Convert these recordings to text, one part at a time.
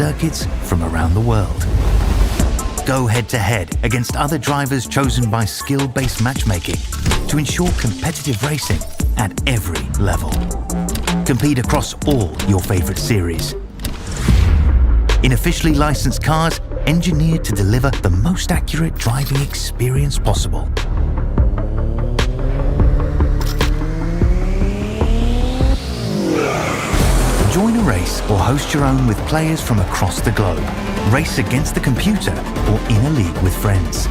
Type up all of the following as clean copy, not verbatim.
circuits from around the world. Go head-to-head against other drivers chosen by skill-based matchmaking to ensure competitive racing at every level. Compete across all your favorite series. In officially licensed cars, engineered to deliver the most accurate driving experience possible. Join a race or host your own with players from across the globe. Race against the computer or in a league with friends.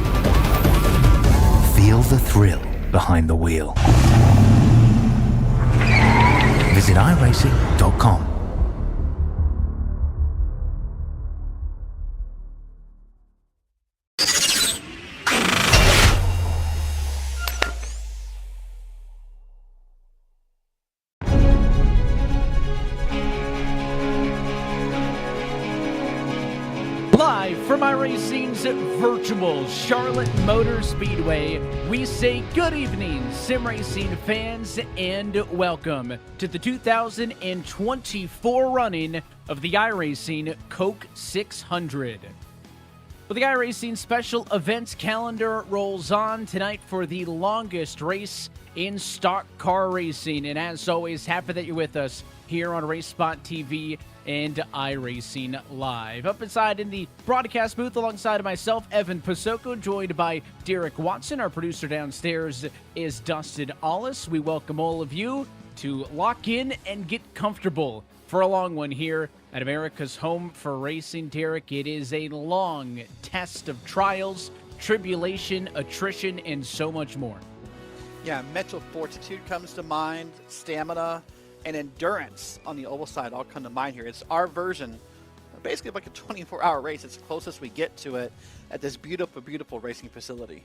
Feel the thrill behind the wheel. Visit iRacing.com. Live from iRacing's virtual Charlotte Motor Speedway, we say good evening, sim racing fans, and welcome to the 2024 running of the iRacing Coke 600. Well, the iRacing special events calendar rolls on tonight for the longest race in stock car racing. And as always, happy that you're with us here on Race Spot TV and iRacing Live. Up inside in the broadcast booth alongside of myself, Evan Pasoko, joined by Derek Watson. Our producer downstairs is Dustin Allis. We welcome all of you to lock in and get comfortable for a long one here at America's home for racing. Derek, it is a long test of trials, tribulation, attrition, and so much more. Yeah, mental fortitude comes to mind, stamina, and endurance on the oval side all come to mind here. It's our version, basically like a 24-hour race. It's the closest we get to it at this beautiful, beautiful racing facility.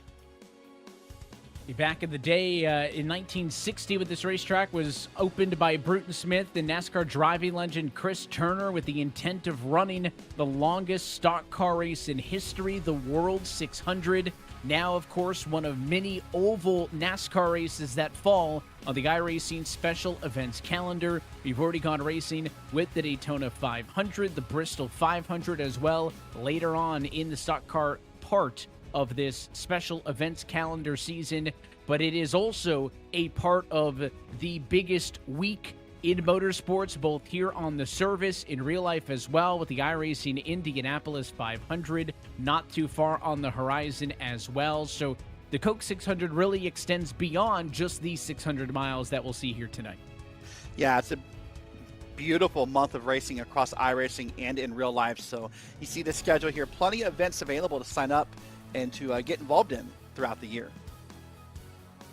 Back in the day, in 1960, when this racetrack was opened by Bruton Smith and NASCAR driving legend Chris Turner with the intent of running the longest stock car race in history, the World 600. Now, of course, one of many oval NASCAR races that fall on the iRacing special events calendar. We've already gone racing with the Daytona 500, the Bristol 500 as well, later on in the stock car part of this special events calendar season. But it is also a part of the biggest week in motorsports, both here on the service, in real life as well, with the iRacing Indianapolis 500 not too far on the horizon as well. So the Coke 600 really extends beyond just these 600 miles that we'll see here tonight. Yeah, it's a beautiful month of racing across iRacing and in real life. So you see the schedule here, plenty of events available to sign up and to get involved in throughout the year.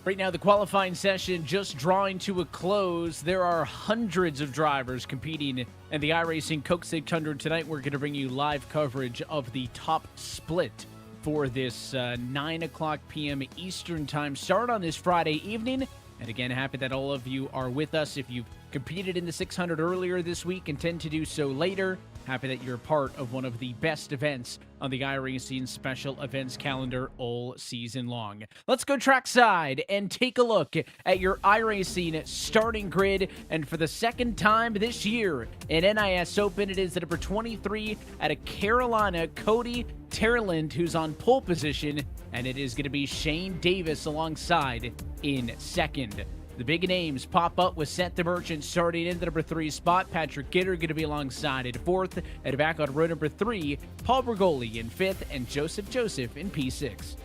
Right now, the qualifying session just drawing to a close. There are hundreds of drivers competing in the iRacing Coke 600 tonight. We're going to bring you live coverage of the top split for this 9 o'clock p.m. Eastern time start on this Friday evening. And again, happy that all of you are with us. If you've competed in the 600 earlier this week, intend to do so later, happy that you're part of one of the best events on the iRacing special events calendar all season long. Let's go trackside and take a look at your iRacing starting grid. And for the second time this year in NIS Open, it is the number 23 out of Carolina, Cody Terland, who's on pole position, and it is going to be Shane Davis alongside in second. The big names pop up with Seth the Merchant starting in the number 3 spot. Patrick Gitter going to be alongside at 4th. And back on row number 3, Paul Bergoli in 5th and Joseph in P6.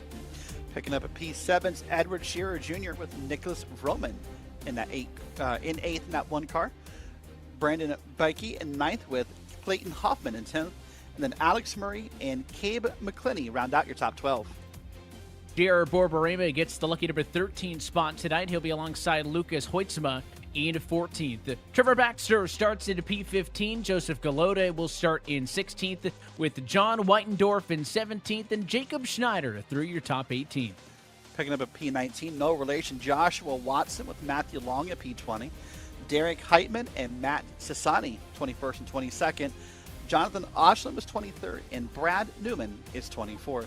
Picking up a P7's Edward Shearer Jr. with Nicholas Vroman in that in 8th in that one car. Brandon Bikey in 9th with Clayton Hoffman in 10th. And then Alex Murray and Cabe McClinney round out your top 12. J.R. Borborema gets the lucky number 13 spot tonight. He'll be alongside Lucas Hoitzma in 14th. Trevor Baxter starts into P15. Joseph Galota will start in 16th with John Whitendorf in 17th and Jacob Schneider through your top 18. Picking up a P19, no relation, Joshua Watson with Matthew Long at P20. Derek Heitman and Matt Sassani, 21st and 22nd. Jonathan Oshland was 23rd and Brad Newman is 24th.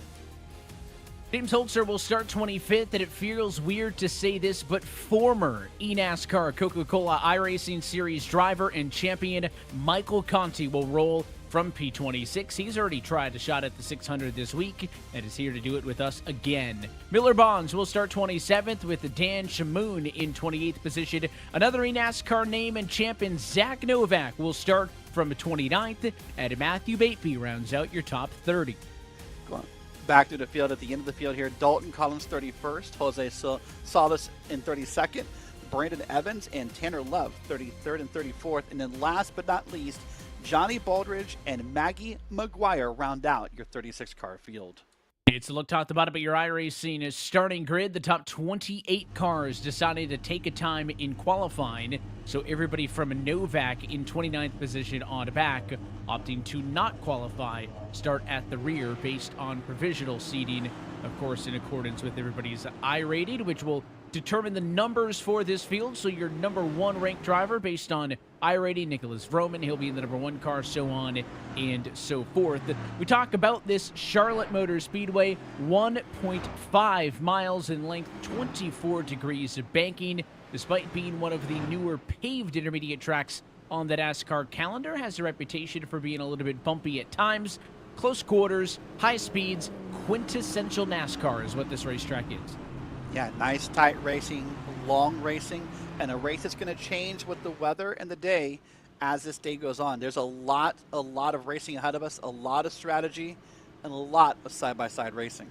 James Holzer will start 25th, and it feels weird to say this, but former eNASCAR Coca-Cola iRacing Series driver and champion Michael Conti will roll from P26. He's already tried a shot at the 600 this week and is here to do it with us again. Miller Bonds will start 27th with Dan Shamoon in 28th position. Another NASCAR name and champion, Zach Novak, will start from 29th, and Matthew Bateby rounds out your top 30. Back to the field at the end of the field here. Dalton Collins 31st, Jose Salas in 32nd, Brandon Evans and Tanner Love 33rd and 34th, and then last but not least, Johnny Baldridge and Maggie McGuire round out your 36-car field. It's a look top to bottom at your iRacing starting grid. The top 28 cars decided to take a time in qualifying, so everybody from Novak in 29th position on back, opting to not qualify, start at the rear based on provisional seating, of course in accordance with everybody's iRated, which will determine the numbers for this field. So your number one ranked driver based on iRating, Nicholas Vroman, he'll be in the number one car, so on and so forth. We talk about this Charlotte Motor Speedway, 1.5 miles in length, 24 degrees of banking. Despite being one of the newer paved intermediate tracks on the NASCAR calendar, has a reputation for being a little bit bumpy at times. Close quarters, high speeds, quintessential NASCAR is what this racetrack is. Yeah, nice tight racing, long racing, and a race that's going to change with the weather and the day as this day goes on. There's a lot of racing ahead of us, a lot of strategy, and a lot of side-by-side racing.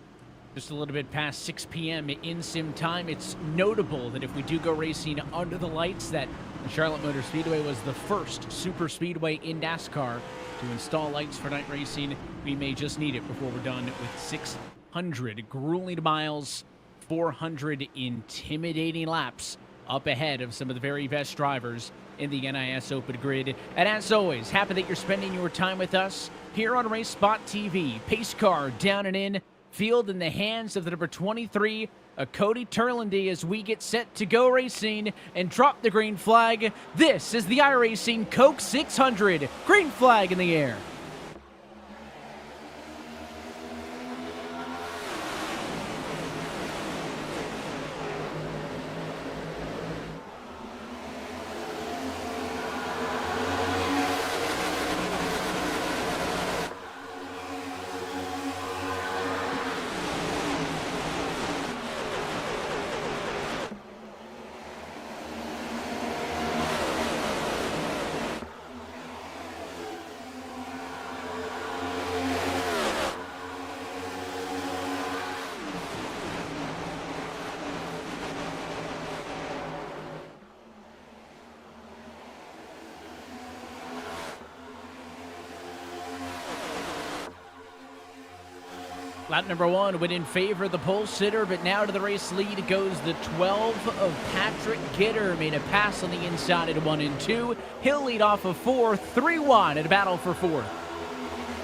Just a little bit past 6 p.m. in sim time. It's notable that if we do go racing under the lights, that the Charlotte Motor Speedway was the first super speedway in NASCAR to install lights for night racing. We may just need it before we're done with 600 grueling miles, 400 intimidating laps up ahead of some of the very best drivers in the NIS Open Grid. And as always, happy that you're spending your time with us here on Race Spot TV. Pace car down and in, field in the hands of the number 23, Cody Turlandy, as we get set to go racing and drop the green flag. This is the iRacing Coke 600. Green flag in the air. Lap number one went in favor of the pole sitter, but now to the race lead goes the 12 of Patrick Gitter. Made a pass on the inside at 1 and 2. He'll lead off of 4, 3 wide in a battle for 4th.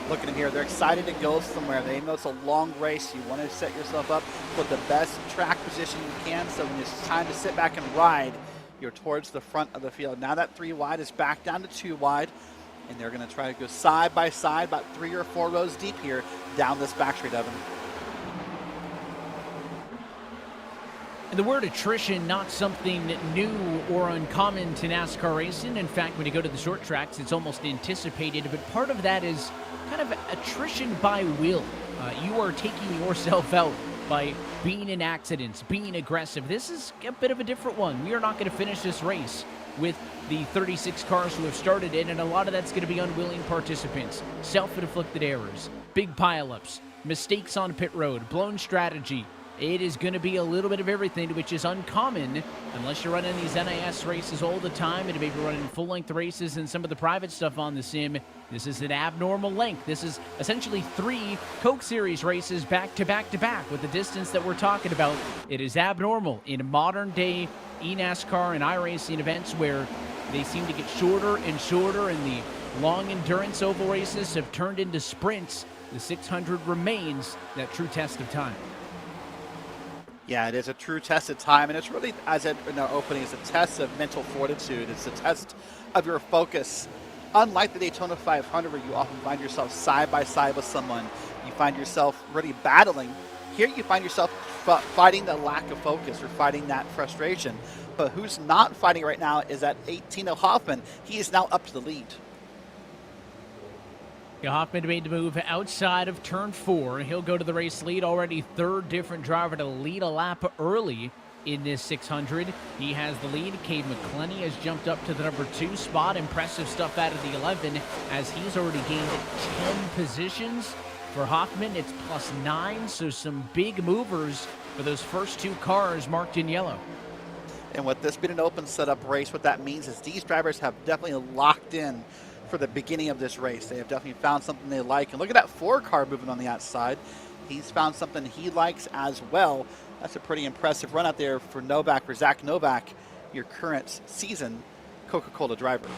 Look at them here. They're excited to go somewhere. They know it's a long race. You want to set yourself up with the best track position you can, so when it's time to sit back and ride, you're towards the front of the field. Now that 3 wide is back down to 2 wide. And they're going to try to go side by side, about 3 or 4 rows deep here, down this back straight, Evan. And the word attrition, not something new or uncommon to NASCAR racing. In fact, when you go to the short tracks, it's almost anticipated. But part of that is kind of attrition by will. You are taking yourself out by being in accidents, being aggressive. This is a bit of a different one. We are not going to finish this race with the 36 cars who have started it, and a lot of that's going to be unwilling participants, self-inflicted errors, big pileups, mistakes on pit road, blown strategy. It is going to be a little bit of everything, which is uncommon unless you're running these NIS races all the time and maybe running full-length races and some of the private stuff on the sim. This is an abnormal length. This is essentially 3 Coke Series races back to back to back with the distance that we're talking about. It is abnormal in modern-day eNASCAR and iRacing events where they seem to get shorter and shorter, and the long endurance oval races have turned into sprints. The 600 remains that true test of time. Yeah, it is a true test of time, and it's really, as in our opening, it's a test of mental fortitude. It's a test of your focus. Unlike the Daytona 500, where you often find yourself side by side with someone, you find yourself really battling. Here you find yourself fighting the lack of focus or fighting that frustration. But who's not fighting right now is that 18 of Hoffman. He is now up to the lead. Yeah, Hoffman made the move outside of turn 4. He'll go to the race lead. Already third different driver to lead a lap early in this 600. He has the lead. Cade McClenny has jumped up to the number 2 spot. Impressive stuff out of the 11 as he's already gained 10 positions. For Hoffman, it's +9, so some big movers for those first 2 cars marked in yellow. And with this being an open setup race, what that means is these drivers have definitely locked in for the beginning of this race. They have definitely found something they like. And look at that 4 car moving on the outside. He's found something he likes as well. That's a pretty impressive run out there for Novak, for Zach Novak, your current season Coca-Cola driver.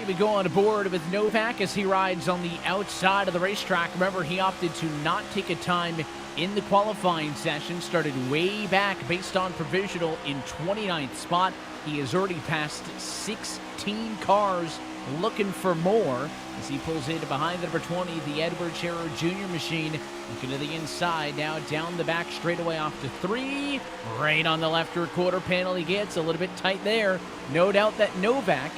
We go on board with Novak as he rides on the outside of the racetrack. Remember, he opted to not take a time in the qualifying session. Started way back based on provisional in 29th spot. He has already passed 16 cars looking for more as he pulls in behind the number 20, the Edward Scherer Jr. machine. Looking to the inside, now down the back straightaway off to 3. Right on the left rear quarter panel he gets. A little bit tight there. No doubt that Novak,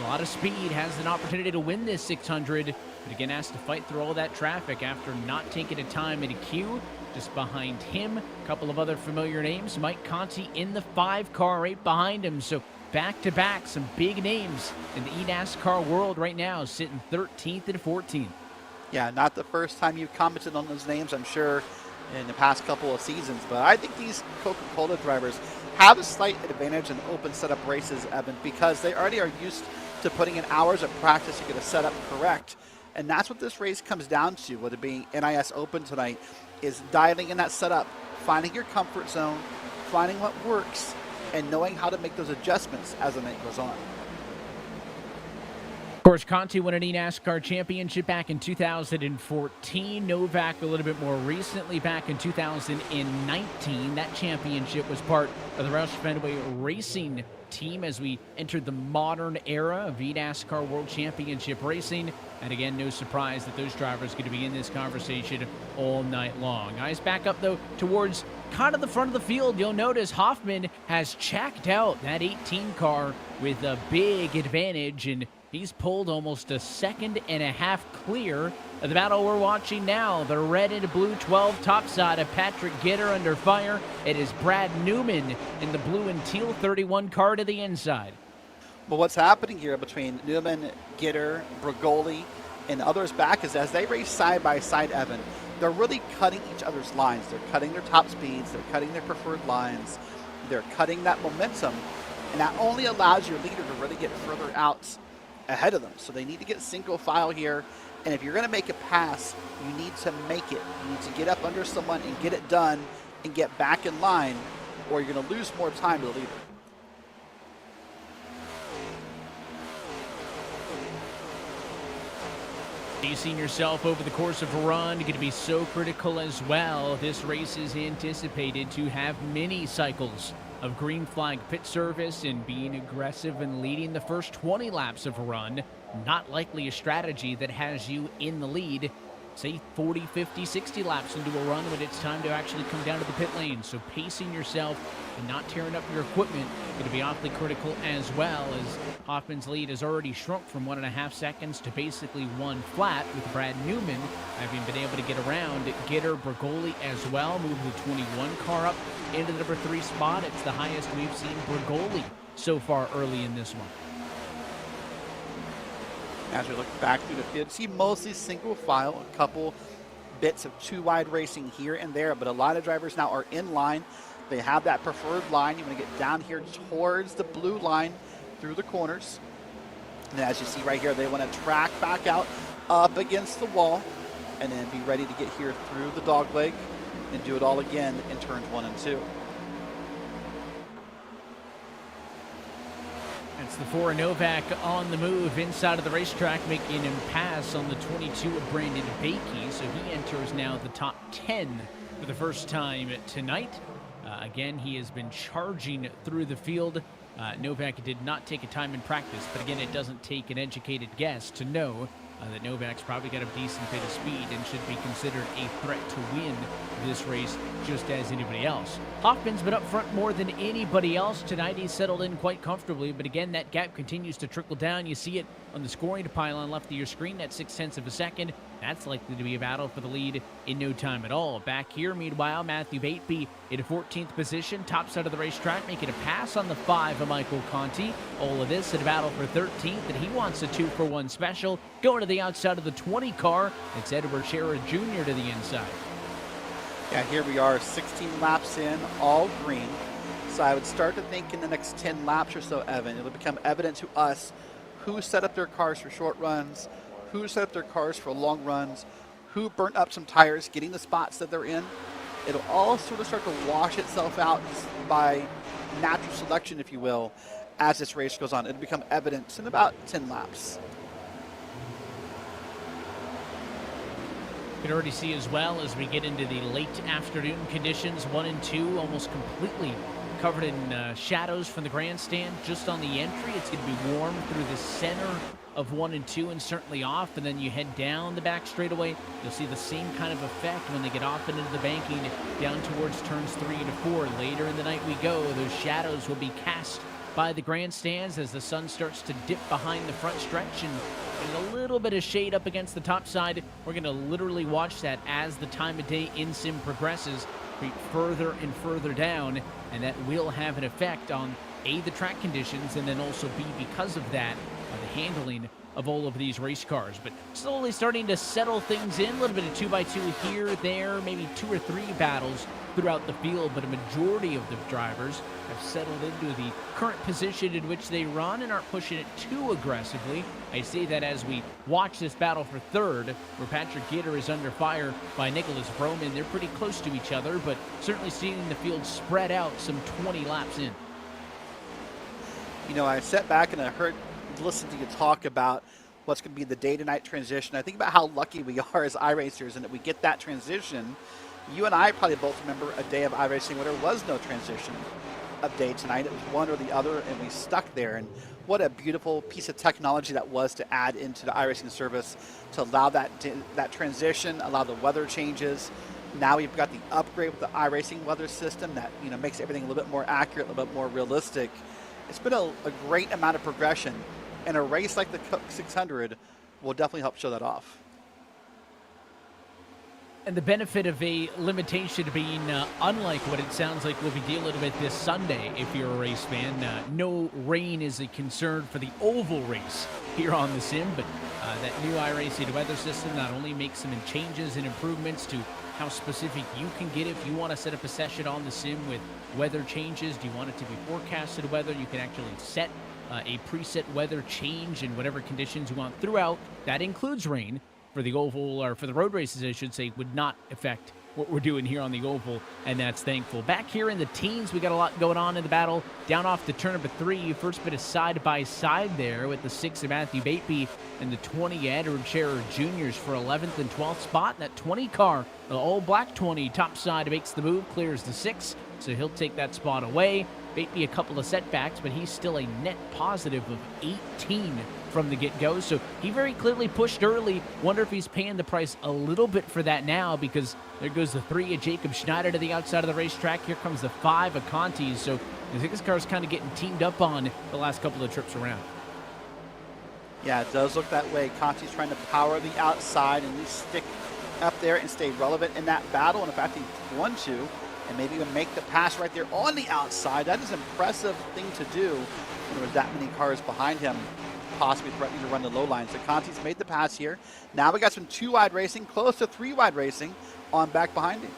a lot of speed, has an opportunity to win this 600, but again has to fight through all that traffic after not taking a time in a queue. Just behind him, a couple of other familiar names. Mike Conti in the 5 car right behind him. So back-to-back, some big names in the NASCAR world right now, sitting 13th and 14th. Yeah, not the first time you've commented on those names, I'm sure, in the past couple of seasons. But I think these Coca-Cola drivers have a slight advantage in open setup races, Evan, because they already are used to putting in hours of practice to get a setup correct. And that's what this race comes down to, whether it being NIS Open tonight, is dialing in that setup, finding your comfort zone, finding what works, and knowing how to make those adjustments as the night goes on. Of course, Conti won an NASCAR championship back in 2014. Novak a little bit more recently, back in 2019. That championship was part of the Roush Fenway Racing team as we entered the modern era of NASCAR World Championship racing. And again, no surprise that those drivers are going to be in this conversation all night long. Eyes back up, though, towards kind of the front of the field. You'll notice Hoffman has checked out that 18 car with a big advantage, and he's pulled almost a second and a half clear of the battle we're watching now. The red and blue 12 topside of Patrick Gitter under fire. It is Brad Newman in the blue and teal 31 car to the inside. But what's happening here between Newman, Gitter, Brigoli, and others back is as they race side by side, Evan, they're really cutting each other's lines. They're cutting their top speeds. They're cutting their preferred lines. They're cutting that momentum. And that only allows your leader to really get further out ahead of them. So they need to get single file here. And if you're going to make a pass, you need to make it. You need to get up under someone and get it done and get back in line, or you're going to lose more time to the leader. You seen yourself over the course of a run going to be so critical as well. This race is anticipated to have many cycles of green flag pit service and being aggressive and leading the first 20 laps of a run. Not likely a strategy that has you in the lead, say 40, 50, 60 laps into a run when it's time to actually come down to the pit lane. So pacing yourself and not tearing up your equipment going to be awfully critical as well, as Hoffman's lead has already shrunk from 1.5 seconds to basically 1 flat, with Brad Newman having been able to get around Gitter, Brigoli as well, moving the 21 car up into the number 3 spot. It's the highest we've seen Brigoli so far early in this one. As we look back through the field, see mostly single file, a couple bits of 2-wide racing here and there, but a lot of drivers now are in line. They have that preferred line. You want to get down here towards the blue line through the corners. And as you see right here, they want to track back out up against the wall and then be ready to get here through the dog leg and do it all again in turns 1 and 2. It's the 4 Novak on the move inside of the racetrack, making him pass on the 22 of Brandon Bakey. So he enters now the top 10 for the first time tonight. Again, he has been charging through the field. Novak did not take a time in practice, but again, it doesn't take an educated guess to know that Novak's probably got a decent bit of speed and should be considered a threat to win this race just as anybody else. Hoffman's been up front more than anybody else tonight. He's settled in quite comfortably, but again, that gap continues to trickle down. You see it on the scoring pylon left of your screen, at 0.6 of a second. That's likely to be a battle for the lead in no time at all. Back here, meanwhile, Matthew Bateby in a 14th position, top side of the racetrack, making a pass on the 5 of Michael Conti. All of this in a battle for 13th, and he wants a 2-for-1 special. Going to the outside of the 20 car, it's Edward Scherer Jr. to the inside. Yeah, here we are, 16 laps in, all green. So I would start to think in the next 10 laps or so, Evan, it'll become evident to us who set up their cars for short runs, who set up their cars for long runs, who burnt up some tires getting the spots that they're in. It'll all sort of start to wash itself out by natural selection, if you will, as this race goes on. It'll become evident in about 10 laps. You can already see as well as we get into the late afternoon conditions, 1 and 2 almost completely covered in shadows from the grandstand just on the entry. It's going to be warm through the center of 1 and 2 and certainly off, and then you head down the back straightaway. You'll see the same kind of effect when they get off and into the banking down towards turns 3 to 4. Later in the night we go, those shadows will be cast by the grandstands as the sun starts to dip behind the front stretch and a little bit of shade up against the top side. We're going to literally watch that as the time of day in sim progresses, creep further and further down, and that will have an effect on A, the track conditions, and then also B, because of that, the handling of all of these race cars. But slowly starting to settle things in, a little bit of 2x2 here, there, maybe 2 or 3 battles throughout the field, but a majority of the drivers have settled into the current position in which they run and aren't pushing it too aggressively. I say that as we watch this battle for third, where Patrick Gitter is under fire by Nicholas Broman. They're pretty close to each other, but certainly seeing the field spread out some 20 laps in. You know, I sat back and I listened to you talk about what's going to be the day-to-night transition. I think about how lucky we are as iRacers and that we get that transition. You and I probably both remember a day of iRacing where there was no transition of day tonight. It was one or the other, and we stuck there. And what a beautiful piece of technology that was to add into the iRacing service to allow that transition, allow the weather changes. Now we've got the upgrade with the iRacing weather system that, you know, makes everything a little bit more accurate, a little bit more realistic. It's been a great amount of progression, and a race like the Cook 600 will definitely help show that off. And the benefit of a limitation being unlike what it sounds like we'll be dealing with this Sunday if you're a race fan. No rain is a concern for the oval race here on the sim, but that new iRacing weather system not only makes some changes and improvements to how specific you can get if you want to set up a session on the sim with weather changes. Do you want it to be forecasted weather? You can actually set a preset weather change in whatever conditions you want throughout. That includes rain. For the oval, or for the road races, I should say, would not affect what we're doing here on the oval, and that's thankful. Back here in the teens, we got a lot going on in the battle. Down off to turn number 3, first bit of side-by-side there with the 6 of Matthew Bateby and the 20 Edward Scherer Juniors for 11th and 12th spot. And that 20 car, the all-black 20, top side makes the move, clears the 6, so he'll take that spot away. Bateby a couple of setbacks, but he's still a net positive of 18 from the get-go, so he very clearly pushed early. Wonder if he's paying the price a little bit for that now, because there goes the 3 of Jacob Schneider to the outside of the racetrack. Here comes the 5 of Conti, so I think this car's kind of getting teamed up on the last couple of trips around. Yeah, it does look that way. Conti's trying to power the outside and at least stick up there and stay relevant in that battle, and in fact, he won to, and maybe even make the pass right there on the outside. That is an impressive thing to do when there was that many cars behind him, possibly threatening to run the low line. So Conti's made the pass here. Now we got some 2-wide racing, close to 3-wide racing on back behind him.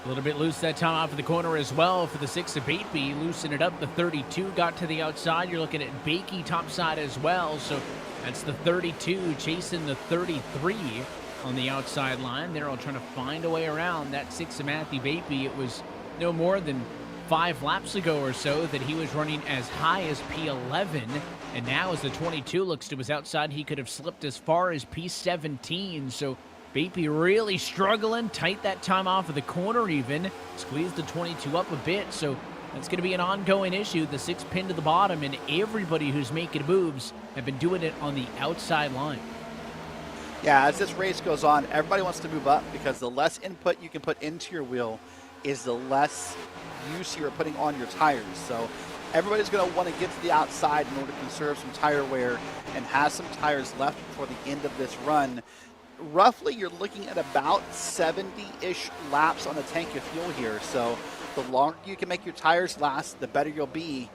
A little bit loose that time off of the corner as well for the 6 of Bateby. Loosen it up. The 32 got to the outside. You're looking at Bakey topside as well. So that's the 32 chasing the 33 on the outside line. They're all trying to find a way around that 6 of Matthew Bateby. It was no more than 5 laps ago or so that he was running as high as P11, and now as the 22 looks to his outside, he could have slipped as far as P17. So Bateby really struggling, tight that time off of the corner even, squeezed the 22 up a bit, so that's going to be an ongoing issue. The 6 pinned to the bottom, and everybody who's making moves have been doing it on the outside line. Yeah, as this race goes on, everybody wants to move up because the less input you can put into your wheel is the less use you're putting on your tires. So everybody's going to want to get to the outside in order to conserve some tire wear and have some tires left before the end of this run. Roughly, you're looking at about 70-ish laps on the tank of fuel here. So the longer you can make your tires last, the better you'll be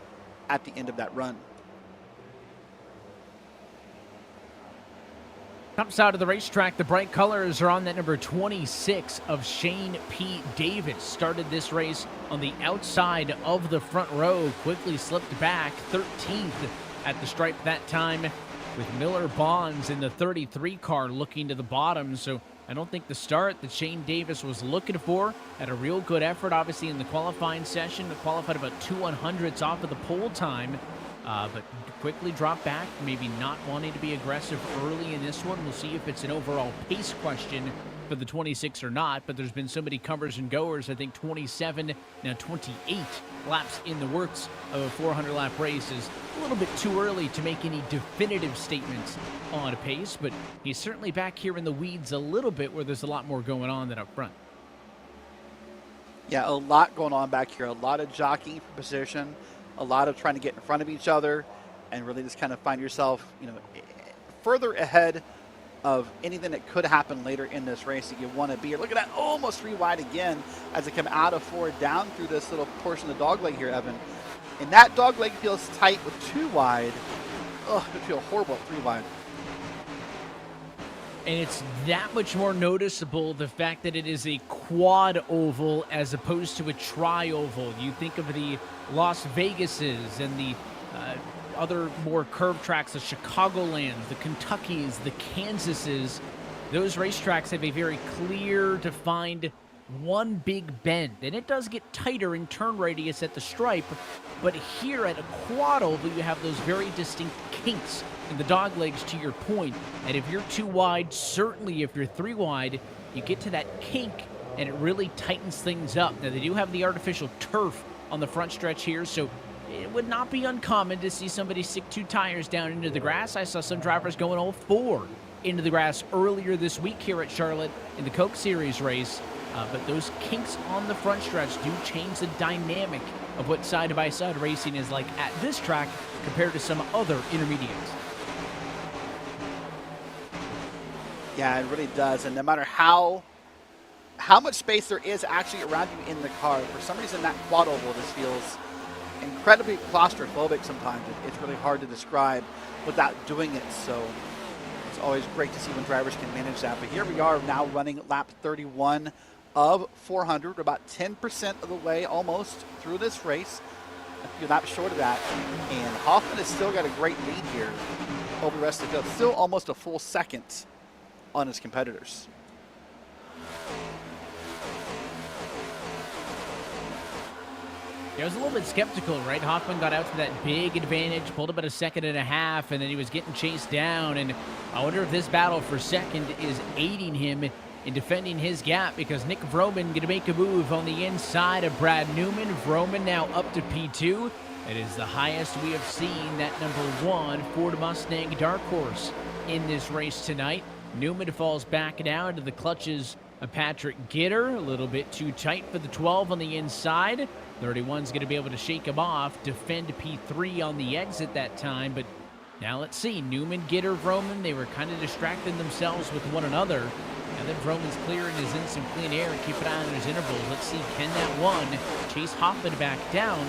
at the end of that run. Top side of the racetrack, the bright colors are on that number 26 of Shane P. Davis. Started this race on the outside of the front row, quickly slipped back 13th at the stripe that time, with Miller Bonds in the 33 car looking to the bottom. So I don't think the start that Shane Davis was looking for. Had a real good effort, obviously, in the qualifying session. Qualified about 2/100ths off of the pole time. But quickly dropped back, maybe not wanting to be aggressive early in this one. We'll see if it's an overall pace question for the 26 or not, but there's been so many comers and goers. I think 27, now 28 laps in the works of a 400-lap race is a little bit too early to make any definitive statements on a pace, but he's certainly back here in the weeds a little bit where there's a lot more going on than up front. Yeah, a lot going on back here. A lot of jockeying for position, a lot of trying to get in front of each other, and really just kind of find yourself, further ahead of anything that could happen later in this race that you want to be. Look at that, almost 3 wide again as they come out of 4 down through this little portion of the dogleg here, Evan. And that dogleg feels tight with 2 wide. Oh, it feels horrible at 3 wide. And it's that much more noticeable, the fact that it is a quad oval as opposed to a tri-oval. You think of the Las Vegases and the other more curved tracks, the Chicagolands, the Kentuckys, the Kansases. Those racetracks have a very clear, defined one big bend, and it does get tighter in turn radius at the stripe, but here at a quad oval, you have those very distinct kinks in the dog legs, to your point. And if you're 2 wide, certainly if you're 3 wide, you get to that kink, and it really tightens things up. Now, they do have the artificial turf on the front stretch here, so it would not be uncommon to see somebody stick 2 tires down into the grass. I saw some drivers going all 4 into the grass earlier this week here at Charlotte in the Cup Series race. But those kinks on the front stretch do change the dynamic of what side-by-side racing is like at this track compared to some other intermediates. Yeah, it really does. And no matter how much space there is actually around you in the car, for some reason that quad oval just feels incredibly claustrophobic sometimes. It's really hard to describe without doing it. So it's always great to see when drivers can manage that. But here we are now running lap 31 of 400. We're about 10% of the way almost through this race. A few laps short of that. And Hoffman has still got a great lead here over the rest of the field. Still almost a full second on his competitors. Yeah, I was a little bit skeptical, right? Hoffman got out to that big advantage, pulled about 1.5 seconds, and then he was getting chased down. And I wonder if this battle for second is aiding him in defending his gap, because Nick Vroman going to make a move on the inside of Brad Newman. Vroman now up to P2. It is the highest we have seen that #1 Ford Mustang Dark Horse in this race tonight. Newman falls back down to the clutches of Patrick Gitter. A little bit too tight for the 12 on the inside. 31's going to be able to shake him off, defend P3 on the exit that time. But now let's see, Newman, Gitter, Vroman, they were kind of distracting themselves with one another. Now that Vroman's clear and is in some clean air, and keep an eye on his intervals. Let's see, can that one chase Hoffman back down,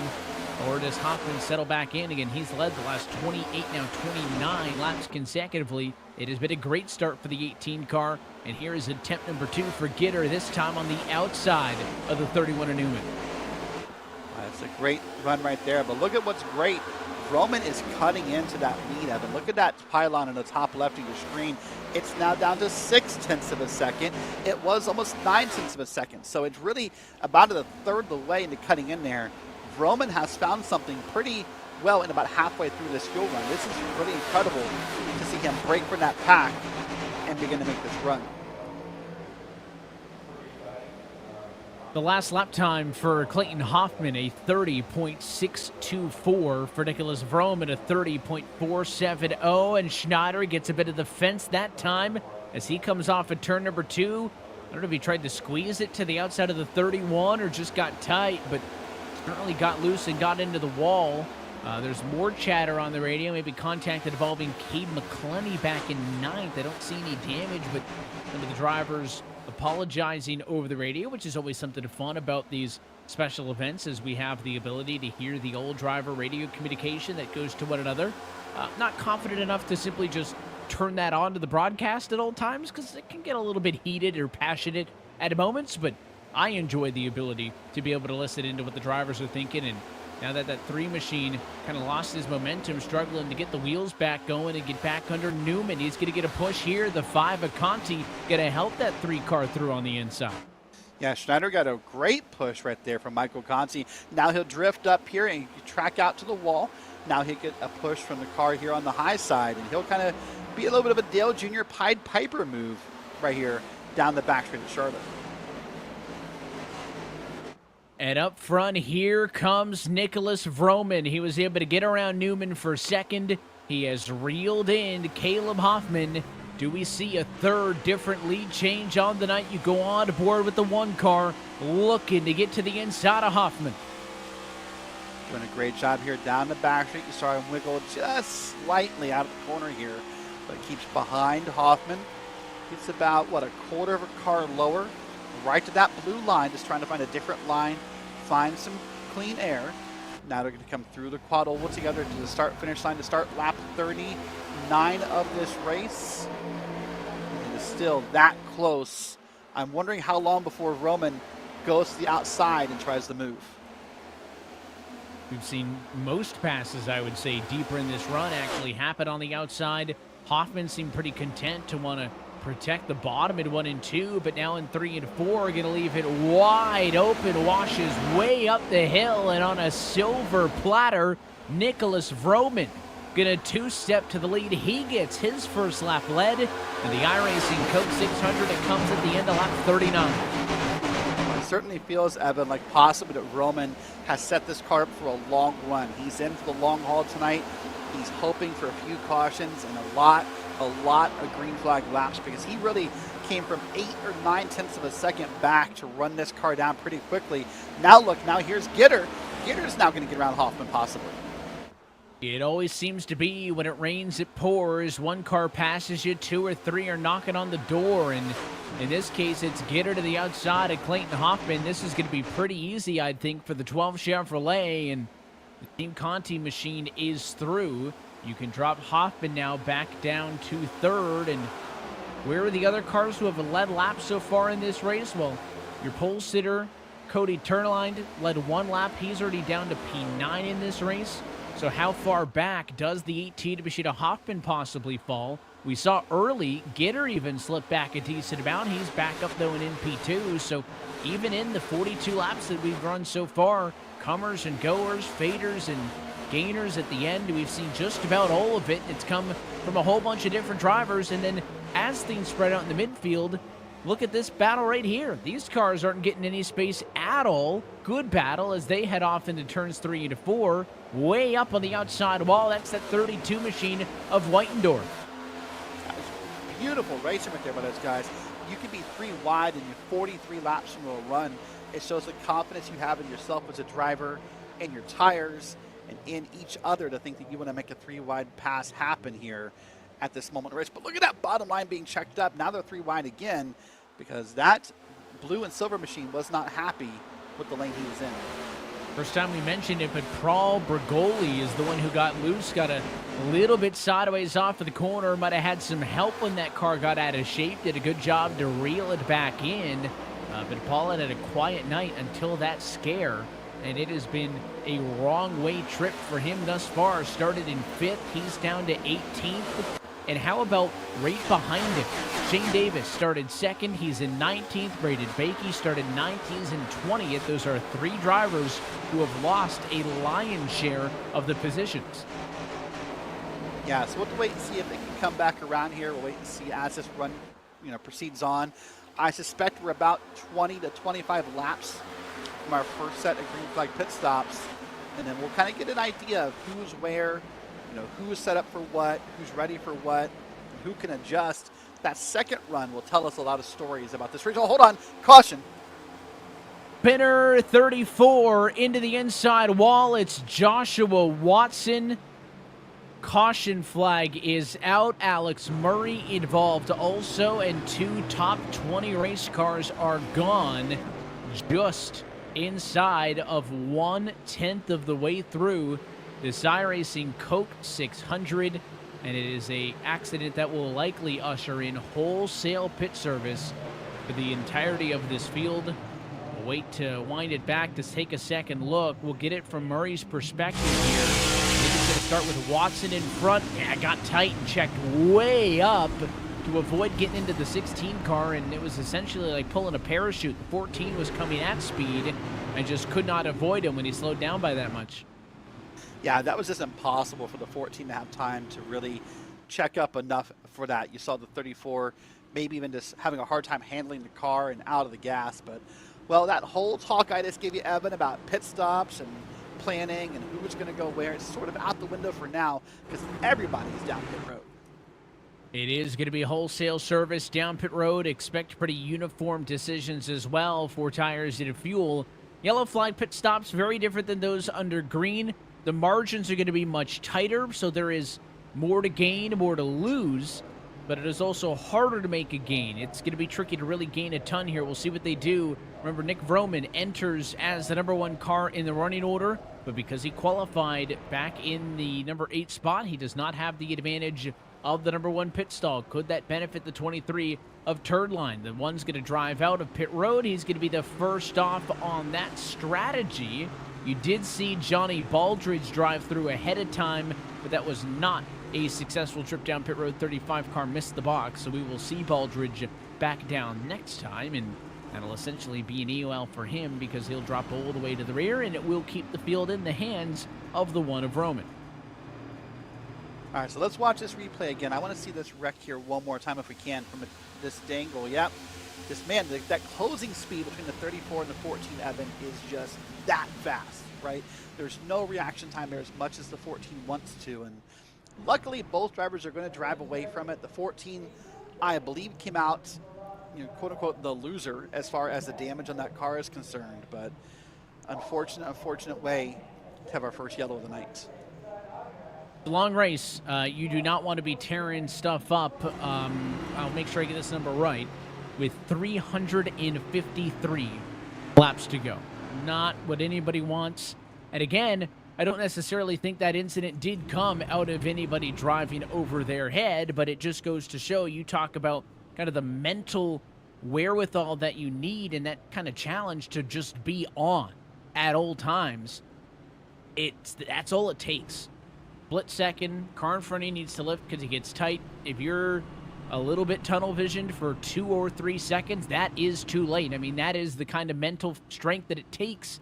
or does Hoffman settle back in again? He's led the last 28, now 29 laps consecutively. It has been a great start for the 18 car, and here is attempt number 2 for Gitter, this time on the outside of the 31 of Newman. That's a great run right there, but look at what's great. Vroman is cutting into that lead, Evan. Look at that pylon in the top left of your screen. It's now down to 0.6 of a second. It was almost 0.9 of a second. So it's really about 1/3 of the way into cutting in there. Vroman has found something pretty well in about halfway through this fuel run. This is really incredible to see him break from that pack and begin to make this run. The last lap time for Clayton Hoffman, a 30.624. For Nicholas Vroman, a 30.470. And Schneider gets a bit of the fence that time as he comes off at turn number 2. I don't know if he tried to squeeze it to the outside of the 31 or just got tight, but certainly got loose and got into the wall. There's more chatter on the radio, maybe contact involving Cade McClenney back in 9th. I don't see any damage, but some of the drivers apologizing over the radio, which is always something fun about these special events, as we have the ability to hear the old driver radio communication that goes to one another. Not confident enough to simply just turn that on to the broadcast at all times, because it can get a little bit heated or passionate at moments, but I enjoy the ability to be able to listen into what the drivers are thinking. And now that that 3 machine kind of lost his momentum, struggling to get the wheels back going and get back under Newman, he's going to get a push here. The 5 of Conti going to help that 3 car through on the inside. Yeah, Schneider got a great push right there from Michael Conti. Now he'll drift up here and track out to the wall. Now he'll get a push from the car here on the high side, and he'll kind of be a little bit of a Dale Jr. Pied Piper move right here down the backstreet of Charlotte. And up front, here comes Nicholas Vroman. He was able to get around Newman for second. He has reeled in Caleb Hoffman. Do we see a third different lead change on the night? You go on board with the 1 car, looking to get to the inside of Hoffman. Doing a great job here down the backstreet. You saw him wiggle just slightly out of the corner here, but keeps behind Hoffman. It's about, what, a quarter of a car lower, right to that blue line, just trying to find a different line, find some clean air. Now they're going to come through the quad oval together to the start-finish line to start lap 39 of this race. And it is still that close. I'm wondering how long before Roman goes to the outside and tries to move. We've seen most passes, I would say, deeper in this run actually happen on the outside. Hoffman seemed pretty content to want to protect the bottom in 1 and 2, but now in 3 and 4, going to leave it wide open, washes way up the hill, and on a silver platter, Nicholas Vroman going to 2-step to the lead. He gets his first lap led, and the iRacing Coke 600, it comes at the end of lap 39. It certainly feels, Evan, like possibly that Roman has set this car up for a long run. He's in for the long haul tonight. He's hoping for a few cautions and a lot of green flag laps, because he really came from 8 or 9 tenths of a second back to run this car down pretty quickly. Now look, now here's Gitter. Gitter's now going to get around Hoffman possibly. It always seems to be when it rains, it pours. 1 car passes you, 2 or 3 are knocking on the door, and in this case, it's Gitter to the outside of Clayton Hoffman. This is going to be pretty easy, I think, for the 12 Chevrolet, and the Team Conti machine is through. You can drop Hoffman now back down to 3rd, and where are the other cars who have led laps so far in this race? Well, your pole sitter, Cody Turnline, led 1 lap. He's already down to P9 in this race. So how far back does the 18 Machida Hoffman possibly fall? We saw early, Gitter even slipped back a decent amount. He's back up, though, in P2. So even in the 42 laps that we've run so far, comers and goers, faders and gainers at the end, we've seen just about all of it. It's come from a whole bunch of different drivers. And then as things spread out in the midfield, look at this battle right here. These cars aren't getting any space at all. Good battle as they head off into turns 3 and 4. Way up on the outside wall, that's that 32 machine of Whitendorf. Beautiful racing right there by those guys. You can be 3 wide in your 43 laps into a run. It shows the confidence you have in yourself as a driver, in your tires, and in each other to think that you want to make a 3 wide pass happen here at this moment of the race. But look at that bottom line being checked up. Now they're 3 wide again, because that blue and silver machine was not happy with the lane he was in. First time we mentioned it, but Paul Bergoli is the one who got loose, got a little bit sideways off of the corner, might have had some help when that car got out of shape, did a good job to reel it back in, but Paul had a quiet night until that scare, and it has been a wrong way trip for him thus far. Started in 5th, he's down to 18th. And how about right behind him? Shane Davis started 2nd. He's in 19th. Braden Bakey started 9th. He's in 20th. Those are 3 drivers who have lost a lion's share of the positions. Yeah, so we'll have to wait and see if they can come back around here. We'll wait and see as this run, proceeds on. I suspect we're about 20 to 25 laps from our first set of green flag pit stops, and then we'll kind of get an idea of who's where, who's set up for what, who's ready for what, who can adjust. that second run will tell us a lot of stories about this race. Oh, hold on. Caution. Spinner 34 into the inside wall. It's Joshua Watson. Caution flag is out. Alex Murray involved also, and 2 top 20 race cars are gone just inside of 1/10 of the way through this iRacing Coke 600, and it is a accident that will likely usher in wholesale pit service for the entirety of this field. We'll wait to wind it back to take a second look. We'll get it from Murray's perspective here. I think it's going to start with Watson in front. Yeah, got tight and checked way up to avoid getting into the 16 car, and it was essentially like pulling a parachute. The 14 was coming at speed and just could not avoid him when he slowed down by that much. Yeah, that was just impossible for the 14 to have time to really check up enough for that. You saw the 34 maybe even just having a hard time handling the car and out of the gas. But, well, that whole talk I just gave you, Evan, about pit stops and planning and who was going to go where, it's sort of out the window for now because everybody's down pit road. It is going to be wholesale service down pit road. Expect pretty uniform decisions as well for tires and fuel. Yellow flag pit stops, very different than those under green. The margins are going to be much tighter, so there is more to gain, more to lose, but it is also harder to make a gain. It's going to be tricky to really gain a ton here. We'll see what they do. Remember, Nick Vroman enters as the #1 car in the running order, but because he qualified back in the number 8 spot, he does not have the advantage of the #1 pit stall. Could that benefit the 23 of Turdline? The one's going to drive out of pit road. He's going to be the first off on that strategy. You did see Johnny Baldridge drive through ahead of time, but that was not a successful trip down pit road. 35 car missed the box, so we will see Baldridge back down next time, and that'll essentially be an EOL for him because he'll drop all the way to the rear, and it will keep the field in the hands of the one of Roman. All right, so let's watch this replay again. I want to see this wreck here one more time if we can from this angle. Yep. This, man, that closing speed between the 34 and the 14, Evan, is just that fast, right? There's no reaction time there as much as the 14 wants to, and luckily both drivers are going to drive away from it. The 14, I believe, came out, quote-unquote, the loser as far as the damage on that car is concerned, but unfortunate way to have our first yellow of the night. Long race. You do not want to be tearing stuff up. I'll make sure I get this number right. With 353 laps to go. Not what anybody wants. And again, I don't necessarily think that incident did come out of anybody driving over their head, but it just goes to show, you talk about kind of the mental wherewithal that you need and that kind of challenge to just be on at all times. That's all it takes. Split second, car in front of you needs to lift because it gets tight. If you're a little bit tunnel visioned for 2 or 3 seconds, that is too late. I mean, that is the kind of mental strength that it takes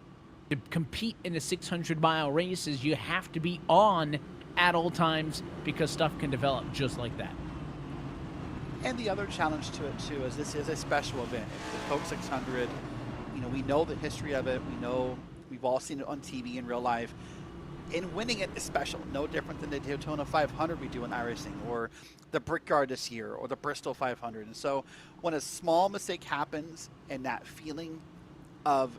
to compete in a 600-mile race, is you have to be on at all times because stuff can develop just like that. And the other challenge to it, too, is this is a special event. It's the Coke 600. We know the history of it. We know we've all seen it on TV in real life. And winning it is special, no different than the Daytona 500 we do in iRacing, or the Brickyard this year, or the Bristol 500. And so when a small mistake happens and that feeling of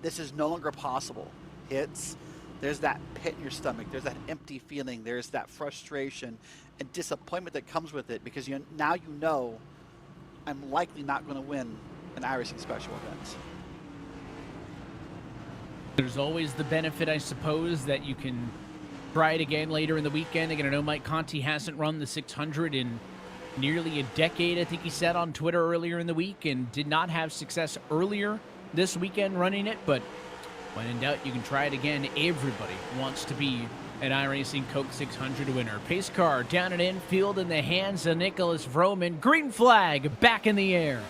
this is no longer possible hits, there's that pit in your stomach, there's that empty feeling, there's that frustration and disappointment that comes with it, because now you know I'm likely not going to win an iRacing special event. There's always the benefit, I suppose, that you can try it again later in the weekend. Again, I know Mike Conti hasn't run the 600 in nearly a decade, I think he said on Twitter earlier in the week, and did not have success earlier this weekend running it. But when in doubt, you can try it again. Everybody wants to be an iRacing Coke 600 winner. Pace car down at infield in the hands of Nicholas Vroman. Green flag back in the air.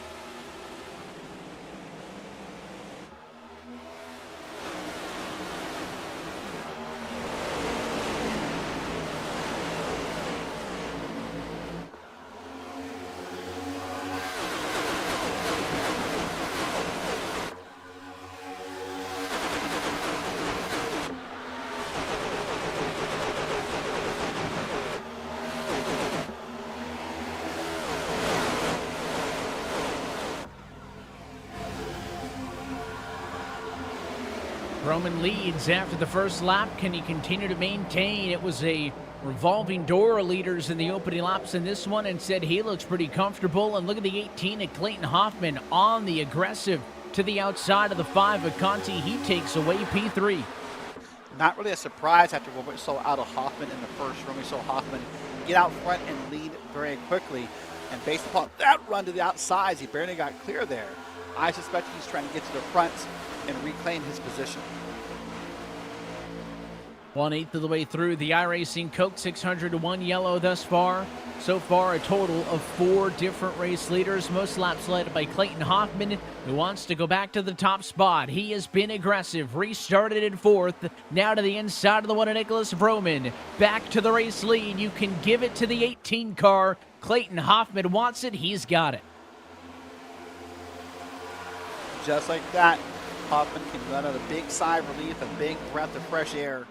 Roman leads after the first lap. Can he continue to maintain? It was a revolving door of leaders in the opening laps in this one, and said he looks pretty comfortable. And look at the 18 of Clayton Hoffman on the aggressive to the outside of the 5 of Conti. He takes away P3. Not really a surprise after what we saw out of Hoffman in the first run. We saw Hoffman get out front and lead very quickly. And based upon that run to the outsides, he barely got clear there. I suspect he's trying to get to the front and reclaim his position. 1/8 of the way through the iRacing Coke 601 yellow thus far. So far, a total of 4 different race leaders. Most laps led by Clayton Hoffman, who wants to go back to the top spot. He has been aggressive, restarted in 4th. Now to the inside of the one of Nicholas Vroman. Back to the race lead. You can give it to the 18 car. Clayton Hoffman wants it. He's got it. Just like that, Hoffman can let out a big sigh of relief, a big breath of fresh air,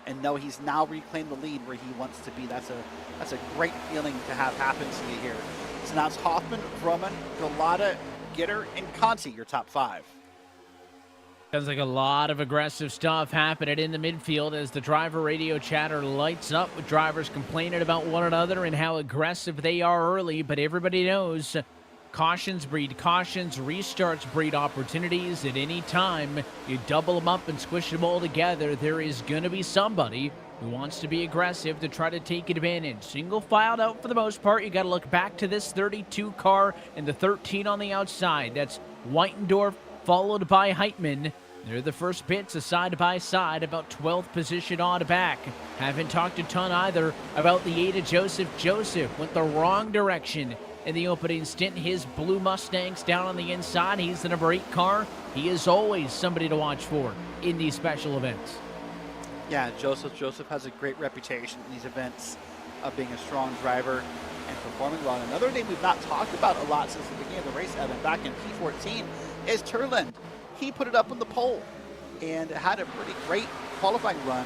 and know he's now reclaimed the lead where he wants to be. That's a great feeling to have happen to you here. So now it's Hoffman, Vroman, Galata, Gitter, and Conti, your top 5. Sounds like a lot of aggressive stuff happening in the midfield as the driver radio chatter lights up with drivers complaining about one another and how aggressive they are early. But everybody knows cautions breed cautions, restarts breed opportunities. At any time you double them up and squish them all together, there is going to be somebody who wants to be aggressive to try to take advantage. Single filed out for the most part. You got to look back to this 32 car and the 13 on the outside. That's Weitendorf followed by Heitman. They're the first pits, a side-by-side, about 12th position on back. Haven't talked a ton either about the 8 of Joseph. Joseph went the wrong direction in the opening stint. His blue Mustang's down on the inside. He's the number 8 car. He is always somebody to watch for in these special events. Yeah, Joseph has a great reputation in these events of being a strong driver and performing well. And another name we've not talked about a lot since the beginning of the race, Evan, back in P14, is Turland. He put it up on the pole and had a pretty great qualifying run,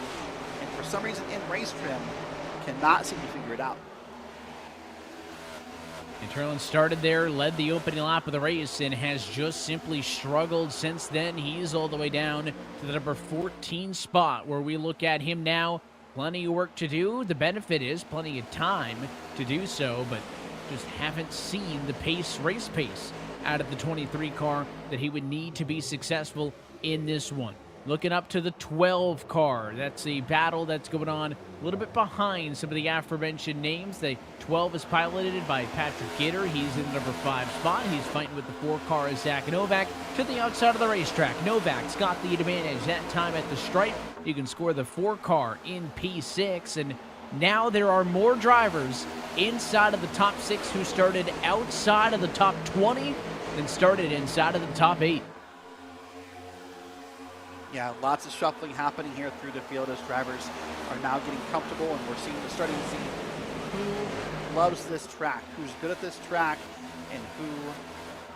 and for some reason in race trim cannot seem to figure it out. And Turland started there, led the opening lap of the race, and has just simply struggled since then. He's all the way down to the number 14 spot, where we look at him now. Plenty of work to do. The benefit is plenty of time to do so, but just haven't seen the race pace out of the 23 car that he would need to be successful in this one. Looking up to the 12 car. That's a battle that's going on a little bit behind some of the aforementioned names. The 12 is piloted by Patrick Gitter. He's in the number 5 spot. He's fighting with the 4 car of Zach Novak to the outside of the racetrack. Novak's got the advantage that time at the stripe. You can score the 4 car in P6, and now there are more drivers inside of the top 6 who started outside of the top 20 than started inside of the top 8. Yeah, lots of shuffling happening here through the field as drivers are now getting comfortable, and we're starting to see who loves this track, who's good at this track, and who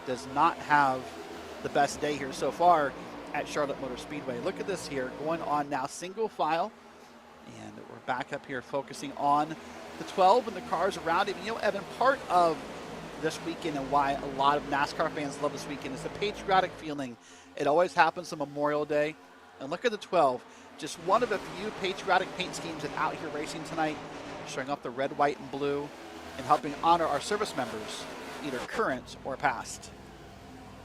does not have the best day here so far at Charlotte Motor Speedway. Look at this here, going on now single file, and we're back up here focusing on the 12 and the cars around it. You know, Evan, part of this weekend and why a lot of NASCAR fans love this weekend is the patriotic feeling. It always happens on Memorial Day. And look at the 12, just one of a few patriotic paint schemes that's out here racing tonight, showing up the red, white, and blue, and helping honor our service members, either current or past.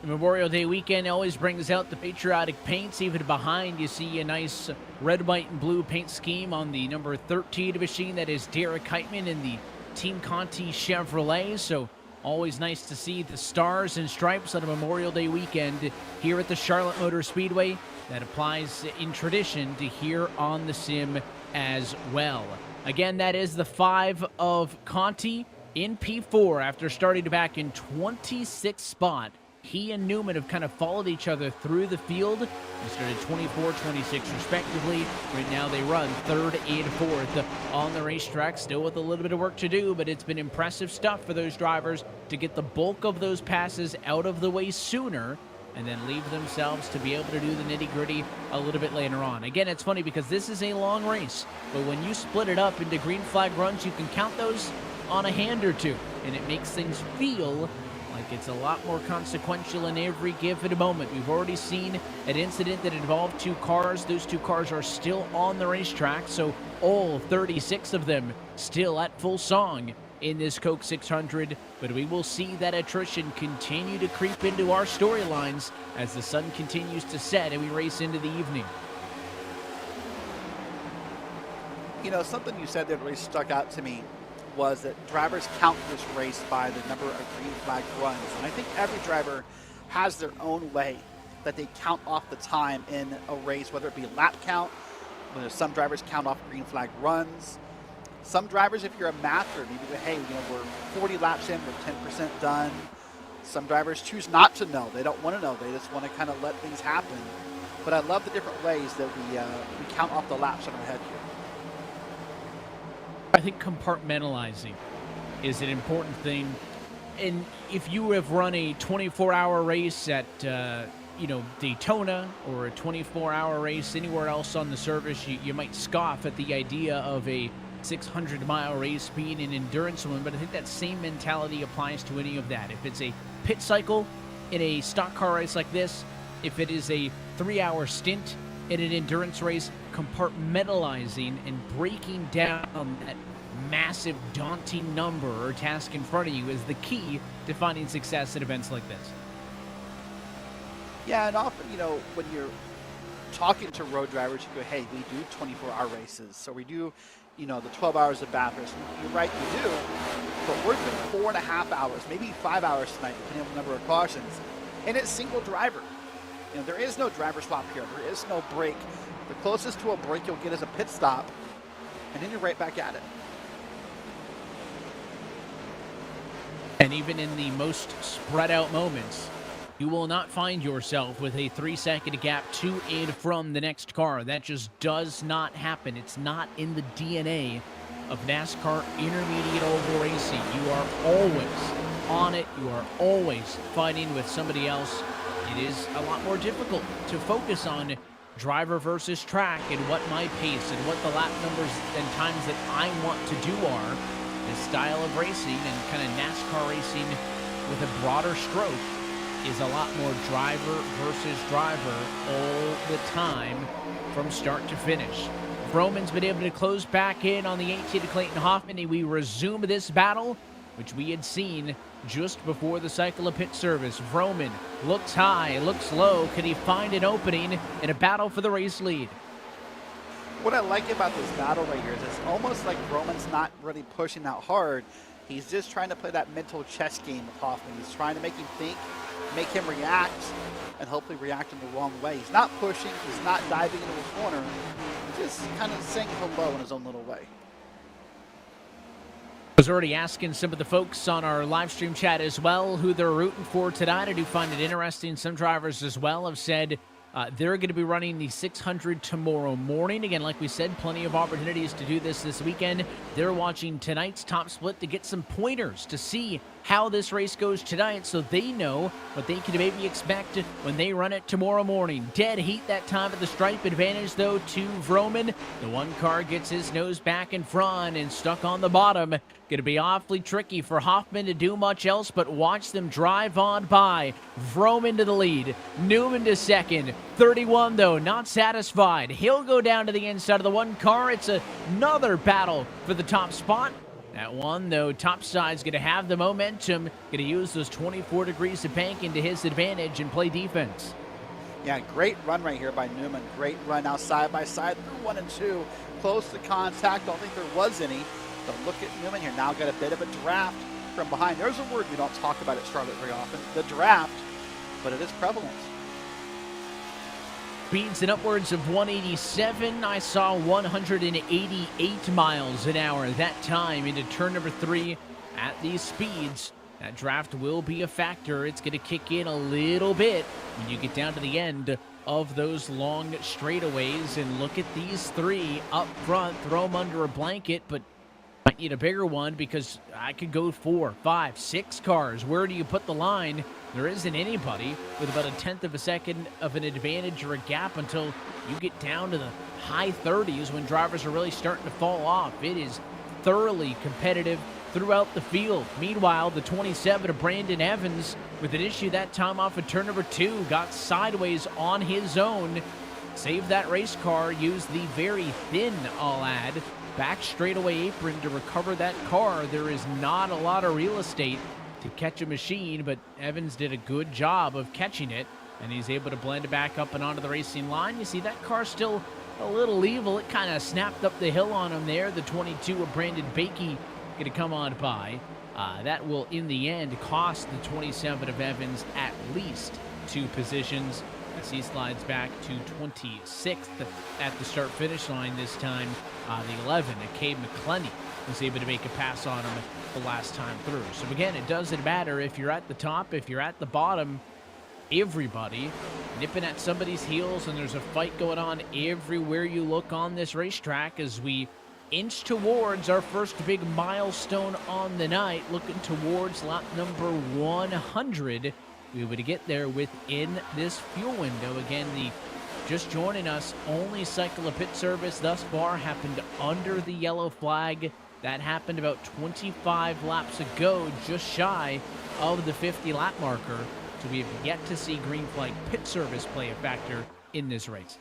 The Memorial Day weekend always brings out the patriotic paints. Even behind, you see a nice red, white, and blue paint scheme on the number 13 machine. That is Derek Heitman in the Team Conti Chevrolet. So always nice to see the stars and stripes on a Memorial Day weekend here at the Charlotte Motor Speedway. That applies in tradition to here on the sim as well. Again, that is the 5 of Conti in P4 after starting back in 26th spot. He and Newman have kind of followed each other through the field. They started 24, 26 respectively. Right now they run 3rd and 4th on the racetrack. Still with a little bit of work to do, but it's been impressive stuff for those drivers to get the bulk of those passes out of the way sooner and then leave themselves to be able to do the nitty-gritty a little bit later on. Again, it's funny because this is a long race, but when you split it up into green flag runs, you can count those on a hand or two, and it makes things feel Like it's a lot more consequential in every given moment. We've already seen an incident that involved two cars. Those two cars are still on the racetrack, so all 36 of them still at full song in this Coke 600. But we will see that attrition continue to creep into our storylines as the sun continues to set and we race into the evening. You know, something you said that really stuck out to me was that drivers count this race by the number of green flag runs. And I think every driver has their own way that they count off the time in a race, whether it be lap count. Some drivers count off green flag runs. Some drivers, if you're a mather, maybe go, hey, we're 40 laps in, we're 10% done. Some drivers choose not to know. They don't want to know. They just want to kind of let things happen. But I love the different ways that we count off the laps on our head here. I think compartmentalizing is an important thing. And if you have run a 24-hour race at, Daytona or a 24-hour race anywhere else on the service, you might scoff at the idea of a 600-mile race being an endurance one, but I think that same mentality applies to any of that. If it's a pit cycle in a stock car race like this, if it is a 3-hour stint in an endurance race, compartmentalizing and breaking down that massive, daunting number or task in front of you is the key to finding success at events like this. Yeah, and often, when you're talking to road drivers, you go, hey, we do 24-hour races. So we do, the 12 hours of Bathurst. You're right, you do. But we're doing 4.5 hours, maybe 5 hours tonight, depending on the number of cautions. And it's single driver. There is no driver swap here. There is no break. The closest to a break you'll get is a pit stop, and then you're right back at it. And even in the most spread out moments, you will not find yourself with a 3-second gap to and from the next car. That just does not happen. It's not in the DNA of NASCAR intermediate oval racing. You are always on it. You are always fighting with somebody else. It is a lot more difficult to focus on driver versus track and what my pace and what the lap numbers and times that I want to do are. This style of racing and kind of NASCAR racing with a broader stroke is a lot more driver versus driver all the time from start to finish. Vroman's been able to close back in on the 18 to Clayton Hoffman, and we resume this battle, which we had seen just before the cycle of pit service. Vroman looks high, looks low. Can he find an opening in a battle for the race lead? What I like about this battle right here is it's almost like Vroman's not really pushing out hard. He's just trying to play that mental chess game with Hoffman. He's trying to make him think, make him react, and hopefully react in the wrong way. He's not pushing. He's not diving into a corner. He's just kind of saying hello in his own little way. I was already asking some of the folks on our live stream chat as well who they're rooting for tonight. I do find it interesting. Some drivers as well have said they're going to be running the 600 tomorrow morning. Again, like we said, plenty of opportunities to do this weekend. They're watching tonight's top split to get some pointers to see how this race goes tonight so they know what they can maybe expect when they run it tomorrow morning. Dead heat that time at the stripe. Advantage, though, to Vroman. The one car gets his nose back in front and stuck on the bottom. Going to be awfully tricky for Hoffman to do much else but watch them drive on by. Vroman to the lead. Newman to second. 31, though, not satisfied. He'll go down to the inside of the one car. It's another battle for the top spot. That one, though, top side's going to have the momentum. Going to use those 24 degrees of banking to his advantage and play defense. Yeah, great run right here by Newman. Great run now side by side through 1 and 2. Close to contact. Don't think there was any. But look at Newman here. Now got a bit of a draft from behind. There's a word we don't talk about at Charlotte very often. The draft. But it is prevalent. Speeds in upwards of 187. I saw 188 miles an hour that time into turn number 3 at these speeds. That draft will be a factor. It's going to kick in a little bit when you get down to the end of those long straightaways. And look at these 3 up front. Throw them under a blanket, but might need a bigger one because I could go 4, 5, 6 cars. Where do you put the line? There isn't anybody with about 1/10 of a second of an advantage or a gap until you get down to the high 30s when drivers are really starting to fall off. It is thoroughly competitive. throughout the field. Meanwhile, the 27 of Brandon Evans, with an issue that time off of turn number 2, got sideways on his own. Saved that race car, used the very thin, I'll add, back straightaway apron to recover that car. There is not a lot of real estate to catch a machine, but Evans did a good job of catching it, and he's able to blend it back up and onto the racing line. You see that car still a little evil. It kind of snapped up the hill on him there. The 22 of Brandon Bakey going to come on by. That will, in the end, cost the 27 of Evans at least 2 positions, as he slides back to 26th at the start-finish line this time. The 11, Cade McClenney, was able to make a pass on him the last time through. So again, it doesn't matter if you're at the top, if you're at the bottom, everybody nipping at somebody's heels, and there's a fight going on everywhere you look on this racetrack as we inch towards our first big milestone on the night, looking towards lap number 100. We would get there within this fuel window. Again, the just joining us, only cycle of pit service thus far happened under the yellow flag. That happened about 25 laps ago, just shy of the 50 lap marker. So we have yet to see green flag pit service play a factor in this race.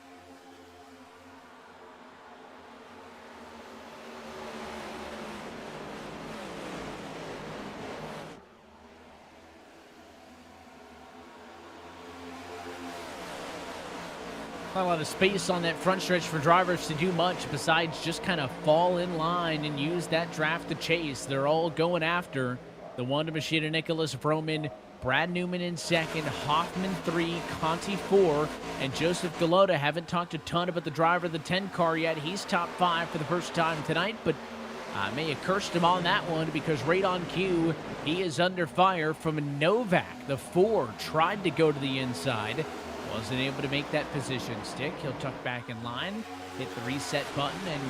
Not a lot of space on that front stretch for drivers to do much besides just kind of fall in line and use that draft to chase. They're all going after the one to Machida Nicholas Vroman, Brad Newman in second, Hoffman 3, Conti 4, and Joseph Galota. Haven't talked a ton about the driver of the 10 car yet. He's top 5 for the first time tonight, but may have cursed him on that one because right on cue, he is under fire from Novak. The 4 tried to go to the inside. Wasn't able to make that position stick. He'll tuck back in line, hit the reset button, and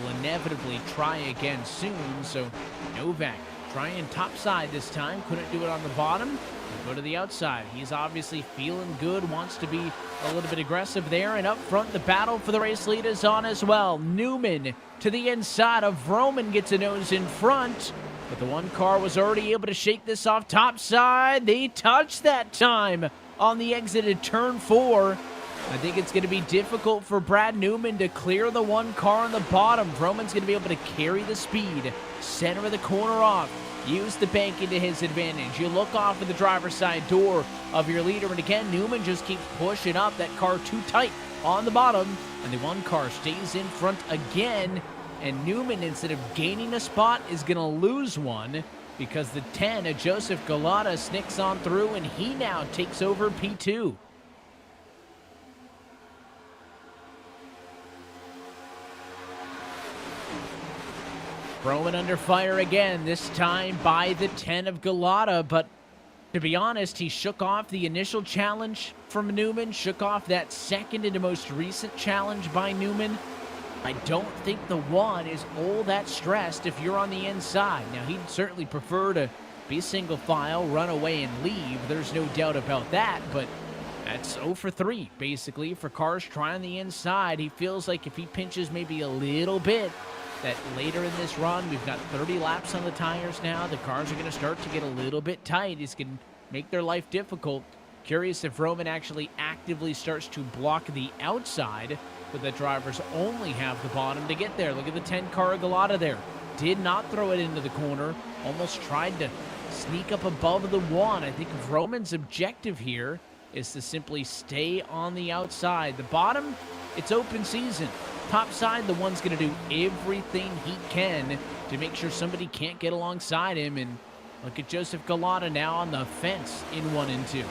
will inevitably try again soon. So Novak trying top side this time. Couldn't do it on the bottom. He'll go to the outside. He's obviously feeling good, wants to be a little bit aggressive there. And up front, the battle for the race lead is on as well. Newman to the inside of Vroman gets a nose in front. But the one car was already able to shake this off top side. They touched that time on the exit at turn 4. I think it's going to be difficult for Brad Newman to clear the one car on the bottom. Vroman's going to be able to carry the speed, center of the corner off, use the banking to his advantage. You look off of the driver's side door of your leader, and again, Newman just keeps pushing up. That car too tight on the bottom, and the one car stays in front again, and Newman, instead of gaining a spot, is going to lose one, because the 10, Joseph Galata, snicks on through, and he now takes over P2. Vroman under fire again, this time by the 10 of Galata, but to be honest, he shook off the initial challenge from Newman, shook off that second and most recent challenge by Newman. I don't think the 1 is all that stressed if you're on the inside. Now, he'd certainly prefer to be single file, run away, and leave. There's no doubt about that, but that's 0 for 3, basically, for cars trying the inside. He feels like if he pinches maybe a little bit, that later in this run, we've got 30 laps on the tires now. The cars are going to start to get a little bit tight. It's going to make their life difficult. Curious if Roman actually actively starts to block the outside, but the drivers only have the bottom to get there. Look at the 10 car Galata there. Did not throw it into the corner. Almost tried to sneak up above the 1. I think Roman's objective here is to simply stay on the outside. The bottom, it's open season. Top side, the 1's going to do everything he can to make sure somebody can't get alongside him. And look at Joseph Galata now on the fence in 1 and 2.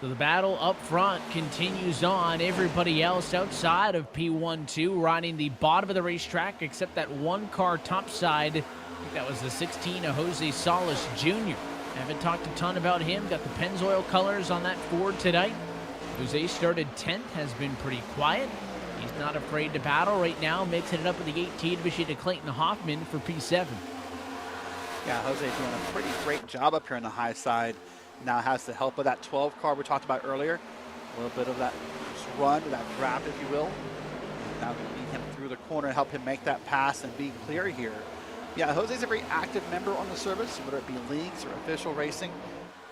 So the battle up front continues on. Everybody else outside of P1-2 riding the bottom of the racetrack, except that 1 car topside. I think that was the 16 of Jose Salas Jr. Haven't talked a ton about him. Got the Pennzoil colors on that Ford tonight. Jose started 10th, has been pretty quiet. He's not afraid to battle right now, mixing it up with the 18 Machida Clayton Hoffman for P7. Yeah, Jose doing a pretty great job up here on the high side. Now has the help of that 12 car we talked about earlier. A little bit of that run, that draft, if you will. Now we need him through the corner and help him make that pass and be clear here. Yeah, Jose's a very active member on the service, whether it be leagues or official racing.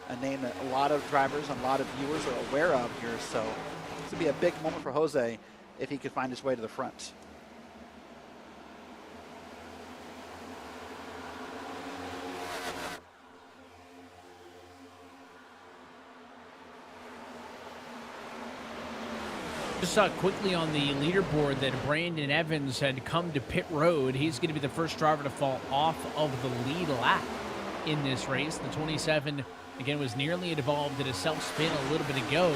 A name that a lot of drivers and a lot of viewers are aware of here. So this would be a big moment for Jose if he could find his way to the front. Just saw quickly on the leaderboard that Brandon Evans had come to pit road. He's going to be the first driver to fall off of the lead lap in this race. The 27, again, was nearly involved in a self-spin a little bit ago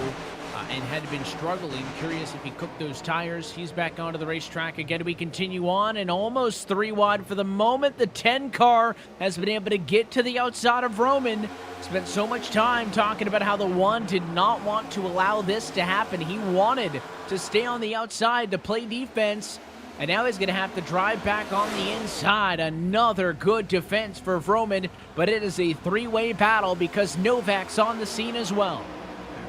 and had been struggling. Curious if he cooked those tires. He's back onto the racetrack again. We continue on, and almost 3 wide for the moment. The 10 car has been able to get to the outside of Roman. Spent so much time talking about how the 1 did not want to allow this to happen. He wanted to stay on the outside to play defense, and now he's going to have to drive back on the inside. Another good defense for Vroman, but it is a 3-way battle because Novak's on the scene as well.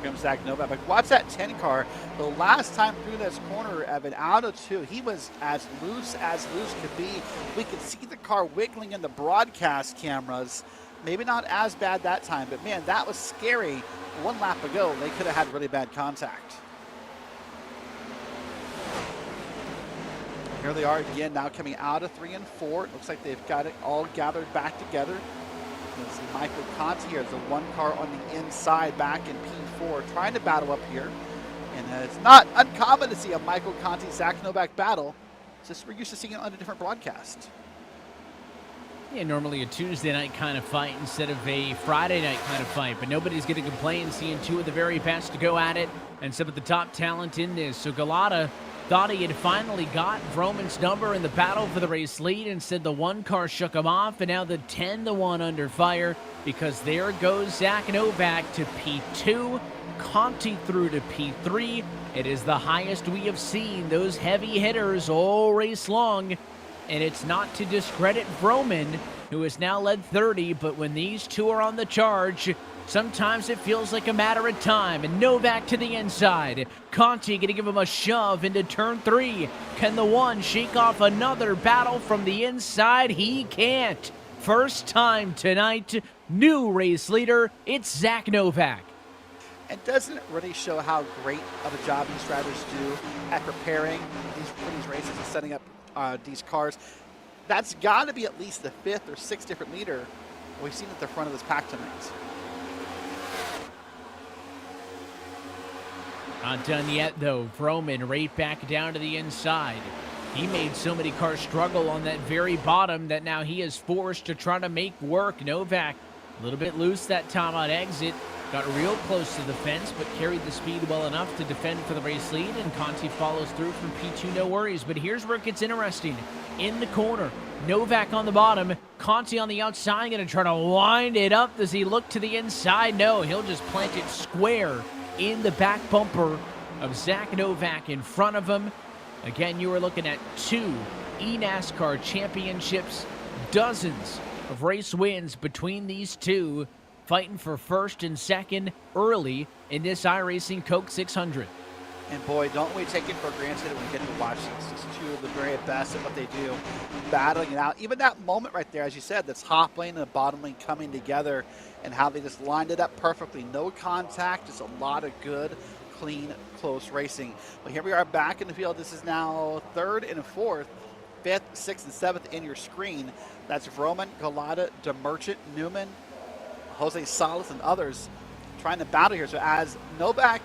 Here comes Zach Novak. But watch that 10 car. The last time through this corner, Evan, out of 2, he was as loose could be. We could see the car wiggling in the broadcast cameras. Maybe not as bad that time, but man, that was scary. 1 lap ago, they could have had really bad contact. Here they are again, now coming out of 3 and 4. It looks like they've got it all gathered back together. You can see Michael Conti here as the 1 car on the inside back in P4, trying to battle up here. And it's not uncommon to see a Michael Conti, Zach Novak battle. It's just we're used to seeing it on a different broadcast. Yeah, normally a Tuesday night kind of fight instead of a Friday night kind of fight, but nobody's going to complain seeing 2 of the very best to go at it and some of the top talent in this. So Galata thought he had finally got Vroman's number in the battle for the race lead. Instead, the 1 car shook him off, and now the 10, the 1 under fire, because there goes Zach Novak to P2, Conti through to P3. It is the highest we have seen those heavy hitters all race long. And it's not to discredit Vroman, who has now led 30, but when these 2 are on the charge, sometimes it feels like a matter of time. And Novak to the inside. Conti going to give him a shove into turn 3. Can the 1 shake off another battle from the inside? He can't. First time tonight, new race leader, it's Zach Novak. And doesn't it really show how great of a job these drivers do at preparing these races and setting up these cars? That's got to be at least the 5th or 6th different leader we've seen at the front of this pack tonight. Not done yet, though. Vroman right back down to the inside. He made so many cars struggle on that very bottom that now he is forced to try to make work. Novak a little bit loose that time on exit. Got real close to the fence, but carried the speed well enough to defend for the race lead, and Conti follows through from P2, no worries. But here's where it gets interesting. In the corner, Novak on the bottom, Conti on the outside, going to try to wind it up. Does he look to the inside? No, he'll just plant it square in the back bumper of Zach Novak in front of him. Again, you are looking at 2 eNASCAR championships, dozens of race wins between these 2, fighting for first and second early in this iRacing Coke 600. And boy, don't we take it for granted when we get to watch this. It's 2 of the very best at what they do, battling it out. Even that moment right there, as you said, that's top lane and the bottom lane coming together and how they just lined it up perfectly. No contact, just a lot of good, clean, close racing. Well, here we are back in the field. This is now 3rd and 4th, 5th, 6th, and 7th in your screen. That's Vroman, Galata, DeMerchant, Newman, Jose Salas, and others trying to battle here. So as Novak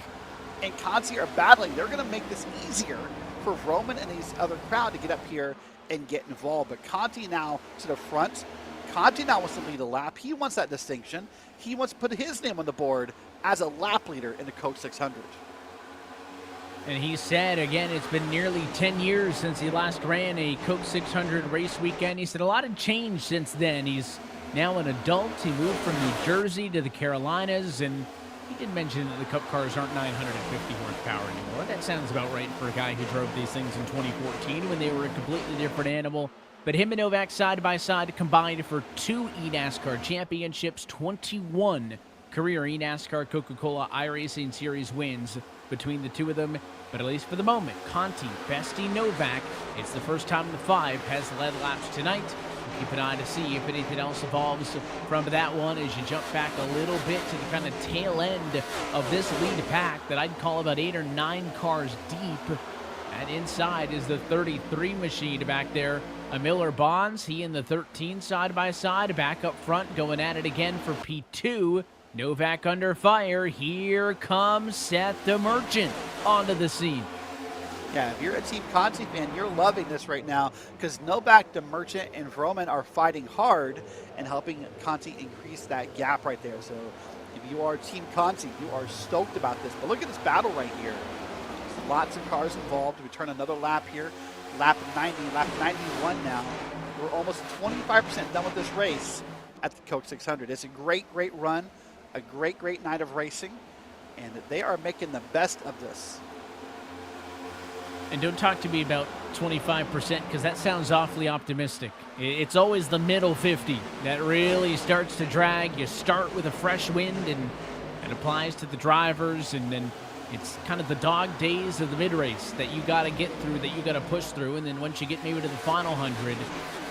and Conti are battling, they're going to make this easier for Vroman and his other crowd to get up here and get involved. But Conti now to the front. Conti now wants to lead a lap. He wants that distinction. He wants to put his name on the board as a lap leader in the Coke 600. And he said, again, it's been nearly 10 years since he last ran a Coke 600 race weekend. He said a lot had changed since then. He's now an adult. He moved from New Jersey to the Carolinas, and he did mention that the Cup cars aren't 950 horsepower anymore. That sounds about right for a guy who drove these things in 2014 when they were a completely different animal. But him and Novak side by side combined for 2 eNASCAR championships, 21 career NASCAR Coca-Cola iRacing Series wins between the two of them. But at least for the moment, Conti besting Novak. It's the first time the 5 has led laps tonight. We'll keep an eye to see if anything else evolves from that one as you jump back a little bit to the kind of tail end of this lead pack that I'd call about 8 or 9 cars deep. And inside is the 33 machine back there. A Miller Bonds, he and the 13 side by side, back up front, going at it again for P2. Novak under fire. Here comes Seth the Merchant onto the scene. Yeah, if you're a Team Conti fan, you're loving this right now because Novak, the Merchant, and Vroman are fighting hard and helping Conti increase that gap right there. So if you are Team Conti, you are stoked about this. But look at this battle right here. There's lots of cars involved. We turn another lap here. Lap 90, lap 91 now. We're almost 25% done with this race at the Coke 600. It's a great run, a great night of racing, and they are making the best of this. And don't talk to me about 25% because that sounds awfully optimistic. It's always the middle 50 that really starts to drag. You start with a fresh wind and it applies to the drivers, and then it's kind of the dog days of the mid-race that you got to get through, that you got to push through, and then once you get maybe to the final 100,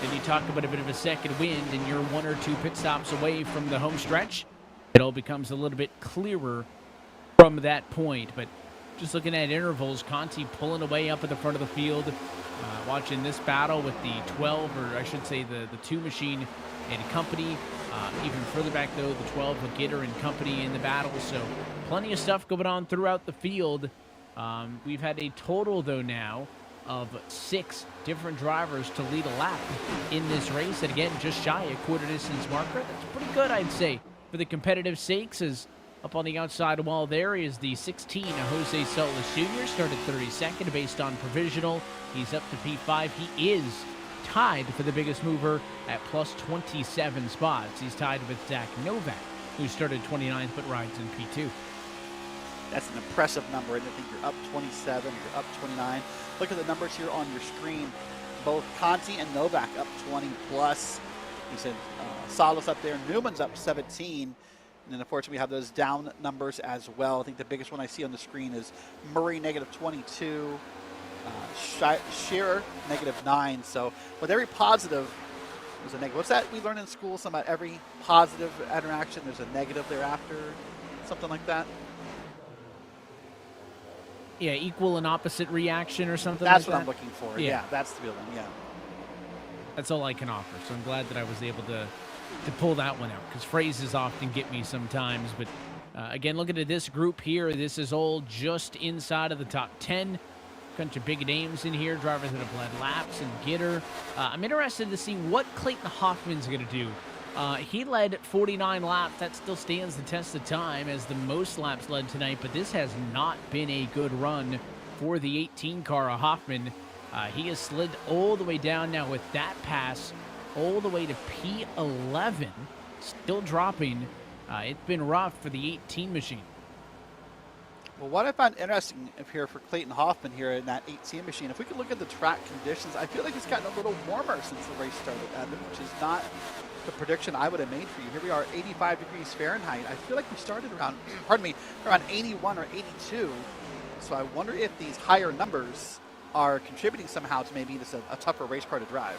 then you talk about a bit of a second wind and you're 1 or 2 pit stops away from the home stretch. It all becomes a little bit clearer from that point, but just looking at intervals, Conti pulling away up at the front of the field. Watching this battle with the 12, or I should say the 2 machine and Company. Even further back, though, the 12 with Gitter and Company in the battle. So plenty of stuff going on throughout the field. We've had a total, though, now of 6 different drivers to lead a lap in this race. And again, just shy a quarter distance marker. That's pretty good, I'd say, for the competitive sakes. As up on the outside wall there is the 16, Jose Solis Jr., started 32nd based on provisional. He's up to P5. He is tied for the biggest mover at plus 27 spots. He's tied with Zach Novak, who started 29th but rides in P2. That's an impressive number. I think you're up 27, you're up 29. Look at the numbers here on your screen. Both Conti and Novak up 20 plus. You said Salas up there. Newman's up 17. And then, unfortunately, we have those down numbers as well. I think the biggest one I see on the screen is Murray, negative 22. Shearer, negative 9. So with every positive, there's a negative. What's that we learned in school? Something about every positive interaction, there's a negative thereafter. Something like that. Yeah, equal and opposite reaction or something That's like that. what I'm looking for. Yeah, that's the feeling, yeah. That's all I can offer. So I'm glad that I was able to pull that one out, because phrases often get me sometimes. But again, looking at this group here, this is all just inside of the top 10. Bunch of big names in here, drivers that have led laps and Gitter. I'm interested to see what Clayton Hoffman's going to do. He led 49 laps. That still stands the test of time as the most laps led tonight, but this has not been a good run for the 18 car of Hoffman. He has slid all the way down now with that pass all the way to P11, still dropping. It's been rough for the 18 machine. Well, what I find interesting here for Clayton Hoffman here in that 18 machine, if we could look at the track conditions, I feel like it's gotten a little warmer since the race started, Evan, which is not the prediction I would have made for you. Here we are, 85 degrees Fahrenheit. I feel like we started around, around 81 or 82. So I wonder if these higher numbers are contributing somehow to maybe this a tougher race car to drive.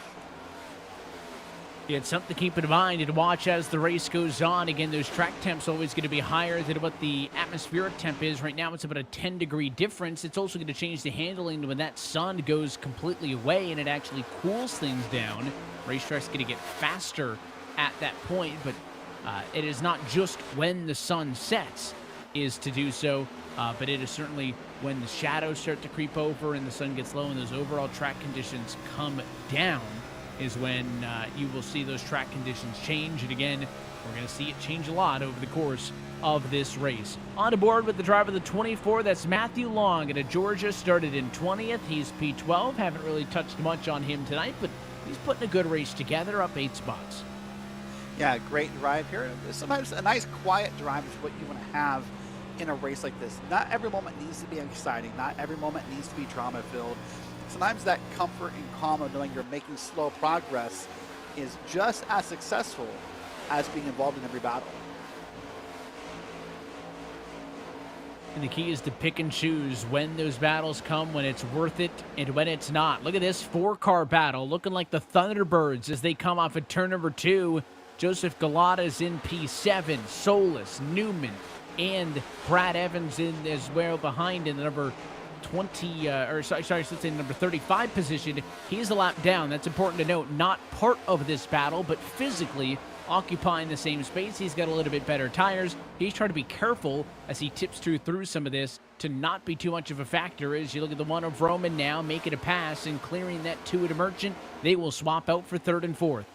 Yeah, it's something to keep in mind and watch as the race goes on. Again, those track temps always going to be higher than what the atmospheric temp is. Right now, it's about a 10-degree difference. It's also going to change the handling when that sun goes completely away and it actually cools things down. Racetrack's going to get faster at that point, but it is not just when the sun sets is to do so, but it is certainly when the shadows start to creep over and the sun gets low and those overall track conditions come down is when you will see those track conditions change. And again, we're going to see it change a lot over the course of this race. On board with the driver of the 24, that's Matthew Long out of Georgia, started in 20th. He's P12. Haven't really touched much on him tonight, but he's putting a good race together, up 8 spots. Yeah, great drive here. Sometimes a nice quiet drive is what you want to have in a race like this. Not every moment needs to be exciting. Not every moment needs to be drama-filled. Sometimes that comfort and calm of knowing you're making slow progress is just as successful as being involved in every battle. And the key is to pick and choose when those battles come, when it's worth it, and when it's not. Look at this 4-car battle, looking like the Thunderbirds as they come off of turn number 2. Joseph Galata is in P7, Solis, Newman, and Brad Evans in as well behind in the number 35 position. He's a lap down. That's important to note. Not part of this battle, but physically occupying the same space. He's got a little bit better tires. He's trying to be careful as he tips through some of this to not be too much of a factor. As you look at the one of Roman now making a pass and clearing that 2 to Merchant, they will swap out for 3rd and 4th.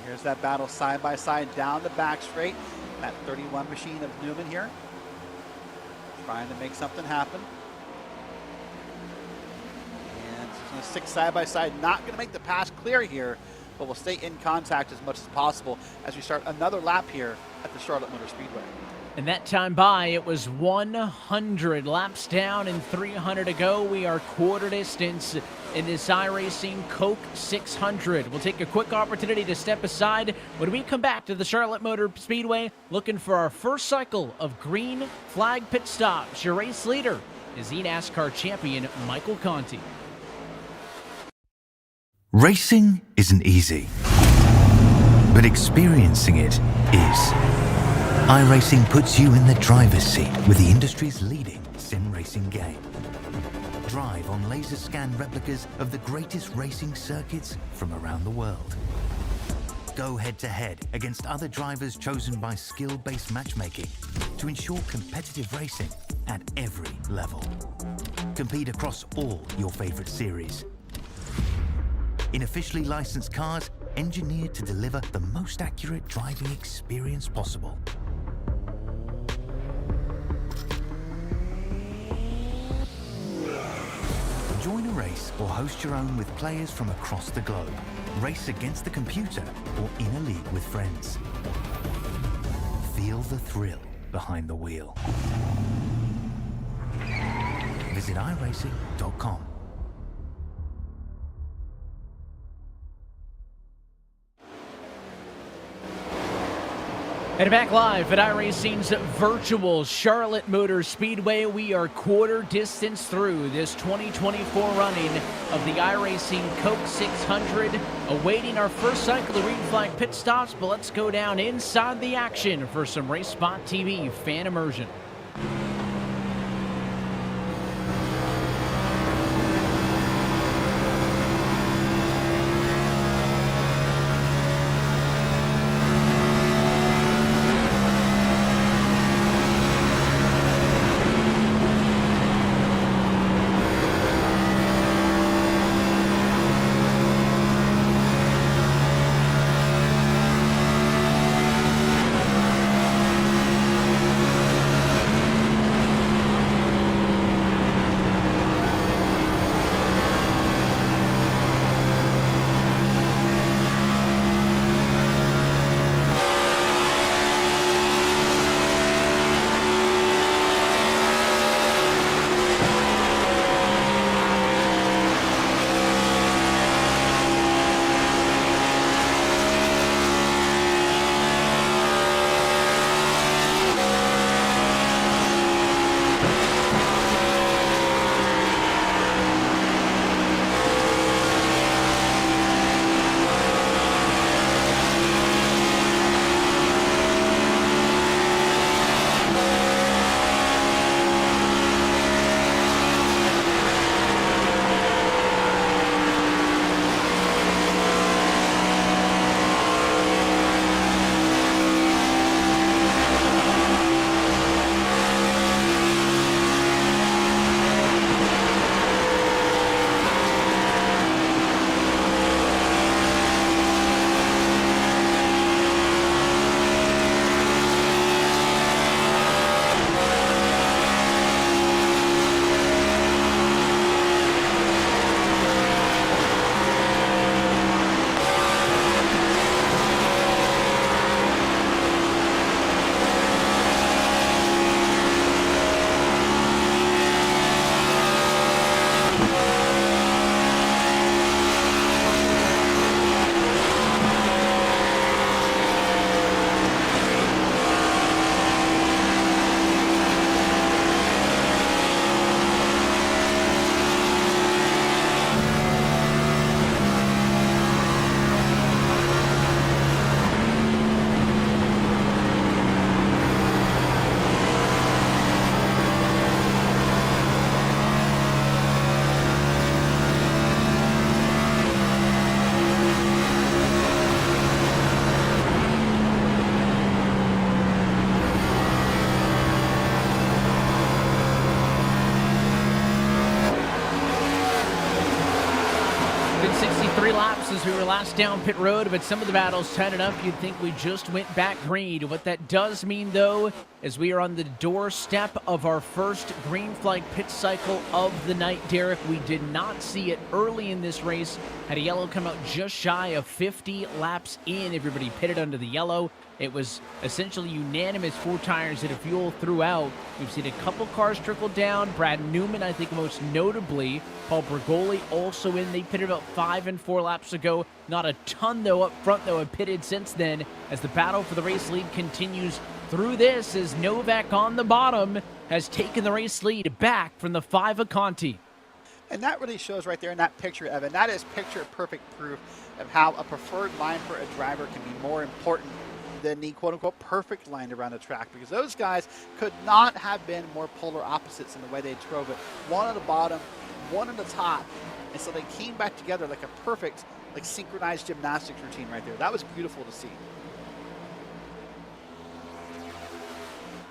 Here's that battle side by side down the back straight. That 31 machine of Newman here, trying to make something happen. And it's going to stick side by side. Not going to make the pass clear here, but will stay in contact as much as possible as we start another lap here at the Charlotte Motor Speedway. And that time by, it was 100 laps down and 300 to go. We are quarter distance in this iRacing Coke 600. We'll take a quick opportunity to step aside when we come back to the Charlotte Motor Speedway, looking for our first cycle of green flag pit stops. Your race leader is the NASCAR champion, Michael Conti. Racing isn't easy, but experiencing it is. iRacing puts you in the driver's seat with the industry's leading sim racing game. Drive on laser scan replicas of the greatest racing circuits from around the world. Go head to head against other drivers chosen by skill-based matchmaking to ensure competitive racing at every level. Compete across all your favorite series. In officially licensed cars, engineered to deliver the most accurate driving experience possible. Join a race or host your own with players from across the globe. Race against the computer or in a league with friends. Feel the thrill behind the wheel. Visit iRacing.com. And back live at iRacing's virtual Charlotte Motor Speedway. We are quarter distance through this 2024 running of the iRacing Coke 600, awaiting our first cycle of green flag pit stops, but let's go down inside the action for some Race Spot TV fan immersion. 3 laps as we were last down pit road, but some of the battles tied up. You'd think we just went back green. What that does mean, though, is we are on the doorstep of our first green flag pit cycle of the night, Derek. We did not see it early in this race. Had a yellow come out just shy of 50 laps in. Everybody pitted under the yellow. It was essentially unanimous 4 tires that have fuel throughout. We've seen a couple cars trickle down. Brad Newman, I think most notably. Paul Bergoli also in. They pitted about 5 and 4 laps ago. Not a ton, though, up front, though, have pitted since then as the battle for the race lead continues through this as Novak on the bottom has taken the race lead back from the 5 of Conti. And that really shows right there in that picture, Evan. That is picture-perfect proof of how a preferred line for a driver can be more important than the quote-unquote perfect line around the track, because those guys could not have been more polar opposites in the way they drove it. One on the bottom, one on the top, and so they came back together like a perfect, like synchronized gymnastics routine right there. That was beautiful to see.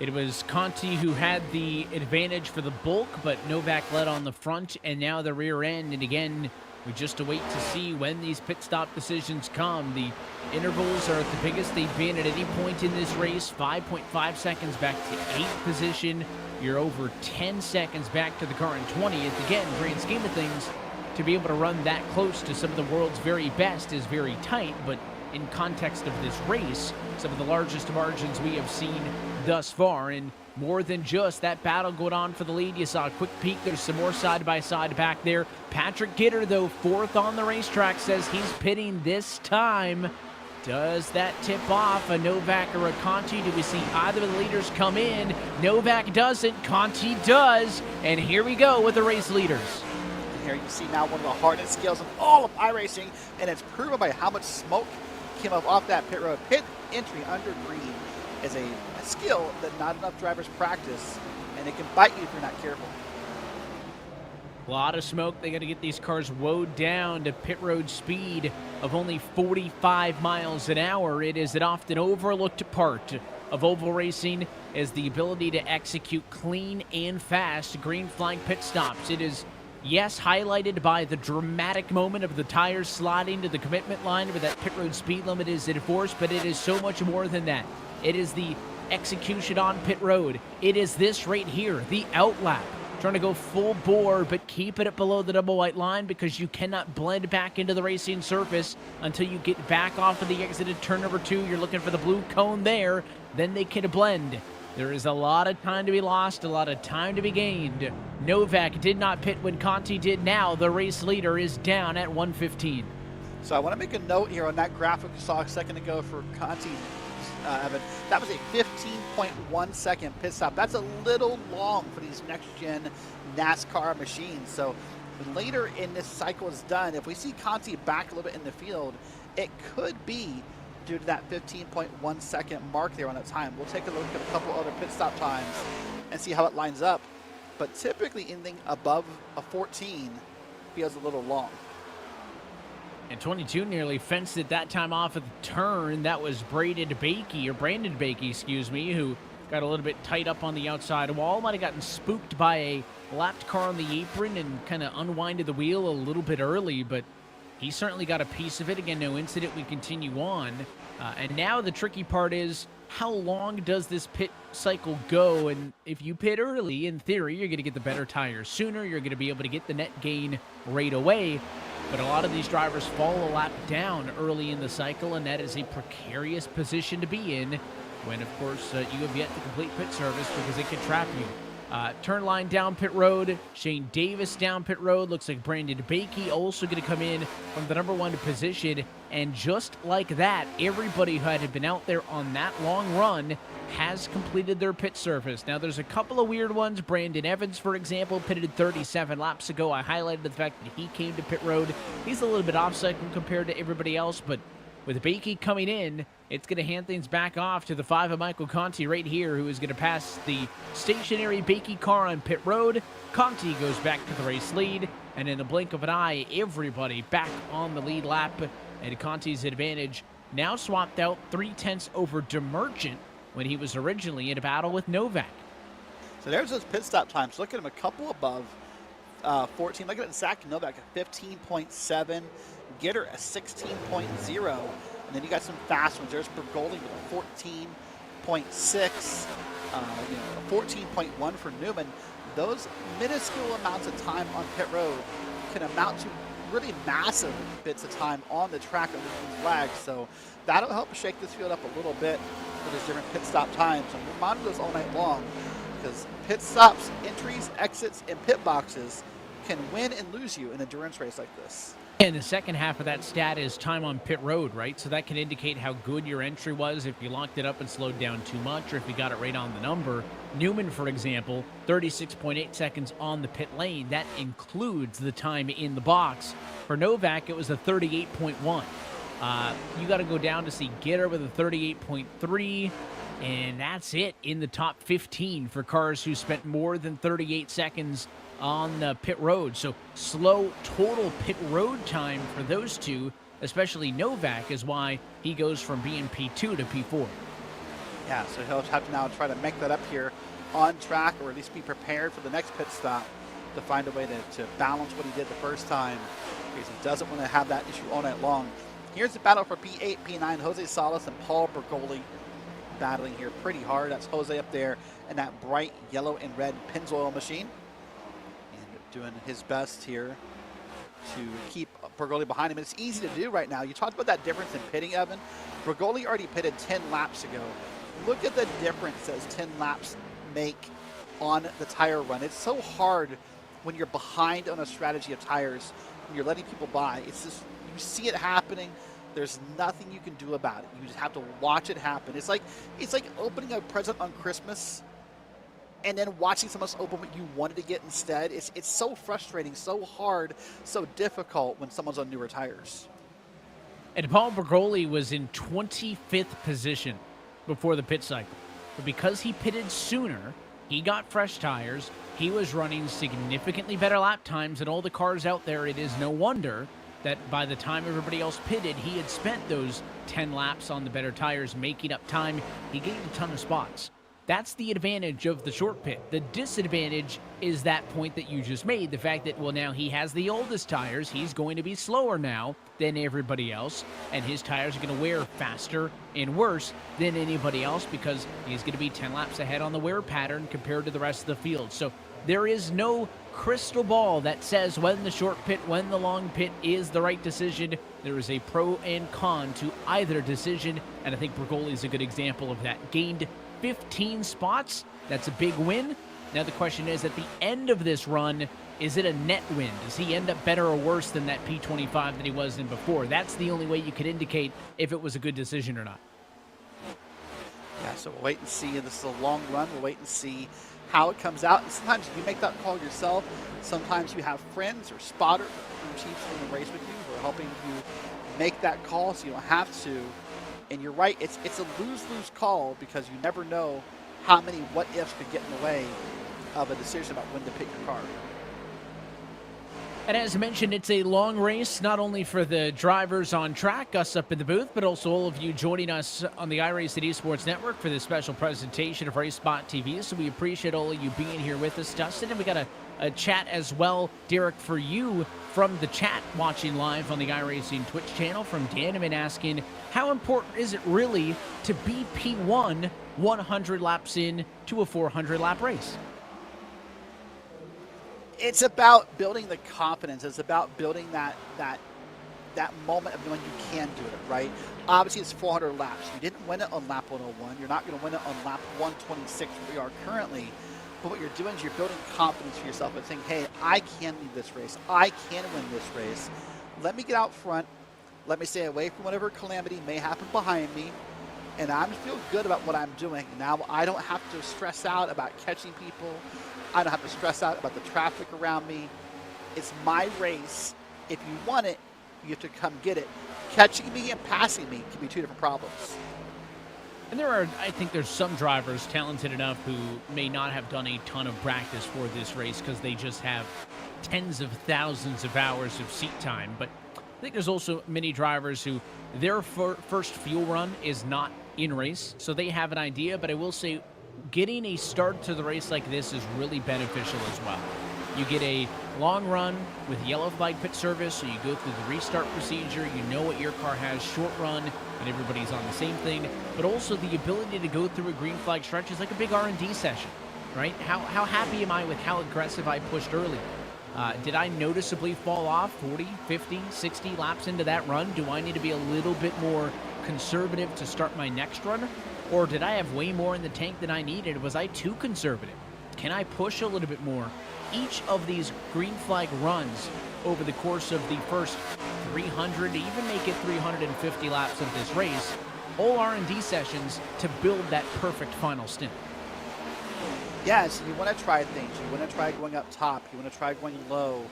It was Conti who had the advantage for the bulk, but Novak led on the front and now the rear end. And again, we just await to see when these pit stop decisions come. The intervals are at the biggest they've been at any point in this race. 5.5 seconds back to 8th position. You're over 10 seconds back to the car in 20th. Again, grand scheme of things, to be able to run that close to some of the world's very best is very tight, but in context of this race, some of the largest margins we have seen thus far. And more than just that battle going on for the lead. You saw a quick peek. There's some more side-by-side back there. Patrick Gitter, though, 4th on the racetrack, says he's pitting this time. Does that tip off a Novak or a Conti? Do we see either of the leaders come in? Novak doesn't. Conti does. And here we go with the race leaders. And here you see now one of the hardest skills of all of iRacing, and it's proven by how much smoke came up off that pit road. Pit entry under green is a skill that not enough drivers practice, and it can bite you if you're not careful. A lot of smoke. They got to get these cars woed down to pit road speed of only 45 miles an hour. It is an often overlooked part of oval racing, is the ability to execute clean and fast green flag pit stops. It is, yes, highlighted by the dramatic moment of the tires sliding to the commitment line where that pit road speed limit is enforced, but it is so much more than that. It is the execution on pit road. It is this right here, the outlap. Trying to go full bore, but keep it below the double white line because you cannot blend back into the racing surface until you get back off of the exited turn number 2. You're looking for the blue cone there. Then they can blend. There is a lot of time to be lost, a lot of time to be gained. Novak did not pit when Conti did. Now the race leader is down at 1:15. So I want to make a note here on that graphic we saw a second ago for Conti, Evan. That was a 15.1 second pit stop. That's a little long for these next-gen NASCAR machines. So later in this cycle is done, if we see Conti back a little bit in the field, it could be due to that 15.1 second mark there on that time. We'll take a look at a couple other pit stop times and see how it lines up. But typically anything above a 14 feels a little long. And 22 nearly fenced it that time off at the turn. That was Brandon Bakey, excuse me, who got a little bit tight up on the outside wall. Might have gotten spooked by a lapped car on the apron and kind of unwinded the wheel a little bit early, but he certainly got a piece of it. Again, no incident. We continue on. And now the tricky part is, how long does this pit cycle go? And if you pit early, in theory, you're going to get the better tires sooner. You're going to be able to get the net gain right away. But a lot of these drivers fall a lap down early in the cycle, and that is a precarious position to be in when, of course, you have yet to complete pit service because it can trap you. Turn line down pit road. Shane Davis down pit road. Looks like Brandon Bakey also going to come in from the number 1 position. And just like that, everybody who had been out there on that long run has completed their pit service. Now, there's a couple of weird ones. Brandon Evans, for example, pitted 37 laps ago. I highlighted the fact that he came to pit road. He's a little bit off cycle compared to everybody else, but with Bakey coming in, it's going to hand things back off to the 5 of Michael Conti right here, who is going to pass the stationary Bakey car on pit road. Conti goes back to the race lead, and in a blink of an eye, everybody back on the lead lap, and Conti's advantage now swapped out 0.3 over Demergent when he was originally in a battle with Novak. So there's those pit stop times. Look at him a couple above 14. Look at Zach Novak at 15.7. Gitter a 16.0. And then you got some fast ones. There's Bergoli with a 14.6, a 14.1 for Newman. Those minuscule amounts of time on pit road can amount to really massive bits of time on the track under these flags. So that'll help shake this field up a little bit for these different pit stop times. And we'll monitor those all night long, because pit stops, entries, exits, and pit boxes can win and lose you in an endurance race like this. And the second half of that stat is time on pit road, right? So that can indicate how good your entry was, if you locked it up and slowed down too much, or if you got it right on the number. Newman, for example, 36.8 seconds on the pit lane. That includes the time in the box. For Novak, it was a 38.1. You got to go down to see Gitter with a 38.3, and that's it in the top 15 for cars who spent more than 38 seconds on the pit road. So slow total pit road time for those two, especially Novak, is why he goes from being P2 to P4. Yeah, so he'll have to now try to make that up here on track, or at least be prepared for the next pit stop to find a way to balance what he did the first time, because he doesn't want to have that issue all night long. Here's the battle for P8, P9. Jose Salas and Paul Bergoli battling here pretty hard. That's Jose up there in that bright yellow and red Pennzoil machine, doing his best here to keep Bergoli behind him. And it's easy to do right now. You talked about that difference in pitting, Evan. Bergoli already pitted 10 laps ago. Look at the difference those 10 laps make on the tire run. It's so hard when you're behind on a strategy of tires, when you're letting people by. It's just, you see it happening. There's nothing you can do about it. You just have to watch it happen. It's like opening a present on Christmas and then watching someone else open what you wanted to get instead. It's so frustrating, so hard, so difficult when someone's on newer tires. And Paul Bergoli was in 25th position before the pit cycle. But because he pitted sooner, he got fresh tires, he was running significantly better lap times than all the cars out there. It is no wonder that by the time everybody else pitted, he had spent those 10 laps on the better tires, making up time. He gained a ton of spots. That's the advantage of the short pit. The disadvantage is that point that you just made, the fact that, well, now he has the oldest tires. He's going to be slower now than everybody else, and his tires are going to wear faster and worse than anybody else because he's going to be 10 laps ahead on the wear pattern compared to the rest of the field. So there is no crystal ball that says when the short pit, when the long pit is the right decision. There is a pro and con to either decision, and I think Bergoli is a good example of that. Gained 15 spots. That's a big win. Now the question is, at the end of this run, is it a net win? Does he end up better or worse than that P25 that he was in before? That's the only way you could indicate if it was a good decision or not. Yeah, so we'll wait and see. This is a long run. We'll wait and see how it comes out. And sometimes you make that call yourself. Sometimes you have friends or spotters or chiefs in the race with you who are helping you make that call so you don't have to. And you're right, it's a lose-lose call because you never know how many what-ifs could get in the way of a decision about when to pick your car. And as mentioned, it's a long race, not only for the drivers on track, us up in the booth, but also all of you joining us on the iRacing Esports Network for this special presentation of Race Spot TV. So we appreciate all of you being here with us, Dustin. And we got a chat as well, Derek, for you from the chat watching live on the iRacing Twitch channel from Daneman asking, how important is it really to be P1 100 laps in to a 400-lap race? It's about building the confidence. It's about building that moment of knowing you can do it, right? Obviously, it's 400 laps. You didn't win it on lap 101. You're not going to win it on lap 126 where we are currently. But what you're doing is you're building confidence for yourself and saying, hey, I can lead this race. I can win this race. Let me get out front. Let me stay away from whatever calamity may happen behind me. And I'm feel good about what I'm doing. Now I don't have to stress out about catching people. I don't have to stress out about the traffic around me. It's my race. If you want it, you have to come get it. Catching me and passing me can be two different problems. And I think there's some drivers talented enough who may not have done a ton of practice for this race because they just have tens of thousands of hours of seat time. But I think there's also many drivers who their first fuel run is not in race, so they have an idea. But I will say, getting a start to the race like this is really beneficial as well. You get a long run with yellow flag pit service, so you go through the restart procedure. You know what your car has, short run, and everybody's on the same thing. But also the ability to go through a green flag stretch is like a big R&D session, right? How happy am I with how aggressive I pushed early? Did I noticeably fall off 40, 50, 60 laps into that run? Do I need to be a little bit more conservative to start my next run? Or did I have way more in the tank than I needed? Was I too conservative? Can I push a little bit more? Each of these green flag runs over the course of the first 300, even make it 350 laps of this race, all R&D sessions to build that perfect final stint. Yes, you want to try things. You want to try going up top. You want to try going low.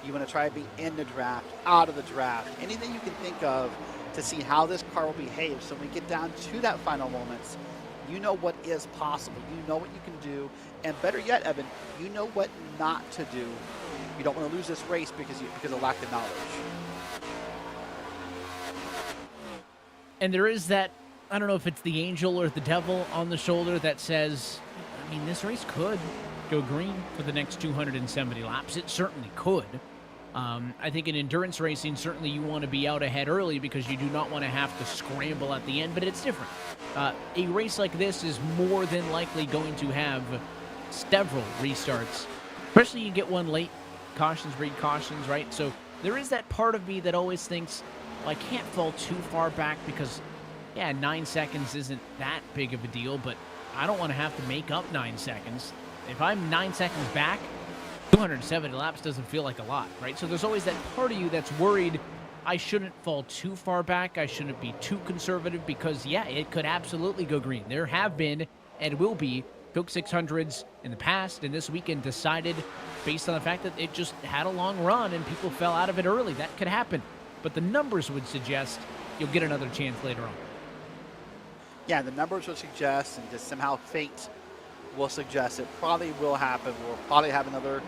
You want to try being in the draft, out of the draft. Anything you can think of to see how this car will behave. So when we get down to that final moments, you know what is possible. You know what you can do. And better yet, Evan, you know what not to do. You don't want to lose this race because of lack of knowledge. And there is that, I don't know if it's the angel or the devil on the shoulder that says, I mean, this race could go green for the next 270 laps. It certainly could. I think in endurance racing, certainly you want to be out ahead early because you do not want to have to scramble at the end, but it's different. A race like this is more than likely going to have several restarts, especially you get one late. Cautions breed cautions, right? So there is that part of me that always thinks, well, I can't fall too far back because, yeah, 9 seconds isn't that big of a deal, but I don't want to have to make up 9 seconds. If I'm 9 seconds back, 270 laps doesn't feel like a lot, right? So there's always that part of you that's worried I shouldn't fall too far back. I shouldn't be too conservative because, yeah, it could absolutely go green. There have been and will be Coke 600s in the past, and this weekend decided based on the fact that it just had a long run and people fell out of it early. That could happen. But the numbers would suggest you'll get another chance later on. Yeah, the numbers will suggest, and just somehow fate will suggest it probably will happen. We'll probably have another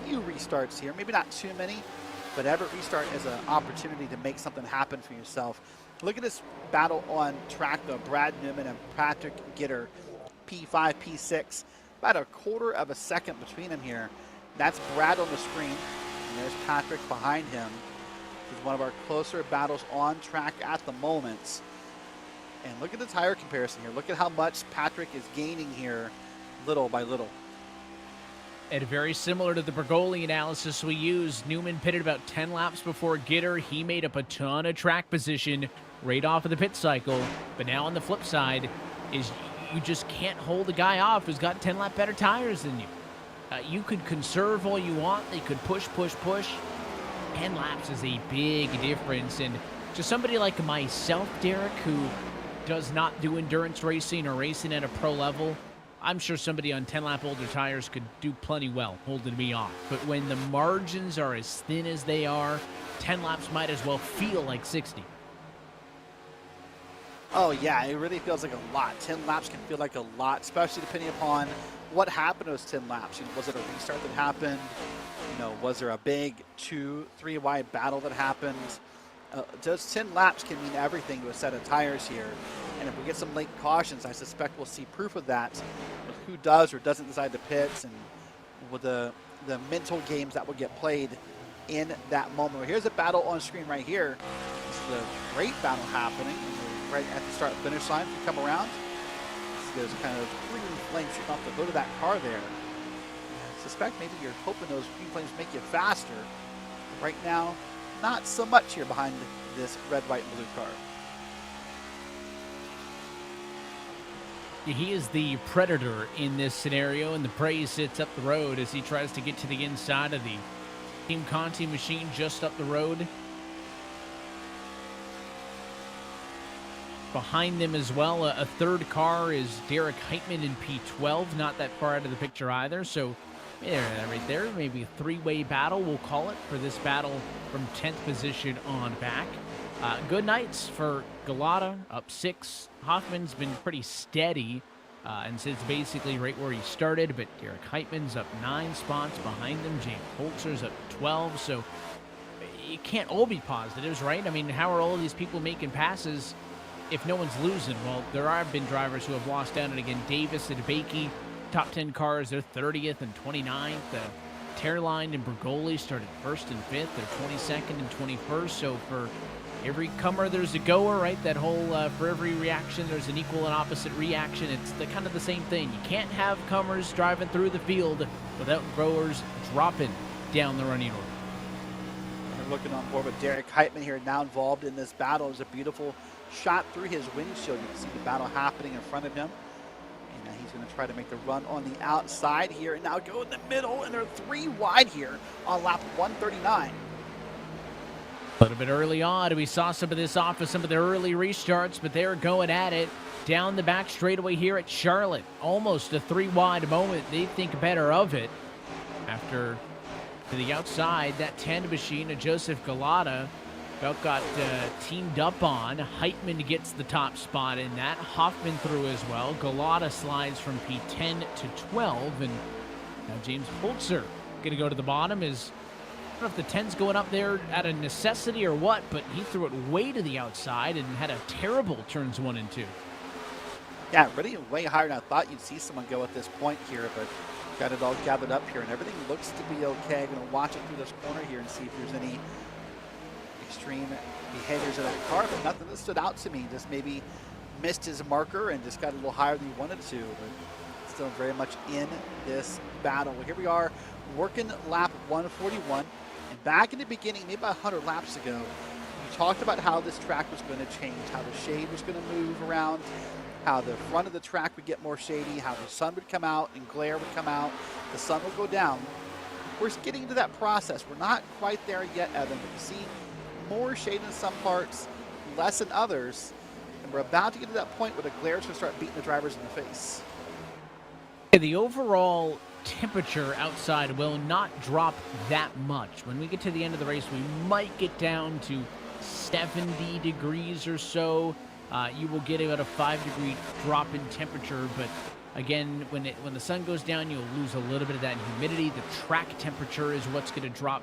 few restarts here. Maybe not too many, but every restart is an opportunity to make something happen for yourself. Look at this battle on track, though. Brad Newman and Patrick Gitter, P5, P6. About a quarter of a second between them here. That's Brad on the screen, and there's Patrick behind him. This is one of our closer battles on track at the moment. And look at the tire comparison here. Look at how much Patrick is gaining here, little by little. And very similar to the Bergoli analysis we used, Newman pitted about 10 laps before Gitter. He made up a ton of track position right off of the pit cycle. But now on the flip side is you just can't hold a guy off who's got 10 lap better tires than you. You could conserve all you want. They could push. 10 laps is a big difference. And to somebody like myself, Derek, who does not do endurance racing or racing at a pro level, I'm sure somebody on 10-lap older tires could do plenty well holding me off. But when the margins are as thin as they are, 10 laps might as well feel like 60. Oh, yeah, it really feels like a lot. 10 laps can feel like a lot, especially depending upon what happened those 10 laps. You know, was it a restart that happened? You know, was there a big 2-3 wide battle that happened? Those 10 laps can mean everything to a set of tires here. And if we get some late cautions, I suspect we'll see proof of that with who does or doesn't decide to pits, and with the mental games that will get played in that moment. Here's a battle on screen right here. This is a great battle happening right at the start-finish line. If you come around, there's kind of green flames shooting off the hood of that car there. I suspect maybe you're hoping those green flames make you faster. Right now, not so much here behind this red, white, and blue car. He is the predator in this scenario, and the prey sits up the road as he tries to get to the inside of the Team Conti machine just up the road. Behind them as well, a third car is Derek Heitman in P12, not that far out of the picture either. So right there, maybe a three-way battle, we'll call it, for this battle from 10th position on back. Good nights for Galata, up 6. Hoffman's been pretty steady and sits basically right where he started, but Derek Heitman's up 9 spots behind him. James Holzer's up 12, so it can't all be positives, right? I mean, how are all of these people making passes if no one's losing? Well, there have been drivers who have lost down, and again, Davis and Bakey, top 10 cars, they're 30th and 29th. Terline and Bergoli started 1st and 5th. They're 22nd and 21st. So for every comer, there's a goer, right? That whole, for every reaction, there's an equal and opposite reaction. It's kind of the same thing. You can't have comers driving through the field without growers dropping down the running order. We're looking on board with Derek Heitman here, now involved in this battle. It was a beautiful shot through his windshield. You can see the battle happening in front of him. And now he's going to try to make the run on the outside here and now go in the middle. And they're 3 wide here on lap 139. A little bit early on, we saw some of this off of some of their early restarts, but they're going at it down the back straightaway here at Charlotte. Almost a 3 wide moment. They think better of it after to the outside. That 10 machine of Joseph Galata about got teamed up on. Heitman gets the top spot in that. Hoffman through as well. Galata slides from P10 to 12, and now James Holzer going to go to the bottom. I don't know if the 10's going up there out of necessity or what, but he threw it way to the outside and had a terrible turns 1 and 2. Yeah, really way higher than I thought you'd see someone go at this point here, but got it all gathered up here, and everything looks to be okay. I'm going to watch it through this corner here and see if there's any extreme behaviors of that car, but nothing that stood out to me. Just maybe missed his marker and just got a little higher than he wanted to, but still very much in this battle. Well, here we are working lap 141. And back in the beginning, maybe about 100 laps ago, we talked about how this track was going to change, how the shade was going to move around, how the front of the track would get more shady, how the sun would come out and glare would come out, the sun would go down. We're getting into that process. We're not quite there yet, Evan, but you see more shade in some parts, less in others, and we're about to get to that point where the glare is going to start beating the drivers in the face. The overall temperature outside will not drop that much. When we get to the end of the race, we might get down to 70 degrees or so. You will get about a 5-degree drop in temperature, but again, when the sun goes down, you'll lose a little bit of that humidity. The track temperature is what's going to drop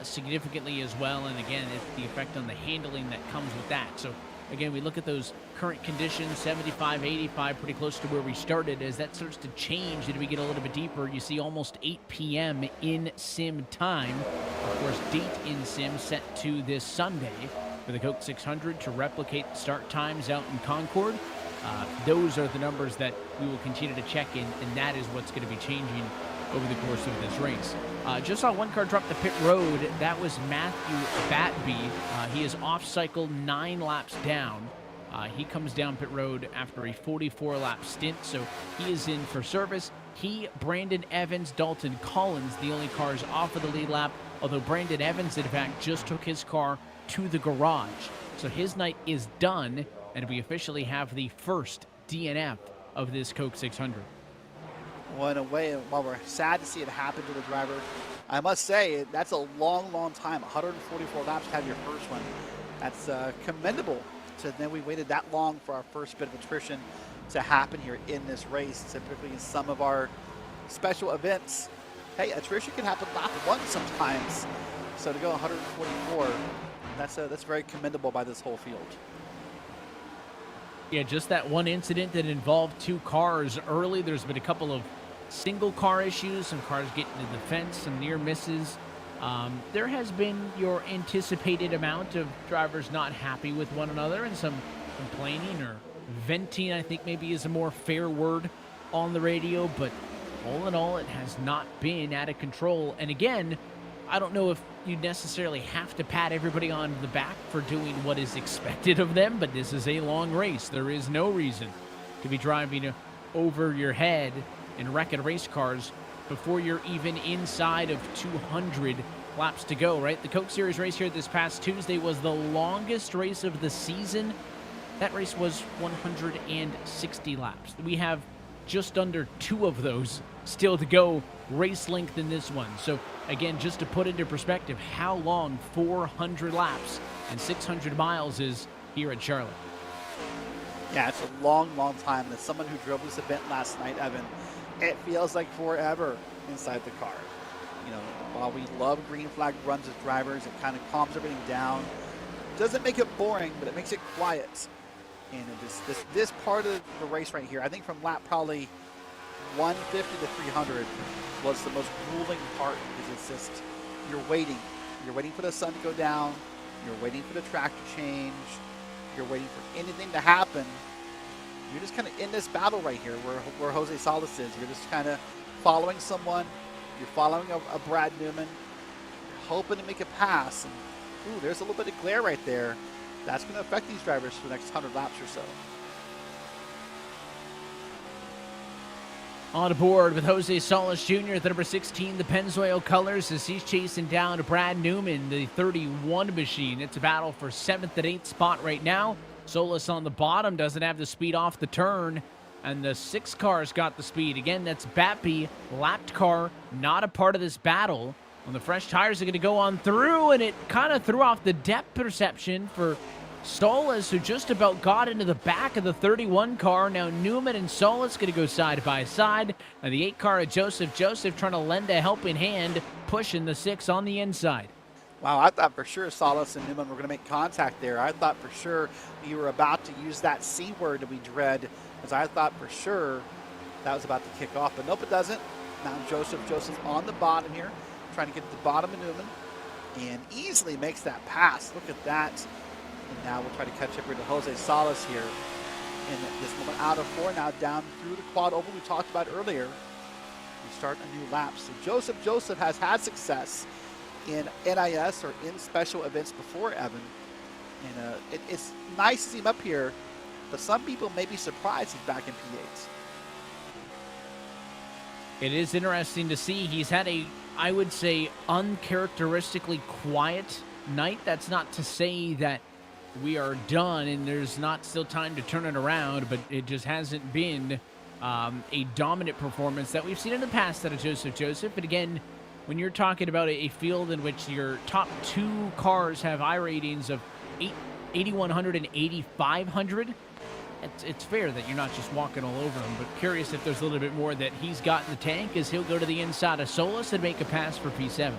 significantly as well, and again, it's the effect on the handling that comes with that. So again, we look at those current conditions, 75, 85, pretty close to where we started. As that starts to change, as we get a little bit deeper, you see almost 8 p.m. in sim time. Of course, date in sim set to this Sunday for the Coke 600 to replicate start times out in Concord. Those are the numbers that we will continue to check in, and that is what's going to be changing over the course of this race. Just saw one car drop the pit road. That was Matthew Batby. He is off cycle 9 laps down. He comes down pit road after a 44-lap stint, so he is in for service. He, Brandon Evans, Dalton Collins, the only cars off of the lead lap, although Brandon Evans, in fact, just took his car to the garage. So his night is done, and we officially have the first DNF of this Coke 600. Well, in a way, while we're sad to see it happen to the driver, I must say that's a long, long time. 144 laps to have your first one. That's commendable. Then we waited that long for our first bit of attrition to happen here in this race. Typically in some of our special events, hey, attrition can happen lap 1 sometimes. So to go 144, that's very commendable by this whole field. Yeah, just that one incident that involved 2 cars early. There's been a couple of single car issues, some cars getting to the fence, some near misses. There has been your anticipated amount of drivers not happy with one another and some complaining or venting, I think maybe is a more fair word on the radio, but all in all, it has not been out of control. And again, I don't know if you necessarily have to pat everybody on the back for doing what is expected of them, but this is a long race. There is no reason to be driving over your head in wrecked race cars before you're even inside of 200 laps to go, right? The Coke Series race here this past Tuesday was the longest race of the season. That race was 160 laps. We have just under 2 of those still to go race length in this one. So again, just to put into perspective how long 400 laps and 600 miles is here at Charlotte. Yeah, it's a long, long time. As someone who drove this event last night, Evan, it feels like forever inside the car. You know, while we love green flag runs as drivers, it kind of calms everything down. Doesn't make it boring, but it makes it quiet. And it just, this part of the race right here, I think from lap probably 150 to 300, was the most grueling part because it's just, you're waiting. You're waiting for the sun to go down. You're waiting for the track to change. You're waiting for anything to happen. You're just kind of in this battle right here where Jose Salas is. You're just kind of following someone. You're following a Brad Newman. You're hoping to make a pass. And, ooh, there's a little bit of glare right there. That's going to affect these drivers for the next 100 laps or so. On board with Jose Salas Jr., the number 16, the Pennzoil colors, as he's chasing down Brad Newman, the 31 machine. It's a battle for 7th and 8th spot right now. Salas on the bottom doesn't have the speed off the turn, and the 6 car's got the speed. Again, that's Bappy, lapped car, not a part of this battle. When the fresh tires are going to go on through, and it kind of threw off the depth perception for Salas, who just about got into the back of the 31 car. Now Newman and Salas going to go side by side. And the 8 car of Joseph trying to lend a helping hand, pushing the 6 on the inside. Wow, I thought for sure Salas and Newman were going to make contact there. I thought for sure you were about to use that C word that we dread, because I thought for sure that was about to kick off. But nope, it doesn't. Now Joseph on the bottom here, trying to get to the bottom of Newman, and easily makes that pass. Look at that. And now we'll try to catch up here to Jose Salas here. In this moment out of 4, now down through the quad oval we talked about earlier. We start a new lap. So Joseph has had success in NIS or in special events before, Evan. And it's nice to see him up here, but some people may be surprised he's back in P8. It is interesting to see. He's had a, I would say, uncharacteristically quiet night. That's not to say that we are done and there's not still time to turn it around, but it just hasn't been a dominant performance that we've seen in the past out of Joseph. But again, when you're talking about a field in which your top 2 cars have iRatings of 8,100 and 8,500, it's fair that you're not just walking all over him. But curious if there's a little bit more that he's got in the tank, as he'll go to the inside of Salas and make a pass for P7.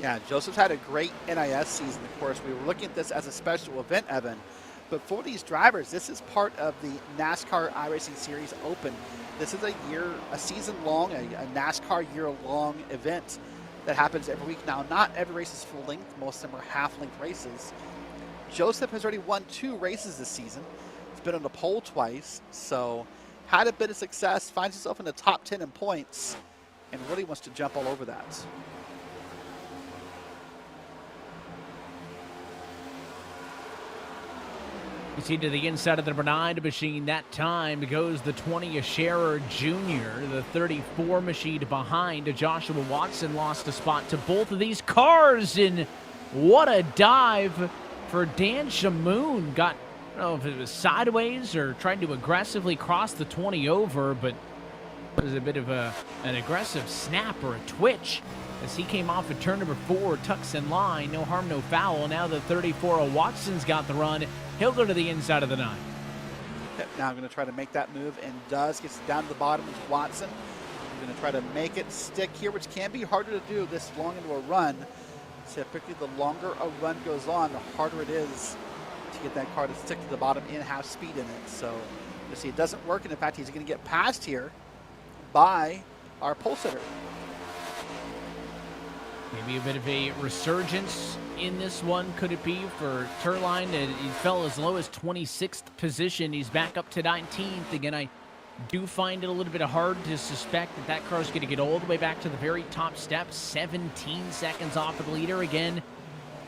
Yeah, Joseph's had a great NIS season, of course. We were looking at this as a special event, Evan. But for these drivers, this is part of the NASCAR iRacing Series Open. This is a season-long, a NASCAR year-long event that happens every week. Now, not every race is full length. Most of them are half-length races. Joseph has already won 2 races this season. He's been on the pole twice, so had a bit of success, finds himself in the top 10 in points, and really wants to jump all over that. You see to the inside of the number 9 machine. That time goes the 20 Scherer Jr., the 34 machine behind. Joshua Watson lost a spot to both of these cars, and what a dive for Dan Shamoon. Got, I don't know if it was sideways or trying to aggressively cross the 20 over, but it was a bit of an aggressive snap or a twitch as he came off of turn number 4, tucks in line, no harm, no foul. Now the 34 of Watson's got the run. He'll go to the inside of the 9. Now I'm going to try to make that move, and gets down to the bottom with Watson. I'm going to try to make it stick here, which can be harder to do this long into a run. Typically, the longer a run goes on, the harder it is to get that car to stick to the bottom and have speed in it. So you see, it doesn't work, and in fact, he's going to get passed here by our pole sitter. Maybe a bit of a resurgence in this one, could it be, for Turline? He fell as low as 26th position. He's back up to 19th. Again, I do find it a little bit hard to suspect that that car's going to get all the way back to the very top step. 17 seconds off of the leader. Again,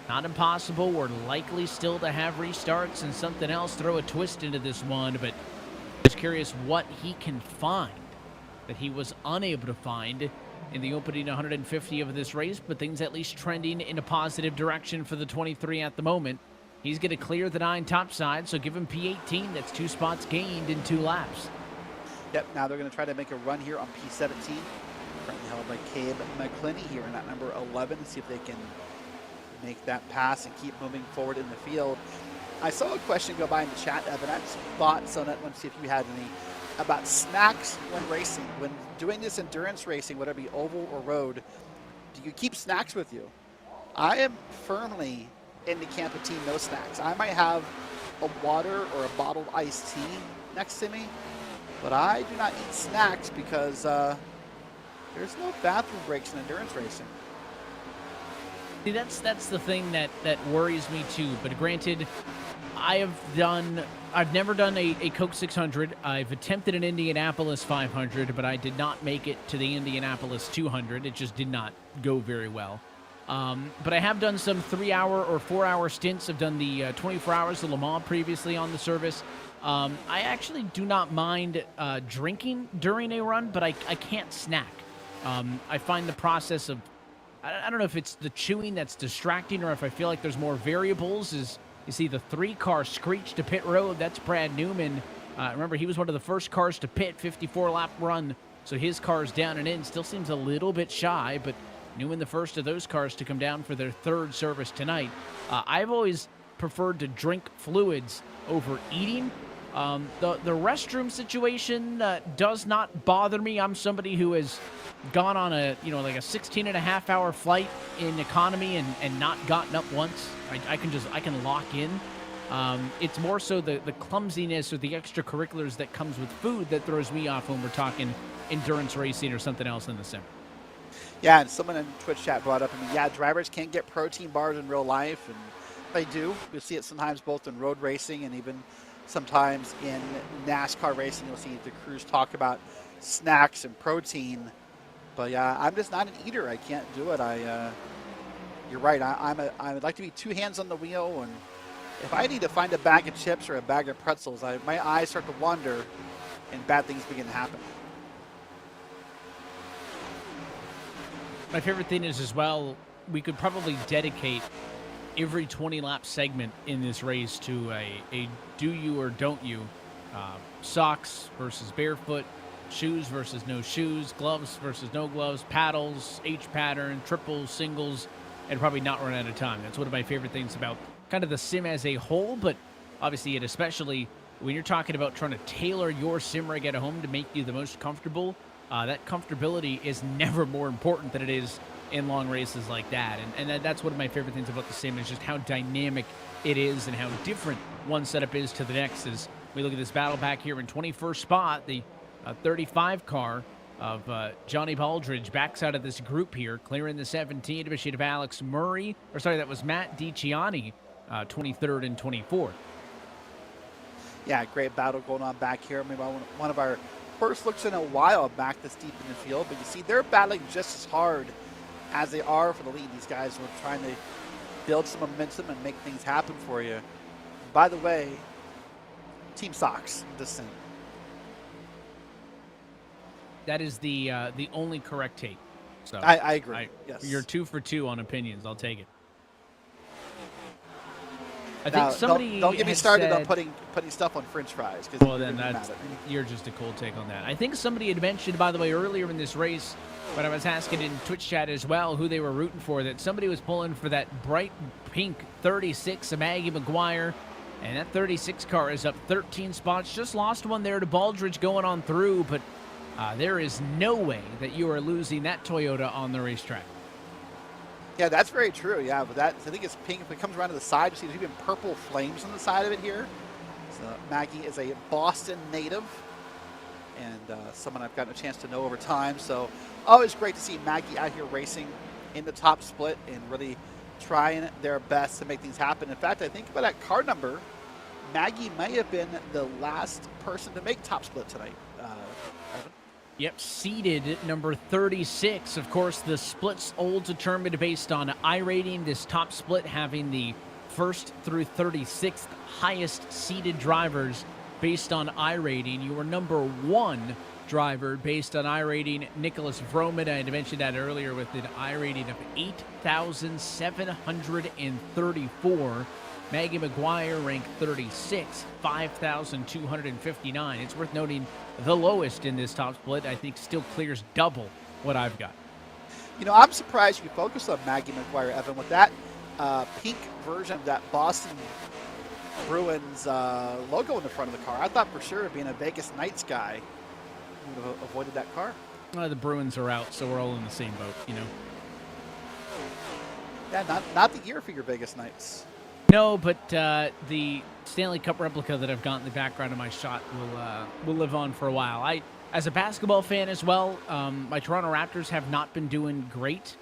not impossible. We're likely still to have restarts and something else throw a twist into this one, but just curious what he can find that he was unable to find in the opening 150 of this race, but things at least trending in a positive direction for the 23 at the moment. He's going to clear the 9 topside, so give him P18. That's 2 spots gained in 2 laps. Yep, now they're going to try to make a run here on P17. Currently held by Cabe McClinney here in that number 11. See if they can make that pass and keep moving forward in the field. I saw a question go by in the chat, Evan. I just thoughts on it. I want to see if you had any about snacks when racing. When doing this endurance racing, whether it be oval or road, do you keep snacks with you? I am firmly in the camp of team no snacks. I might have a water or a bottled iced tea next to me, But I do not eat snacks because there's no bathroom breaks in endurance racing. See, that's the thing that worries me too. But granted, I've never done a Coke 600. I've attempted an Indianapolis 500, but I did not make it to the Indianapolis 200. It just did not go very well. But I have done some 3-hour or 4-hour stints. I've done the 24 hours of Le Mans previously on the service. I actually do not mind drinking during a run, but I can't snack. I find the process of, I don't know if it's the chewing that's distracting or if I feel like there's more variables. Is you see the 3-car screech to pit road. That's Brad Newman. Remember, he was one of the first cars to pit, 54-lap run. So his car's down and in. Still seems a little bit shy, but Newman the first of those cars to come down for their 3rd service tonight. I've always preferred to drink fluids over eating. The restroom situation does not bother me. I'm somebody who has gone on a 16.5-hour flight in economy and not gotten up once. I can lock in. It's more so the clumsiness or the extracurriculars that comes with food that throws me off when we're talking endurance racing or something else in the sim. Yeah, and someone in Twitch chat brought up, drivers can't get protein bars in real life, and they do. You see it sometimes both in road racing and even sometimes in NASCAR racing. You'll see the crews talk about snacks and protein. But yeah, I'm just not an eater. I can't do it. You're right. I would like to be 2 hands on the wheel, and if I need to find a bag of chips or a bag of pretzels, my eyes start to wander, and bad things begin to happen. My favorite thing is as well, we could probably dedicate every 20-lap segment in this race to a do you or don't you, socks versus barefoot, shoes versus no shoes, gloves versus no gloves, paddles, H pattern, triples, singles, and probably not run out of time. That's one of my favorite things about kind of the sim as a whole, but obviously it especially when you're talking about trying to tailor your sim rig at home to make you the most comfortable. That comfortability is never more important than it is in long races like that. And that's one of my favorite things about the sim is just how dynamic it is and how different one setup is to the next. As we look at this battle back here in 21st spot, the 35 car of Johnny Baldridge backs out of this group here, clearing the 17 to the sheet of Alex Murray. Or sorry, that was Matt DiCiani, 23rd and 24th. Yeah, great battle going on back here. Maybe one of our first looks in a while back this deep in the field, but you see they're battling just as hard as they are for the lead. These guys are trying to build some momentum and make things happen for you. By the way, Team Socks, this sim. That is the only correct take. So I agree. Yes. You're 2 for 2 on opinions. I'll take it. I now, think somebody don't get me started said, on putting stuff on French fries. Well, then you're just a cold take on that. I think somebody had mentioned, by the way, earlier in this race, when I was asking in Twitch chat as well who they were rooting for, that somebody was pulling for that bright pink 36 of Maggie McGuire, and that 36 car is up 13 spots. Just lost one there to Baldridge going on through, but there is no way that you are losing that Toyota on the racetrack. Yeah, that's very true. Yeah, but I think it's pink. If it comes around to the side, you see there's even purple flames on the side of it here. So Maggie is a Boston native and someone I've gotten a chance to know over time. So always great to see Maggie out here racing in the top split and really trying their best to make things happen. In fact, I think about that car number, Maggie may have been the last person to make top split tonight. Evan? Yep, seeded number 36. Of course, the split's all determined based on iRating. This top split having the 1st through 36th highest seeded drivers based on iRating. Your number 1 driver based on iRating, Nicholas Vroman. I had mentioned that earlier with an iRating of 8,734. Maggie McGuire ranked 36, 5,259. It's worth noting the lowest in this top split, I think, still clears double what I've got. You know, I'm surprised you focused on Maggie McGuire, Evan, with that pink version of that Boston Bruins logo in the front of the car. I thought for sure being a Vegas Knights guy, you would have avoided that car. The Bruins are out, so we're all in the same boat, you know. Yeah, not the year for your Vegas Knights. No, but the Stanley Cup replica that I've got in the background of my shot will live on for a while. As a basketball fan as well, my Toronto Raptors have not been doing great.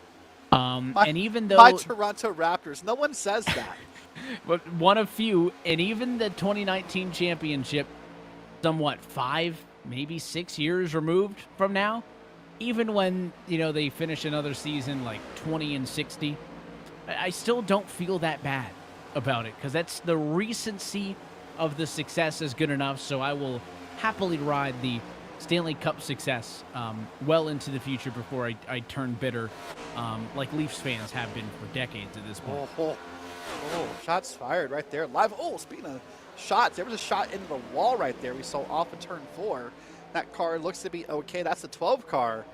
And even though my Toronto Raptors, no one says that. but one of few, and even the 2019 championship, somewhat 5, maybe 6 years removed from now, even when they finish another season like 20-60, I still don't feel that bad about it because that's the recency of the success is good enough. So I will happily ride the Stanley Cup success well into the future before I turn bitter, like Leafs fans have been for decades at this point. Oh, shots fired right there. Live. Oh, speaking of shots, there was a shot into the wall right there. We saw off of turn 4. That car looks to be okay. That's the 12 car.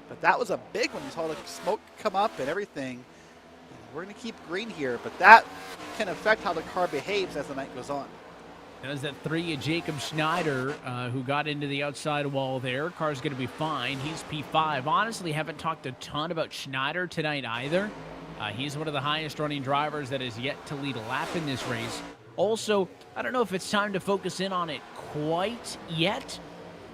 But that was a big one. You saw the smoke come up and everything. We're going to keep green here, but that can affect how the car behaves as the night goes on. That was that 3 of Jacob Schneider who got into the outside wall there. Car's going to be fine. He's P5. Honestly, haven't talked a ton about Schneider tonight either. He's one of the highest running drivers that has yet to lead a lap in this race. Also, I don't know if it's time to focus in on it quite yet,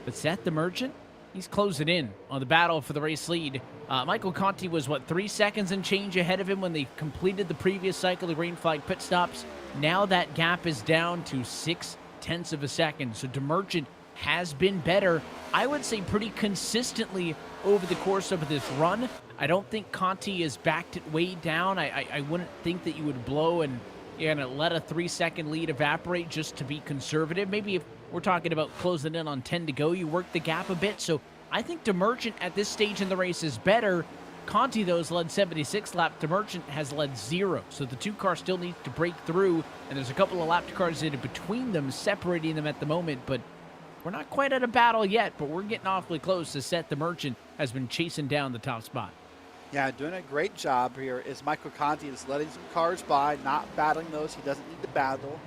but Seth the Merchant, he's closing in on the battle for the race lead. Michael Conti was, 3 seconds and change ahead of him when they completed the previous cycle of green flag pit stops. Now that gap is down to 0.6 of a second. So DeMerchant has been better, I would say, pretty consistently over the course of this run. I don't think Conti has backed it way down. I wouldn't think that you would blow and let a 3-second lead evaporate just to be conservative. Maybe if we're talking about closing in on 10 to go, you work the gap a bit. So I think DeMerchant at this stage in the race is better. Conti, though, has led 76 laps. DeMerchant has led 0. So the 2 cars still need to break through, and there's a couple of lap cars in between them, separating them at the moment. But we're not quite at a battle yet, but we're getting awfully close to Seth the Merchant has been chasing down the top spot. Yeah, doing a great job here is Michael Conti, just letting some cars by, not battling those. He doesn't need to battle,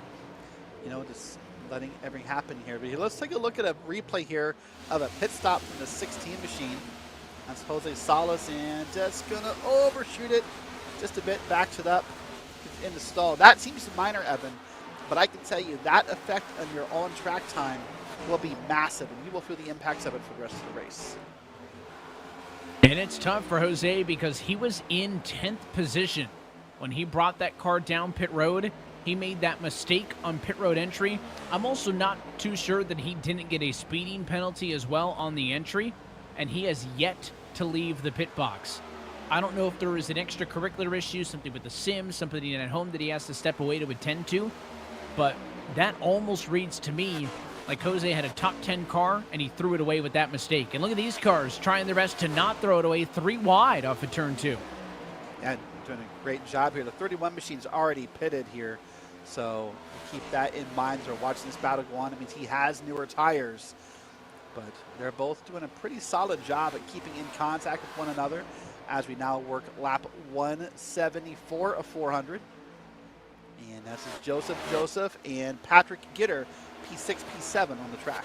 just letting everything happen here. But let's take a look at a replay here of a pit stop from the 16 machine. That's Jose Salas, and just going to overshoot it just a bit, backs it up in the stall. That seems minor, Evan, but I can tell you that effect on your on-track time will be massive, and you will feel the impacts of it for the rest of the race. And it's tough for Jose because he was in 10th position when he brought that car down pit road. He made that mistake on pit road entry. I'm also not too sure that he didn't get a speeding penalty as well on the entry, and he has yet to leave the pit box. I don't know if there is an extracurricular issue, something with the sim, something at home that he has to step away to attend to, but that almost reads to me like Jose had a top 10 car and he threw it away with that mistake. And look at these cars trying their best to not throw it away, 3 wide off of turn 2. Yeah, doing a great job here. The 31 machine's already pitted here, so keep that in mind as we're watching this battle go on. It means he has newer tires, but they're both doing a pretty solid job at keeping in contact with one another as we now work lap 174 of 400. And this is Joseph and Patrick Gitter, P6, P7 on the track.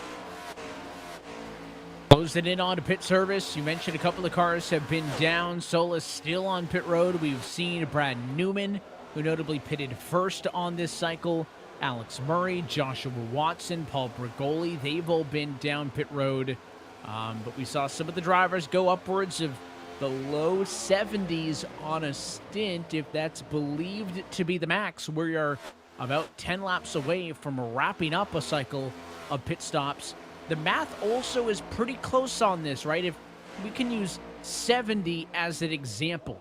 Closing in on to pit service. You mentioned a couple of cars have been down. Solis still on pit road. We've seen Brad Newman, who notably pitted first on this cycle. Alex Murray, Joshua Watson, Paul Brigoli, they've all been down pit road. But we saw some of the drivers go upwards of the low 70s on a stint, if that's believed to be the max. We are about 10 laps away from wrapping up a cycle of pit stops. The math also is pretty close on this, right? If we can use 70 as an example,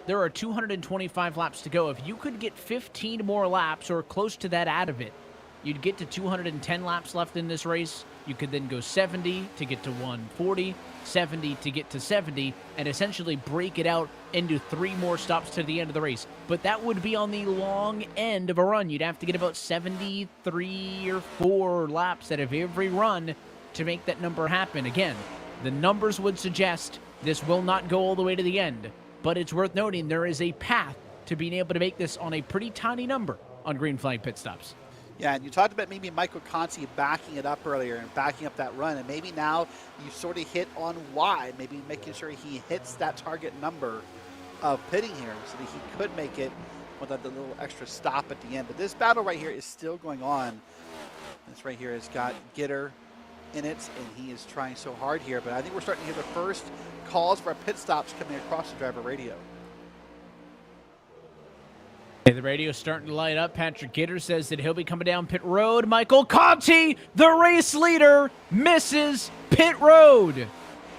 there are 225 laps to go. If you could get 15 more laps or close to that out of it, you'd get to 210 laps left in this race. You could then go 70 to get to 140, 70 to get to 70, and essentially break it out into 3 more stops to the end of the race. But that would be on the long end of a run. You'd have to get about 73 or 4 laps out of every run to make that number happen. Again, the numbers would suggest this will not go all the way to the end, but it's worth noting there is a path to being able to make this on a pretty tiny number on green flag pit stops. Yeah, and you talked about maybe Michael Conti backing it up earlier and backing up that run, and maybe now you sort of hit on wide, maybe making sure he hits that target number of pitting here so that he could make it without the little extra stop at the end. But this battle right here is still going on. This right here has got Gitter in it, and he is trying so hard here. But I think we're starting to hear the first calls for pit stops coming across the driver radio. The radio's starting to light up. Patrick Gitter says that he'll be coming down pit road. Michael Conti, the race leader, misses pit road.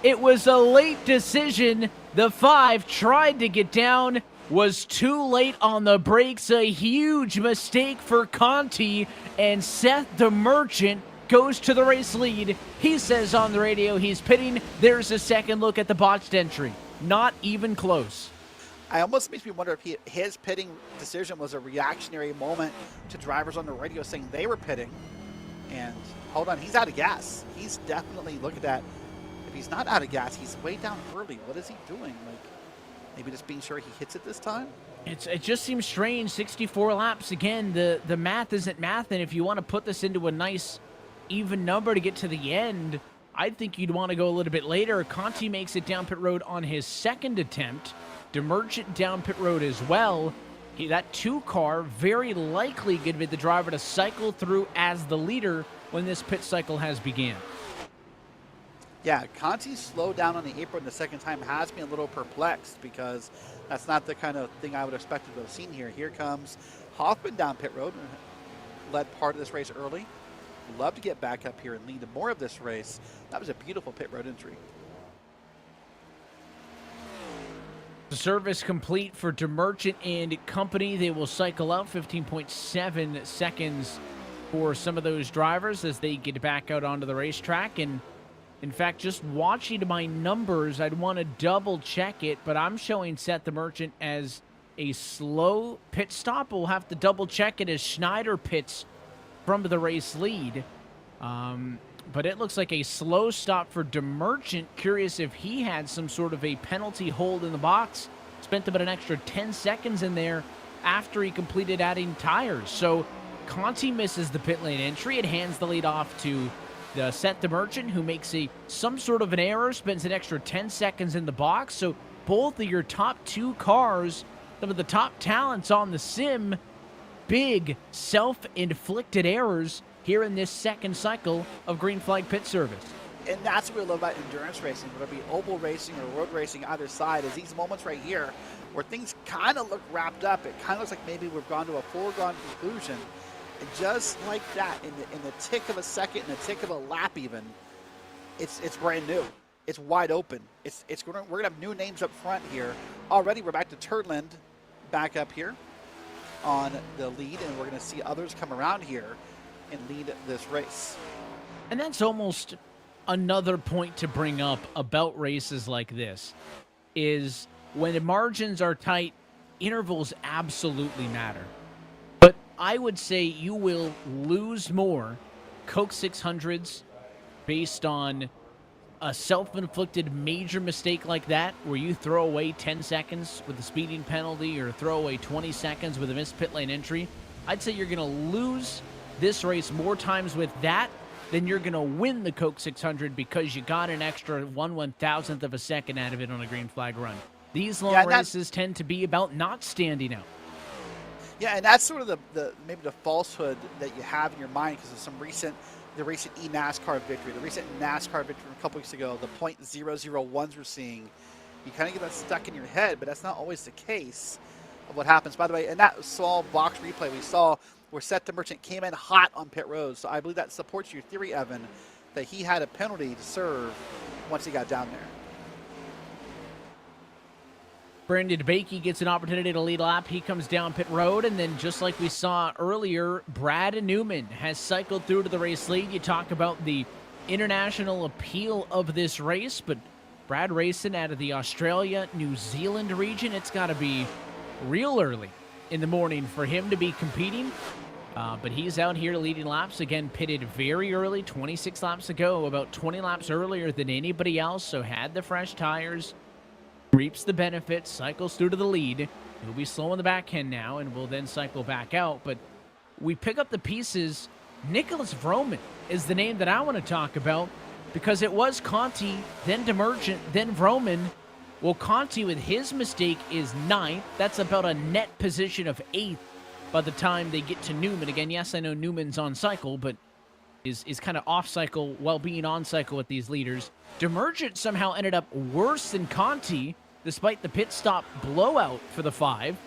It was a late decision. The 5 tried to get down, was too late on the brakes. A huge mistake for Conti, and Seth the Merchant goes to the race lead. He says on the radio he's pitting. There's a second look at the botched entry. Not even close. I almost makes me wonder if his pitting decision was a reactionary moment to drivers on the radio saying they were pitting. And hold on, he's out of gas. He's definitely, look at that. If he's not out of gas, he's way down early. What is he doing? Like, maybe just being sure he hits it this time? It just seems strange. 64 laps. Again, the math isn't math, and if you want to put this into a nice even number to get to the end, I think you'd want to go a little bit later. Conti makes it down pit road on his second attempt. DeMerchant down pit road as well. That 2 car very likely going to be the driver to cycle through as the leader when this pit cycle has began. Yeah, Conti slowed down on the apron the second time has me a little perplexed because that's not the kind of thing I would expect to have seen here. Here comes Hoffman down pit road, led part of this race early. Love to get back up here and lead more of this race. That was a beautiful pit road entry. The service complete for DeMerchant and company. They will cycle out 15.7 seconds for some of those drivers as they get back out onto the racetrack. And in fact, just watching my numbers, I'd want to double check it, but I'm showing Seth DeMerchant as a slow pit stop. We'll have to double check it as Schneider pits from the race lead. But it looks like a slow stop for DeMerchant. Curious if he had some sort of a penalty hold in the box. Spent about an extra 10 seconds in there after he completed adding tires. So Conti misses the pit lane entry. It hands the lead off to the Seth DeMerchant, who makes some sort of an error, spends an extra 10 seconds in the box. So both of your top 2 cars, some of the top talents on the sim, big self-inflicted errors here in this second cycle of green flag pit service. And that's what we love about endurance racing, whether it be oval racing or road racing, either side, is these moments right here where things kind of look wrapped up. It kind of looks like maybe we've gone to a foregone conclusion. And just like that, in the tick of a second, in the tick of a lap even, it's brand new. It's wide open. We're gonna have new names up front here. Already we're back to Turtland back up here on the lead, and we're gonna see others come around here and lead this race. And that's almost another point to bring up about races like this, is when the margins are tight, intervals absolutely matter. But I would say you will lose more Coke 600s based on a self-inflicted major mistake like that, where you throw away 10 seconds with a speeding penalty or throw away 20 seconds with a missed pit lane entry. I'd say you're going to lose this race more times with that than you're going to win the Coke 600 because you got an extra 1/1000th of a second out of it on a green flag run. These long races tend to be about not standing out. Yeah, and that's sort of maybe the falsehood that you have in your mind because of the recent NASCAR victory, the recent NASCAR victory from a couple weeks ago, the .001s we're seeing. You kind of get that stuck in your head, but that's not always the case of what happens. By the way, in that small box replay we saw where Seth DeMerchant came in hot on pit road. So I believe that supports your theory, Evan, that he had a penalty to serve once he got down there. Brandon Bakey gets an opportunity to lead a lap. He comes down pit road, and then just like we saw earlier, Brad Newman has cycled through to the race lead. You talk about the international appeal of this race, but Brad racing out of the Australia-New Zealand region, it's got to be real early in the morning for him to be competing. But he's out here leading laps. Again, pitted very early, 26 laps ago, about 20 laps earlier than anybody else, so had the fresh tires, reaps the benefits, cycles through to the lead. He'll be slow on the back end now and will then cycle back out. But we pick up the pieces. Nicholas Vroman is the name that I want to talk about because it was Conti, then DeMerchant, then Vroman. Well, Conti with his mistake is 9th. That's about a net position of 8th by the time they get to Newman. Again, yes, I know Newman's on cycle, but is kind of off cycle while being on cycle with these leaders. Demergent somehow ended up worse than Conti, despite the pit stop blowout for the 5.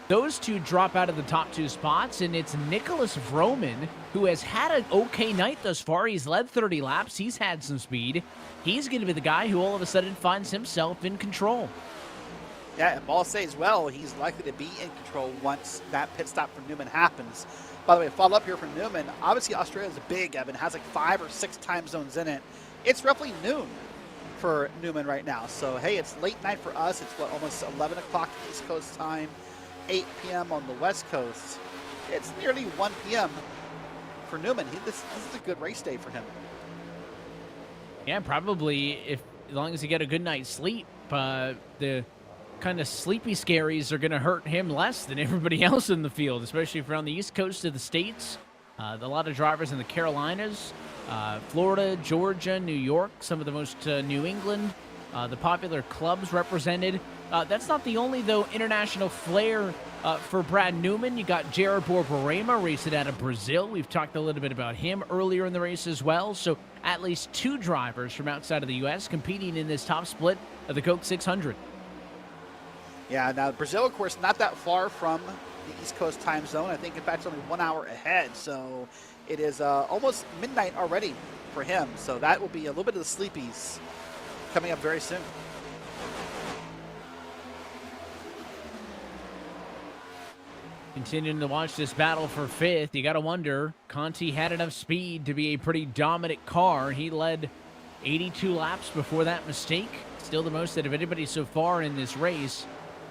Those two drop out of the top 2 spots, and it's Nicholas Vroman, who has had an okay night thus far. He's led 30 laps. He's had some speed. He's going to be the guy who all of a sudden finds himself in control. Yeah, if all stays well, he's likely to be in control once that pit stop for Newman happens. By the way, follow up here for Newman. Obviously, Australia's big, Evan. Has like 5 or 6 time zones in it. It's roughly noon for Newman right now. So, hey, it's late night for us. It's almost 11 o'clock East Coast time, 8 p.m. on the West Coast. It's nearly 1 p.m. for Newman. This is a good race day for him. Yeah, probably, as long as he get a good night's sleep. The kind of sleepy scaries are going to hurt him less than everybody else in the field, especially if you're on the East Coast of the States. A lot of drivers in the Carolinas, Florida, Georgia, New York, some of the most New England, the popular clubs represented. That's not the only, though, international flair for Brad Newman. You got Jair Borborema racing out of Brazil. We've talked a little bit about him earlier in the race as well. So at least 2 drivers from outside of the U.S. competing in this top split of the Coke 600. Yeah, now Brazil, of course, not that far from the East Coast time zone. I think, in fact, it's only 1 hour ahead. So it is almost midnight already for him. So that will be a little bit of the sleepies coming up very soon. Continuing to watch this battle for 5th, you got to wonder, Conti had enough speed to be a pretty dominant car. He led 82 laps before that mistake. Still the most out of anybody so far in this race.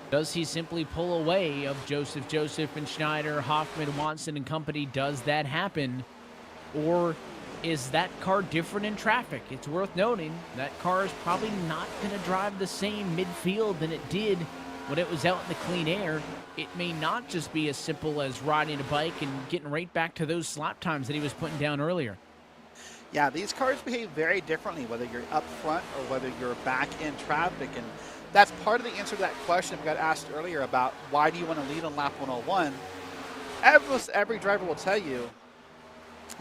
Does he simply pull away of Joseph and Schneider, Hoffman, Watson, and company? Does that happen? Or is that car different in traffic? It's worth noting that car is probably not going to drive the same midfield than it did when it was out in the clean air. It may not just be as simple as riding a bike and getting right back to those lap times that he was putting down earlier. Yeah, these cars behave very differently, whether you're up front or whether you're back in traffic. And that's part of the answer to that question we got asked earlier about why do you want to lead on lap 101. Almost every driver will tell you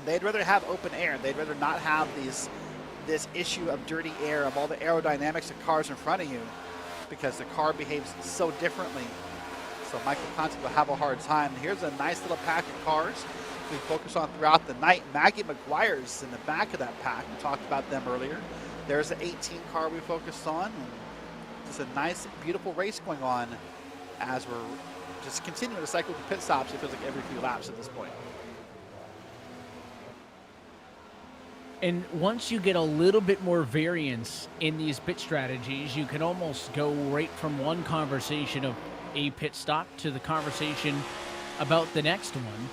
they'd rather have open air. They'd rather not have this issue of dirty air, of all the aerodynamics of cars in front of you, because the car behaves so differently. So Michael Conti will have a hard time. Here's a nice little pack of cars we focus on throughout the night. Maggie McGuire's in the back of that pack. We talked about them earlier. There's the 18 car we focused on. It's a nice, beautiful race going on as we're just continuing to cycle the pit stops. It feels like every few laps at this point. And once you get a little bit more variance in these pit strategies, you can almost go right from one conversation of a pit stop to the conversation about the next one.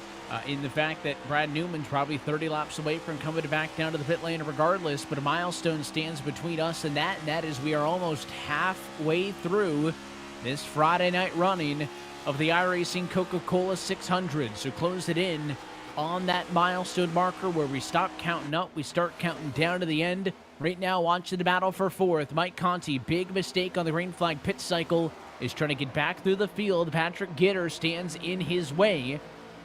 In the fact that Brad Newman's probably 30 laps away from coming back down to the pit lane regardless, but a milestone stands between us and that is we are almost halfway through this Friday night running of the iRacing Coca-Cola 600. So close it in on that milestone marker where we stop counting up, we start counting down to the end. Right now, watching the battle for 4th, Mike Conti, big mistake on the green flag pit cycle, is trying to get back through the field. Patrick Gitter stands in his way.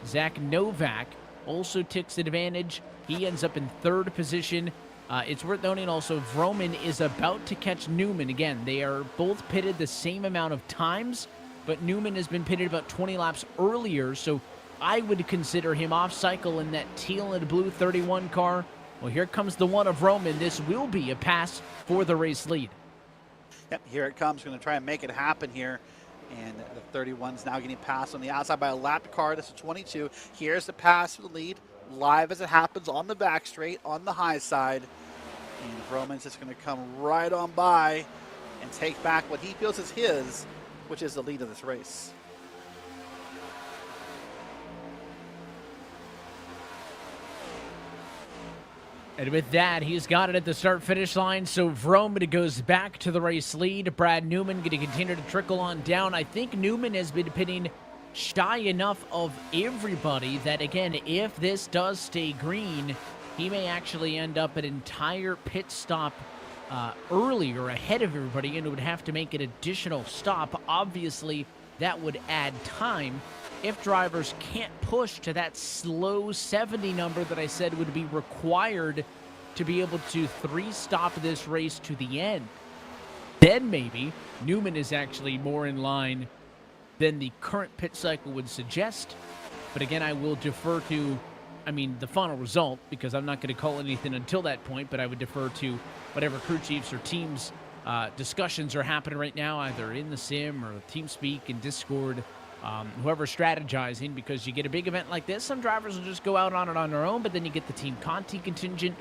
Zach Novak also takes advantage. He ends up in 3rd position. It's worth noting also Vroman is about to catch Newman. Again, they are both pitted the same amount of times, but Newman has been pitted about 20 laps earlier, so I would consider him off cycle in that teal and blue 31 car. Well, here comes the one of Vroman. This will be a pass for the race lead. Yep, here it comes. Going to try and make it happen here. And the 31's now getting passed on the outside by a lapped car. This is 22. Here's the pass for the lead. Live as it happens on the back straight, on the high side. And Vroman's just going to come right on by and take back what he feels is his, which is the lead of this race. And with that, he's got it at the start-finish line, so Vroman goes back to the race lead. Brad Newman going to continue to trickle on down. I think Newman has been pitting shy enough of everybody that, again, if this does stay green, he may actually end up an entire pit stop earlier ahead of everybody and would have to make an additional stop. Obviously, that would add time. If drivers can't push to that slow 70 number that I said would be required to be able to three-stop this race to the end, then maybe Newman is actually more in line than the current pit cycle would suggest. But again, I will defer to, the final result, because I'm not going to call anything until that point, but I would defer to whatever crew chiefs or teams discussions are happening right now, either in the sim or TeamSpeak and Discord, whoever's strategizing, because you get a big event like this, some drivers will just go out on it on their own, but then you get the Team Conti contingent.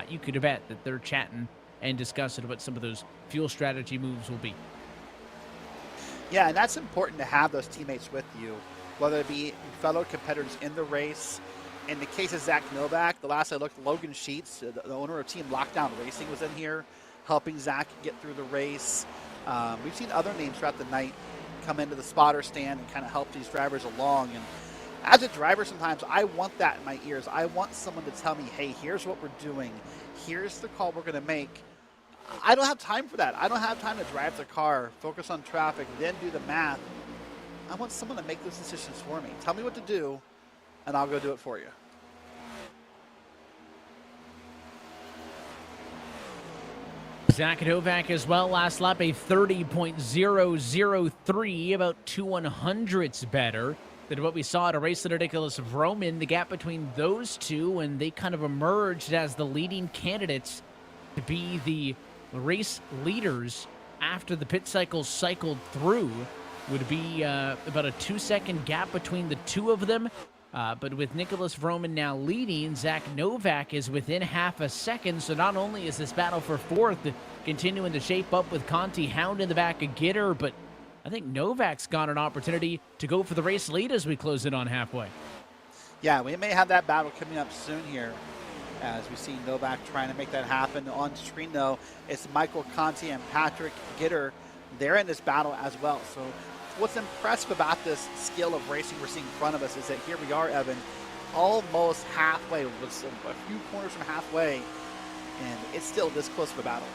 You could bet that they're chatting and discussing what some of those fuel strategy moves will be. Yeah, and that's important to have those teammates with you, whether it be fellow competitors in the race. In the case of Zach Novak, the last I looked, Logan Sheets, the owner of Team Lockdown Racing, was in here helping Zach get through the race. We've seen other names throughout the night come into the spotter stand and kind of help these drivers along. And as a driver, sometimes I want that in my ears. I want someone to tell me, hey, here's what we're doing. Here's the call we're going to make. I don't have time for that. I don't have time to drive the car, focus on traffic, then do the math. I want someone to make those decisions for me. Tell me what to do, and I'll go do it for you. Zach Novak as well, last lap a 30.003, about 2/100ths better than what we saw at a race leader Nicholas Roman. The gap between those two, and they kind of emerged as the leading candidates to be the race leaders after the pit cycle cycled through, would be about a 2-second gap between the two of them. But with Nicholas Roman now leading, Zach Novak is within half a second. So not only is this battle for fourth continuing to shape up with Conti Hound in the back of Gitter, but I think Novak's got an opportunity to go for the race lead as we close in on halfway. Yeah, we may have that battle coming up soon here, as we see Novak trying to make that happen. On screen, though, it's Michael Conti and Patrick Gitter. They're in this battle as well. So what's impressive about this skill of racing we're seeing in front of us is that here we are, Evan, almost halfway, with a few corners from halfway, and it's still this close of a battle.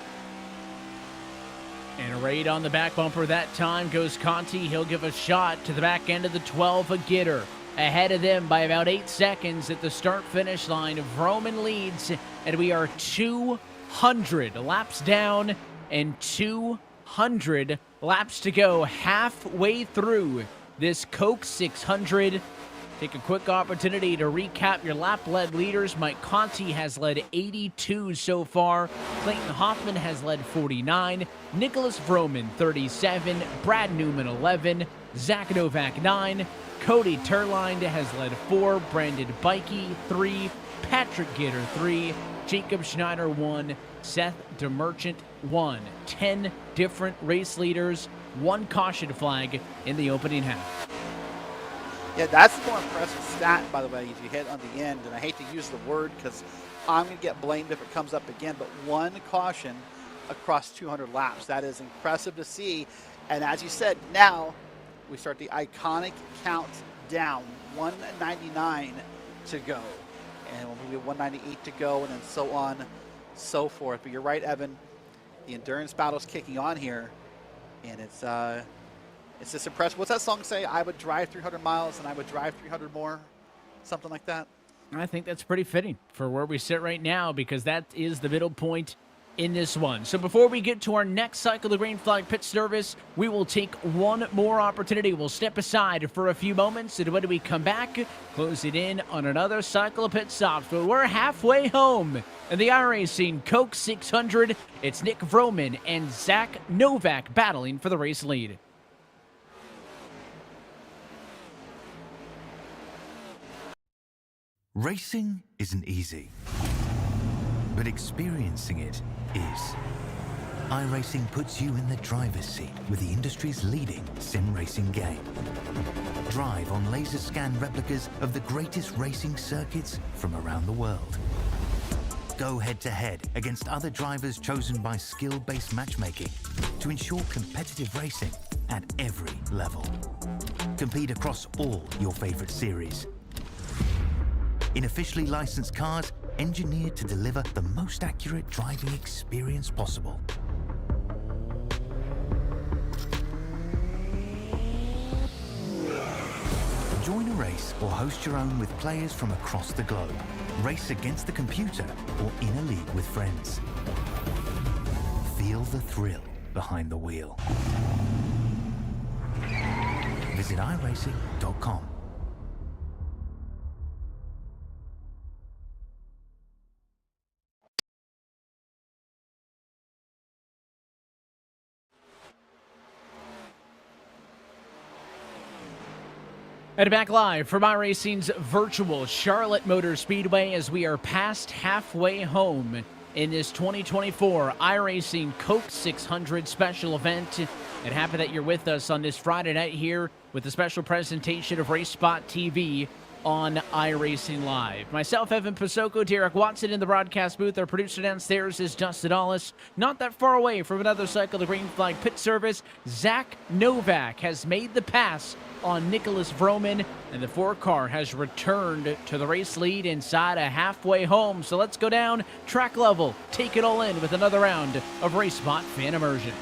And right on the back bumper that time goes Conti. He'll give a shot to the back end of the 12 of Gitter. Ahead of them by about 8 seconds at the start-finish line. Roman leads, and we are 200 laps down and 200 laps to go, halfway through this Coke 600. Take a quick opportunity to recap your lap-led leaders. Mike Conti has led 82 so far. Clayton Hoffman has led 49. Nicholas Vroman, 37. Brad Newman, 11. Zach Novak, 9. Cody Turline has led 4. Brandon Bikey, 3. Patrick Gitter, 3. Jacob Schneider, 1. Seth DeMerchant, 1. 10 different race leaders, 1 caution flag in the opening half. Yeah, that's the more impressive stat, by the way, if you hit on the end. And I hate to use the word because I'm going to get blamed if it comes up again, but 1 caution across 200 laps. That is impressive to see. And as you said, now we start the iconic countdown, 199 to go. And we'll be 198 to go, and then so on, so forth. But you're right, Evan. The endurance battle's kicking on here, and it's just impressive. What's that song say? I would drive 300 miles, and I would drive 300 more, something like that. I think that's pretty fitting for where we sit right now, because that is the middle point in this one. So before we get to our next cycle, the green flag pit service, we will take one more opportunity. We'll step aside for a few moments, and when we come back, close it in on another cycle of pit stops. But we're halfway home in the iRacing Coke 600. It's Nick Vroman and Zach Novak battling for the race lead. Racing isn't easy, but experiencing it is. iRacing puts you in the driver's seat with the industry's leading sim racing game. Drive on laser scan replicas of the greatest racing circuits from around the world. Go head-to-head against other drivers chosen by skill-based matchmaking to ensure competitive racing at every level. Compete across all your favorite series. In officially licensed cars engineered to deliver the most accurate driving experience possible. Join a race or host your own with players from across the globe. Race against the computer or in a league with friends. Feel the thrill behind the wheel. Visit iRacing.com. And back live from iRacing's virtual Charlotte Motor Speedway as we are past halfway home in this 2024 iRacing Coke 600 special event. And happy that you're with us on this Friday night here with a special presentation of RaceSpot TV on iRacing Live. Myself, Evan Pasoko, Derek Watson in the broadcast booth. Our producer downstairs is Justin Allis. Not that far away from another cycle of green flag pit service, Zach Novak has made the pass on Nicholas Vroman, and the 4-car has returned to the race lead inside a halfway home. So let's go down track level, take it all in with another round of RaceSpot Fan Immersion.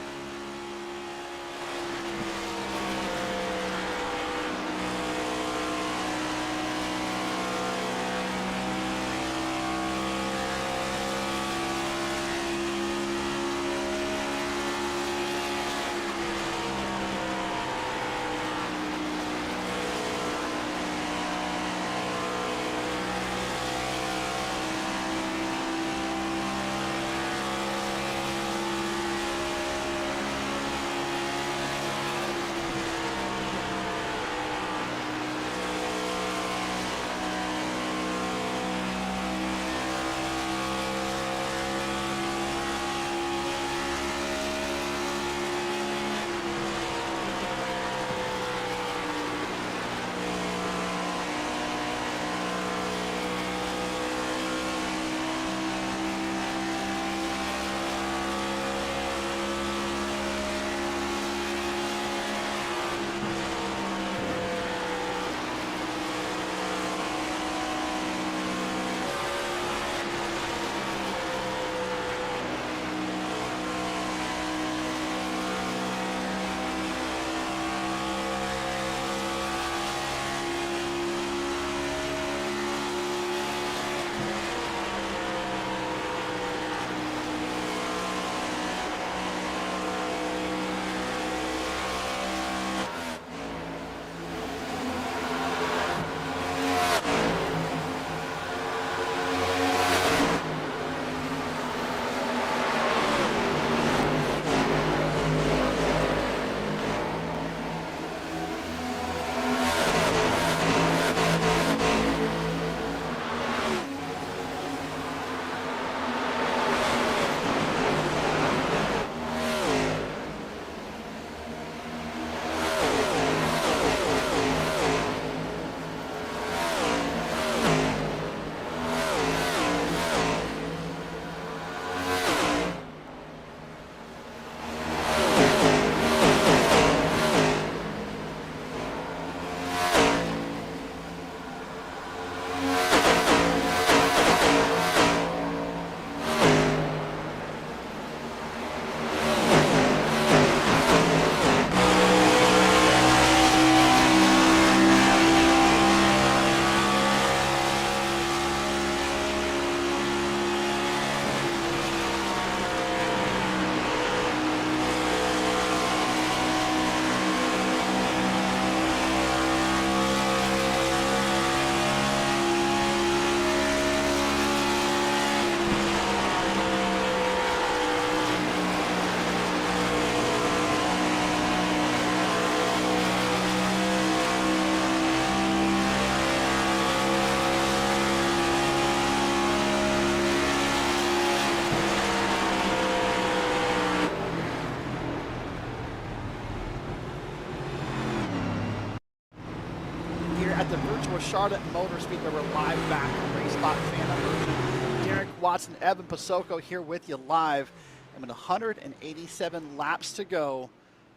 at the virtual Charlotte Motor Speedway. We're live back on RaceSpot Fan Immersion. Derek Watson, Evan Pasoko here with you live. And with 187 laps to go,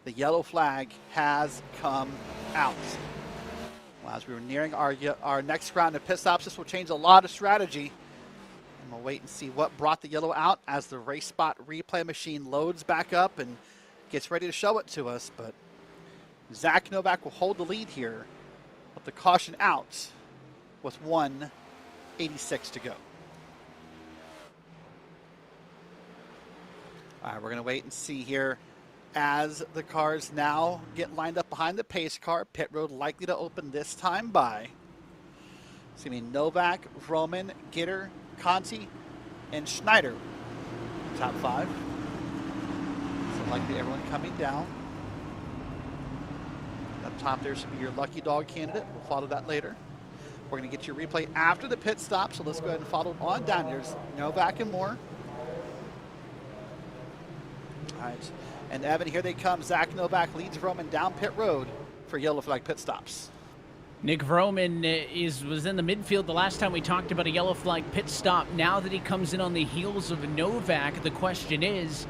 the yellow flag has come out. Well, as we were nearing our next round of pit stops, this will change a lot of strategy. And we'll wait and see what brought the yellow out as the race spot replay machine loads back up and gets ready to show it to us. But Zach Novak will hold the lead here with the caution out with 1:86 to go. All right, we're going to wait and see here as the cars now get lined up behind the pace car. Pit road likely to open this time by, it's going to be Novak, Roman, Gitter, Conti, and Schneider. Top 5. So likely everyone coming down. Up top there should be your lucky dog candidate. We'll follow that later. We're going to get your replay after the pit stop, so let's go ahead and follow on down. There's Novak and more. All right, and Evan, here they come. Zach Novak leads Roman down pit road for yellow flag pit stops. Nick Vroman was in the midfield the last time we talked about a yellow flag pit stop. Now that he comes in on the heels of Novak, the question is,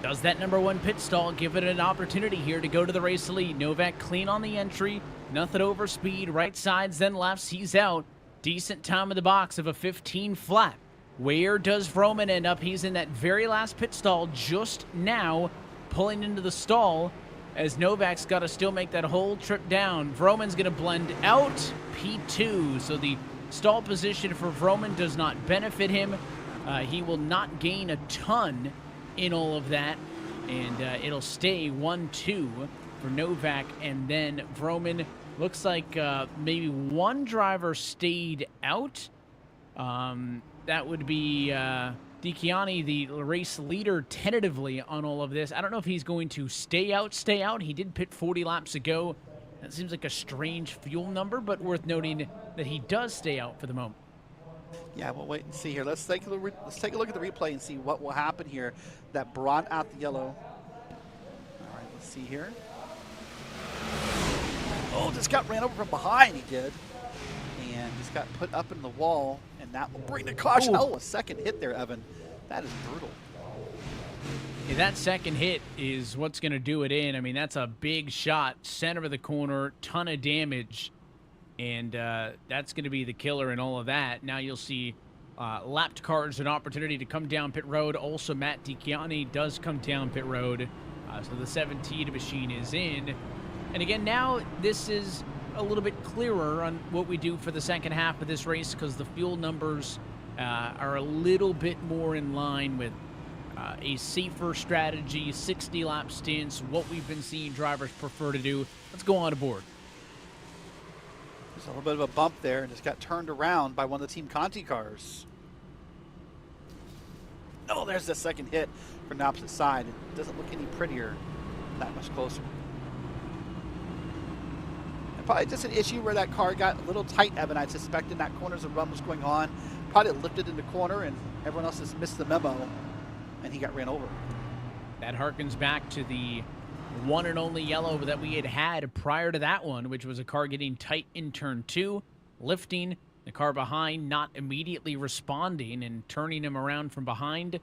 does that number 1 pit stall give it an opportunity here to go to the race lead? Novak clean on the entry, nothing over speed, right sides, then lefts, he's out. Decent time in the box of a 15 flat. Where does Vroman end up? He's in that very last pit stall just now, pulling into the stall, as Novak's got to still make that whole trip down. Vroman's going to blend out P2, so the stall position for Vroman does not benefit him. He will not gain a ton in all of that, and it'll stay 1-2 for Novak, and then Vroman. Looks like maybe one driver stayed out. That would be Dicchiani, the race leader, tentatively on all of this. I don't know if he's going to stay out. He did pit 40 laps ago. That seems like a strange fuel number, but worth noting that he does stay out for the moment. Yeah, we'll wait and see here. Let's take a look at the replay and see what will happen here that brought out the yellow. All right, let's see here. Oh, just got ran over from behind, he did. And just got put up in the wall, and that will bring the caution. Oh, a second hit there, Evan. That is brutal. Yeah, that second hit is what's going to do it in. I mean, that's a big shot, center of the corner, ton of damage, and that's going to be the killer in all of that. Now you'll see lapped cars an opportunity to come down pit road. Also, Matt Dicchiani does come down pit road, so the 17 machine is in. And again, now this is a little bit clearer on what we do for the second half of this race, because the fuel numbers are a little bit more in line with a safer strategy, 60 lap stints, what we've been seeing drivers prefer to do. Let's go on aboard. There's a little bit of a bump there and just got turned around by one of the Team Conti cars. Oh, there's the second hit from the opposite side. It doesn't look any prettier, that much closer. Probably just an issue where that car got a little tight, Evan. I suspect in that corner as the run was going on. Probably lifted in the corner, and everyone else just missed the memo, and he got ran over. That harkens back to the one and only yellow that we had prior to that one, which was a car getting tight in turn 2, lifting the car behind, not immediately responding and turning him around from behind.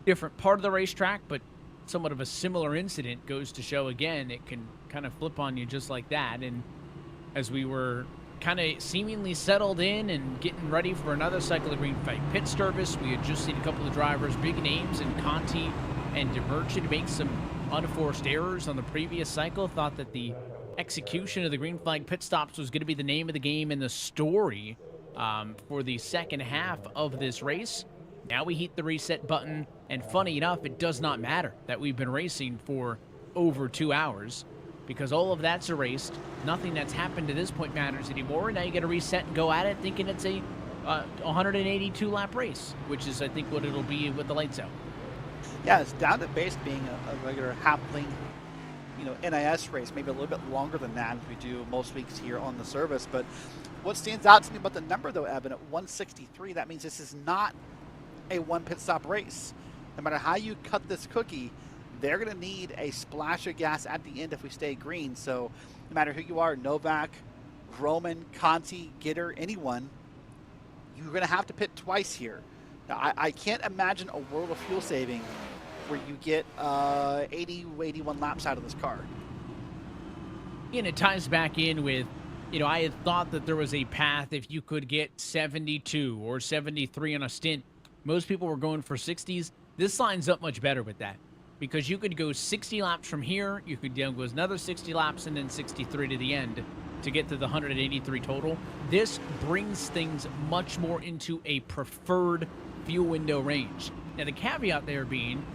Different part of the racetrack, but somewhat of a similar incident. Goes to show again, it can kind of flip on you just like that. And as we were kind of seemingly settled in and getting ready for another cycle of green flag pit service, we had just seen a couple of drivers, big names in Conti and DeMerchant, make some unforced errors on the previous cycle. Thought that the execution of the green flag pit stops was going to be the name of the game in the story for the second half of this race. Now we hit the reset button, and funny enough, it does not matter that we've been racing for over 2 hours, because all of that's erased. Nothing that's happened to this point matters anymore. Now you got to reset and go at it thinking it's a 182 lap race, which is, I think, what it'll be with the lights out. Yeah, it's down to base being a regular half-link, NIS race, maybe a little bit longer than that as we do most weeks here on the service. But what stands out to me about the number, though, Evan, at 163, that means this is not a one pit stop race. No matter how you cut this cookie, they're going to need a splash of gas at the end if we stay green. So no matter who you are, Novak, Roman, Conti, Gitter, anyone, you're going to have to pit twice here. Now, I can't imagine a world of fuel saving where you get 80, 81 laps out of this car. And it ties back in with, I had thought that there was a path if you could get 72 or 73 on a stint Most people were going for 60s. This lines up much better with that because you could go 60 laps from here. You could go another 60 laps and then 63 to the end to get to the 183 total. This brings things much more into a preferred fuel window range. Now, the caveat there being,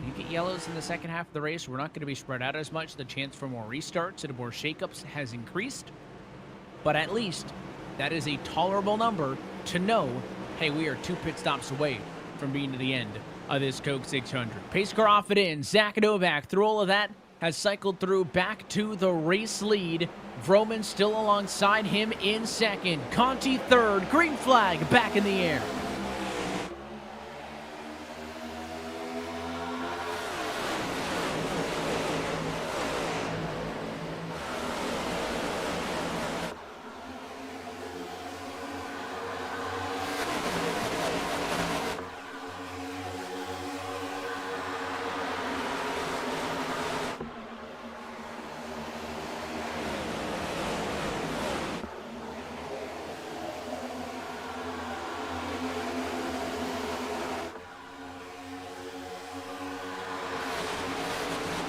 you get yellows in the second half of the race, we're not going to be spread out as much. The chance for more restarts and more shakeups has increased. But at least that is a tolerable number to know, hey, we are 2 pit stops away from being to the end of this Coke 600. Pace car off it in. Zach Novak, through all of that, has cycled through back to the race lead. Vroman still alongside him in second. Conti third. Green flag back in the air.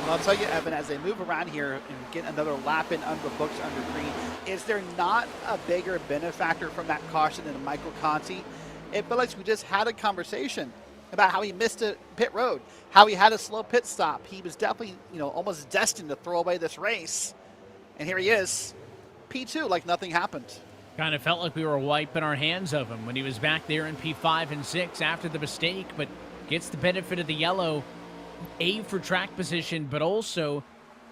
Well, I'll tell you, Evan, as they move around here and get another lap in under books under green, is there not a bigger benefactor from that caution than Michael Conti? It felt like we just had a conversation about how he missed a pit road, how he had a slow pit stop. He was definitely, almost destined to throw away this race. And here he is, P2, like nothing happened. Kind of felt like we were wiping our hands of him when he was back there in P5 and 6 after the mistake, but gets the benefit of the yellow. A, for track position, but also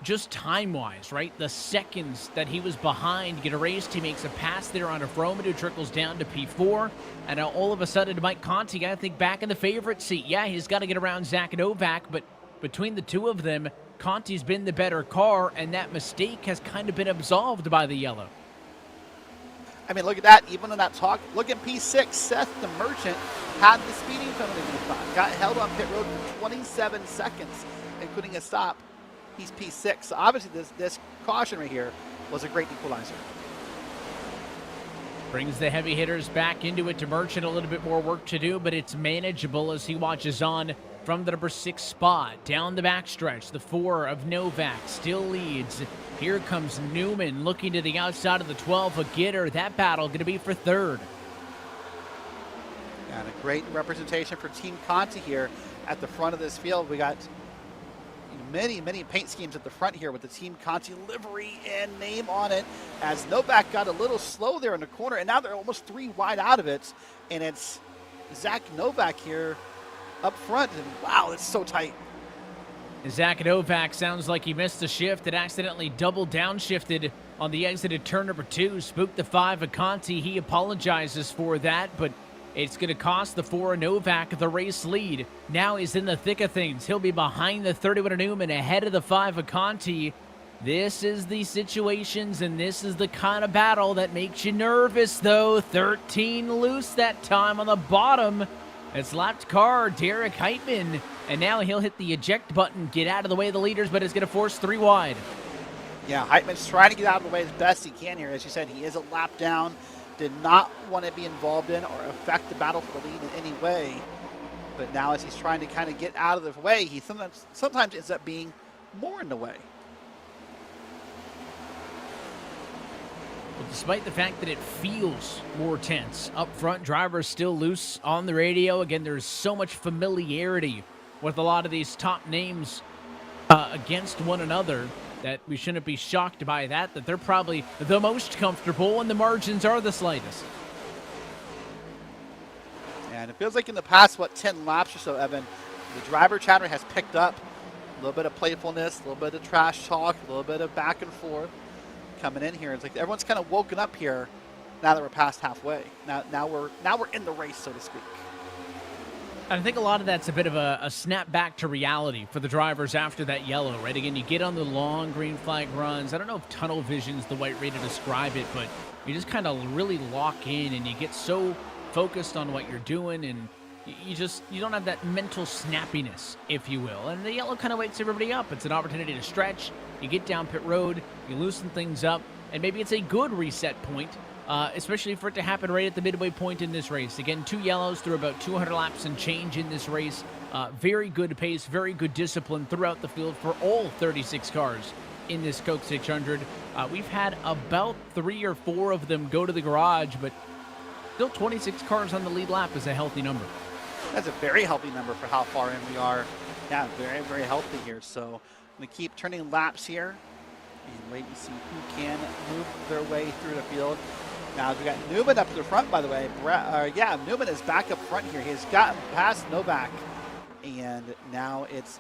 just time-wise, right? The seconds that he was behind get erased. He makes a pass there on a Vroman who trickles down to P4. And now all of a sudden, Mike Conti, I think, back in the favorite seat. Yeah, he's got to get around Zach Novak, but between the two of them, Conti's been the better car, and that mistake has kind of been absolved by the yellow. I mean, look at that. Even in that talk, look at P6. Seth the Merchant had the speeding penalty in P5. Got held on pit road for 27 seconds, including a stop. He's P6. So obviously, this caution right here was a great equalizer. Brings the heavy hitters back into it to Merchant. A little bit more work to do, but it's manageable as he watches on from the number 6 spot. Down the backstretch, the 4 of Novak still leads. Here comes Newman looking to the outside of the 12. A getter. That battle going to be for third. And a great representation for Team Conti here at the front of this field. We got many paint schemes at the front here with the Team Conti livery and name on it, as Novak got a little slow there in the corner, and now they're almost 3 wide out of it, and it's Zach Novak here up front, and wow, it's so tight. Zach Novak sounds like he missed the shift. It accidentally double downshifted on the exited turn number 2. Spooked the 5 of Conti. He apologizes for that, but it's going to cost the 4 of Novak the race lead. Now he's in the thick of things. He'll be behind the 31 of Newman, ahead of the 5 of Conti. This is the situations, and this is the kind of battle that makes you nervous, though. 13 loose that time on the bottom. It's lapped car, Derek Heitman. And now he'll hit the eject button, get out of the way of the leaders, but it's going to force 3 wide. Yeah, Heitman's trying to get out of the way as best he can here. As you said, he is a lap down. Did not want to be involved in or affect the battle for the lead in any way. But now as he's trying to kind of get out of the way, he sometimes ends up being more in the way. Well, despite the fact that it feels more tense, up front, drivers still loose on the radio. Again, there's so much familiarity with a lot of these top names against one another that we shouldn't be shocked by that they're probably the most comfortable and the margins are the slightest. And it feels like in the past, 10 laps or so, Evan, the driver chatter has picked up. A little bit of playfulness, a little bit of trash talk, a little bit of back and forth coming in here. It's like everyone's kind of woken up here now that we're past halfway. Now we're in the race, so to speak. I think a lot of that's a bit of a snap back to reality for the drivers after that yellow, right? Again, you get on the long green flag runs. I don't know if tunnel vision's the right way to describe it, but you just kind of really lock in and you get so focused on what you're doing, and you don't have that mental snappiness, if you will. And the yellow kind of wakes everybody up. It's an opportunity to stretch. You get down pit road, you loosen things up, and maybe it's a good reset point especially for it to happen right at the midway point in this race. Again, 2 yellows through about 200 laps and change in this race. Very good pace, very good discipline throughout the field for all 36 cars in this Coke 600. We've had about 3 or 4 of them go to the garage, but still 26 cars on the lead lap is a healthy number. That's a very healthy number for how far in we are. Yeah, very, very healthy here. So I'm going to keep turning laps here and wait and see who can move their way through the field. Now we got Newman up to the front, by the way. Newman is back up front here. He has gotten past Novak, and now it's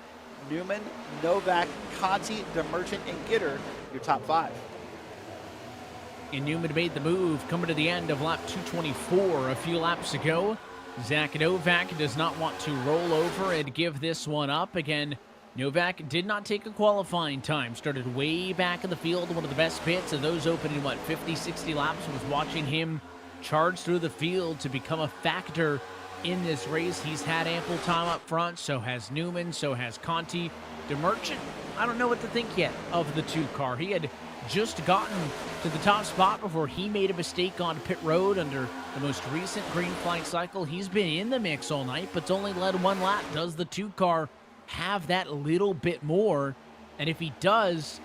Newman, Novak, Conti, DeMerchant, and Gitter, your top 5. And Newman made the move coming to the end of lap 224 a few laps ago. Zach Novak does not want to roll over and give this one up. Again, Novak did not take a qualifying time. Started way back in the field. One of the best pits of those opening, 50, 60 laps. Was watching him charge through the field to become a factor in this race. He's had ample time up front. So has Newman. So has Conti. DeMerchant, I don't know what to think yet of the 2 car. He had just gotten to the top spot before he made a mistake on pit road under the most recent green flag cycle. He's been in the mix all night, but's only led 1 lap. Does the 2 car have that little bit more? And if he does,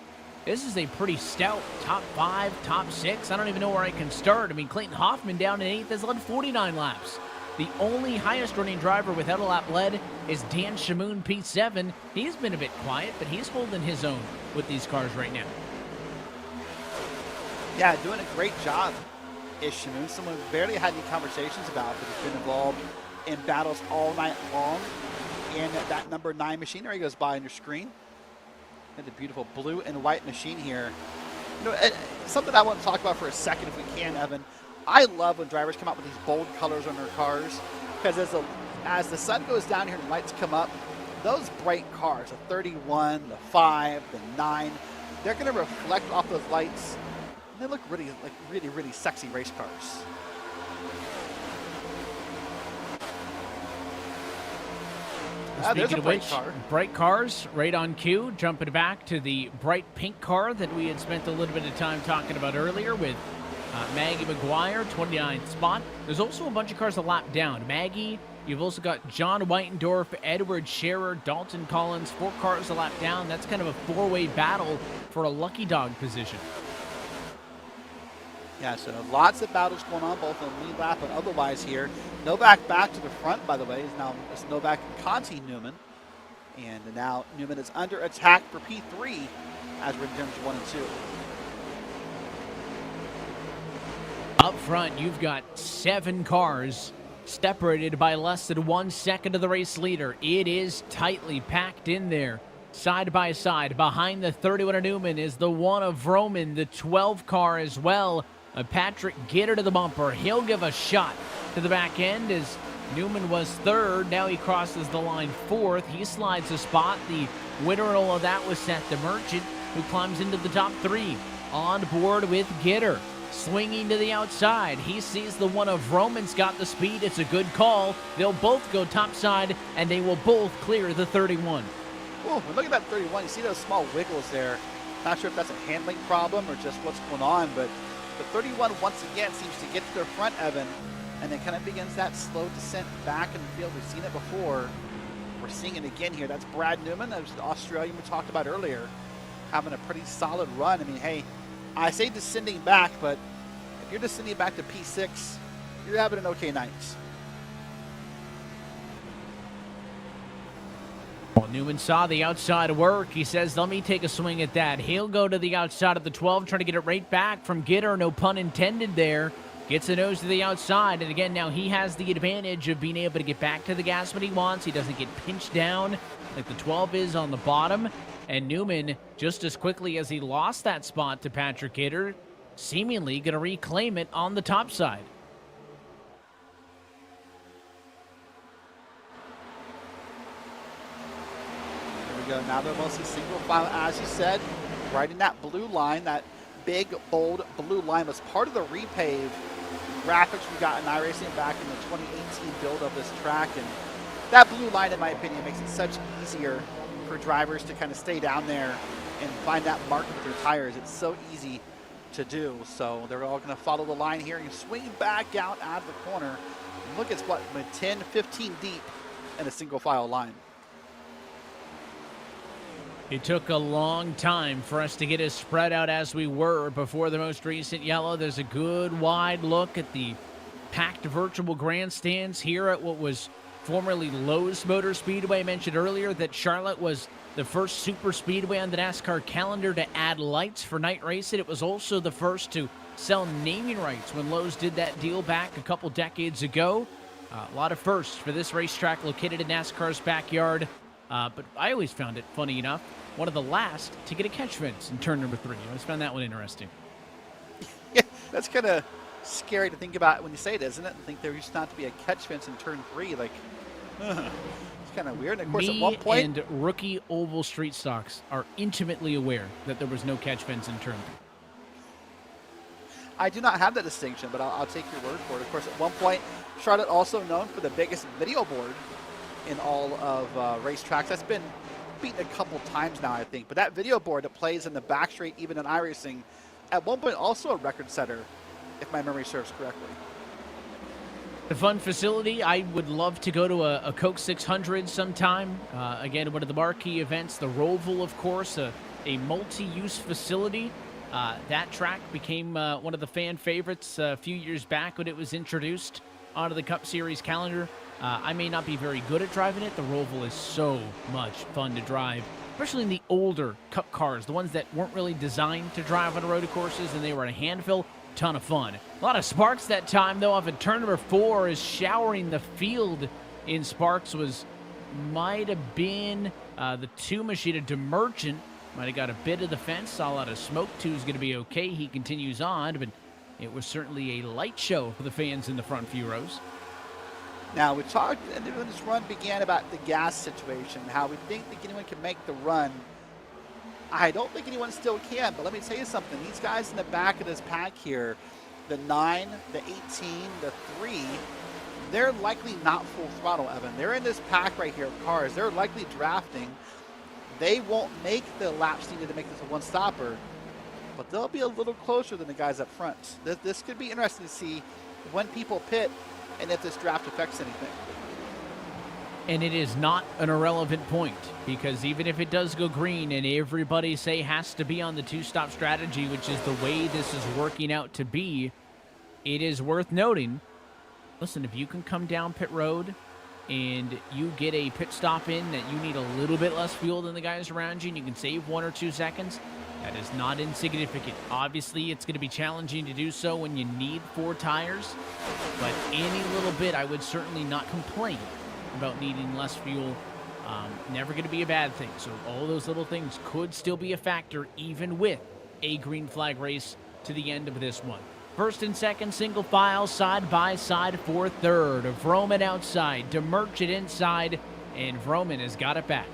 this is a pretty stout top 5, top 6. I don't even know where I can start. I mean, Clayton Hoffman down in 8th has led 49 laps. The only highest running driver without a lap led is Dan Shamoon, P7. He's been a bit quiet, but he's holding his own with these cars right now. Yeah, doing a great job is Shamoon. Someone we barely had any conversations about, but has been involved in battles all night long in that number 9 machine. There he goes by on your screen. And the beautiful blue and white machine here. You know, something I want to talk about for a second if we can, Evan. I love when drivers come out with these bold colors on their cars, because as the sun goes down here and the lights come up, those bright cars, the 31, the 5, the 9, they're going to reflect off those lights. And they look really sexy race cars. Speaking of which, bright cars right on cue. Jumping back to the bright pink car that we had spent a little bit of time talking about earlier with Maggie McGuire, 29th spot. There's also a bunch of cars a lap down. Maggie, you've also got John Whitendorf, Edward Scherer, Dalton Collins, 4 cars a lap down. That's kind of a 4-way battle for a lucky dog position. Yeah, so lots of battles going on, both on lead lap and otherwise here. Novak back to the front, by the way. It's Novak and Conti Newman. And now Newman is under attack for P3 as we're in turns 1 and 2. Up front, you've got 7 cars separated by less than 1 second of the race leader. It is tightly packed in there, side by side. Behind the 31 of Newman is the 1 of Roman, the 12 car as well. Patrick Gitter to the bumper. He'll give a shot to the back end as Newman was 3rd. Now he crosses the line 4th. He slides a spot. The winner in all of that was Seth DeMerchant, who climbs into the top 3. On board with Gitter. Swinging to the outside. He sees the 1 of Roman's got the speed. It's a good call. They'll both go topside, and they will both clear the 31. Oh, look at that 31. You see those small wiggles there. Not sure if that's a handling problem or just what's going on, but the 31 once again seems to get to their front, Evan, and then kind of begins that slow descent back in the field. We've seen it before. We're seeing it again here. That's Brad Newman. That was the Australian we talked about earlier, having a pretty solid run. I mean, hey, I say descending back, but if you're descending back to P6, you're having an okay night. Well, Newman saw the outside work. He says, let me take a swing at that. He'll go to the outside of the 12, trying to get it right back from Gitter. No pun intended there. Gets a nose to the outside. And again, now he has the advantage of being able to get back to the gas when he wants. He doesn't get pinched down like the 12 is on the bottom. And Newman, just as quickly as he lost that spot to Patrick Gitter, seemingly going to reclaim it on the top side. Now they're mostly single file, as you said, right in that blue line. That big, bold blue line was part of the repave graphics we got in iRacing back in the 2018 build of this track. And that blue line, in my opinion, makes it such easier for drivers to kind of stay down there and find that mark with their tires. It's so easy to do. So they're all going to follow the line here and swing back out of the corner. And look, it's what, 10, 15 deep in a single file line. It took a long time for us to get as spread out as we were before the most recent yellow. There's a good wide look at the packed virtual grandstands here at what was formerly Lowe's Motor Speedway. I mentioned earlier that Charlotte was the first super speedway on the NASCAR calendar to add lights for night racing. It was also the first to sell naming rights when Lowe's did that deal back a couple decades ago. A lot of firsts for this racetrack located in NASCAR's backyard. But I always found it, funny enough, one of the last to get a catch fence in turn number 3. I always found that one interesting. Yeah, that's kind of scary to think about when you say it, isn't it? I think there used not to be a catch fence in turn 3. Like, it's kind of weird. And of course, at one point, and rookie oval street stocks are intimately aware that there was no catch fence in turn 3. I do not have that distinction, but I'll take your word for it. Of course, at one point, Charlotte also known for the biggest video board in all of racetracks. That's been beaten a couple times now, I think. But that video board that plays in the back straight, even in iRacing, at one point also a record setter, if my memory serves correctly. The fun facility. I would love to go to a Coke 600 sometime. Again, one of the marquee events, the Roval, of course, a multi-use facility. That track became one of the fan favorites a few years back when it was introduced onto the Cup Series calendar. I may not be very good at driving it. The Roval is so much fun to drive, especially in the older Cup cars, the ones that weren't really designed to drive on road courses, and they were a handful. Ton of fun. A lot of sparks that time, though, off of turn number 4 is showering the field in sparks. Might have been the 2 machine to Merchant. Might have got a bit of the fence. Saw a lot of smoke. 2's going to be okay. He continues on, but it was certainly a light show for the fans in the front few rows. Now, we talked when this run began about the gas situation, how we think that anyone can make the run. I don't think anyone still can, but let me tell you something. These guys in the back of this pack here, the 9, the 18, the 3, they're likely not full throttle, Evan. They're in this pack right here of cars. They're likely drafting. They won't make the laps needed to make this a one-stopper, but they'll be a little closer than the guys up front. This could be interesting to see when people pit and if this draft affects anything. And it is not an irrelevant point, because even if it does go green and everybody, say, has to be on the 2-stop strategy, which is the way this is working out to be, it is worth noting, listen, if you can come down pit road and you get a pit stop in that you need a little bit less fuel than the guys around you and you can save 1 or 2 seconds, that is not insignificant. Obviously, it's going to be challenging to do so when you need 4 tires, but any little bit, I would certainly not complain about needing less fuel. Never going to be a bad thing. So all those little things could still be a factor, even with a green flag race to the end of this one. First and second, single file, side by side for third. Vroman outside, DeMerchant inside, and Vroman has got it back.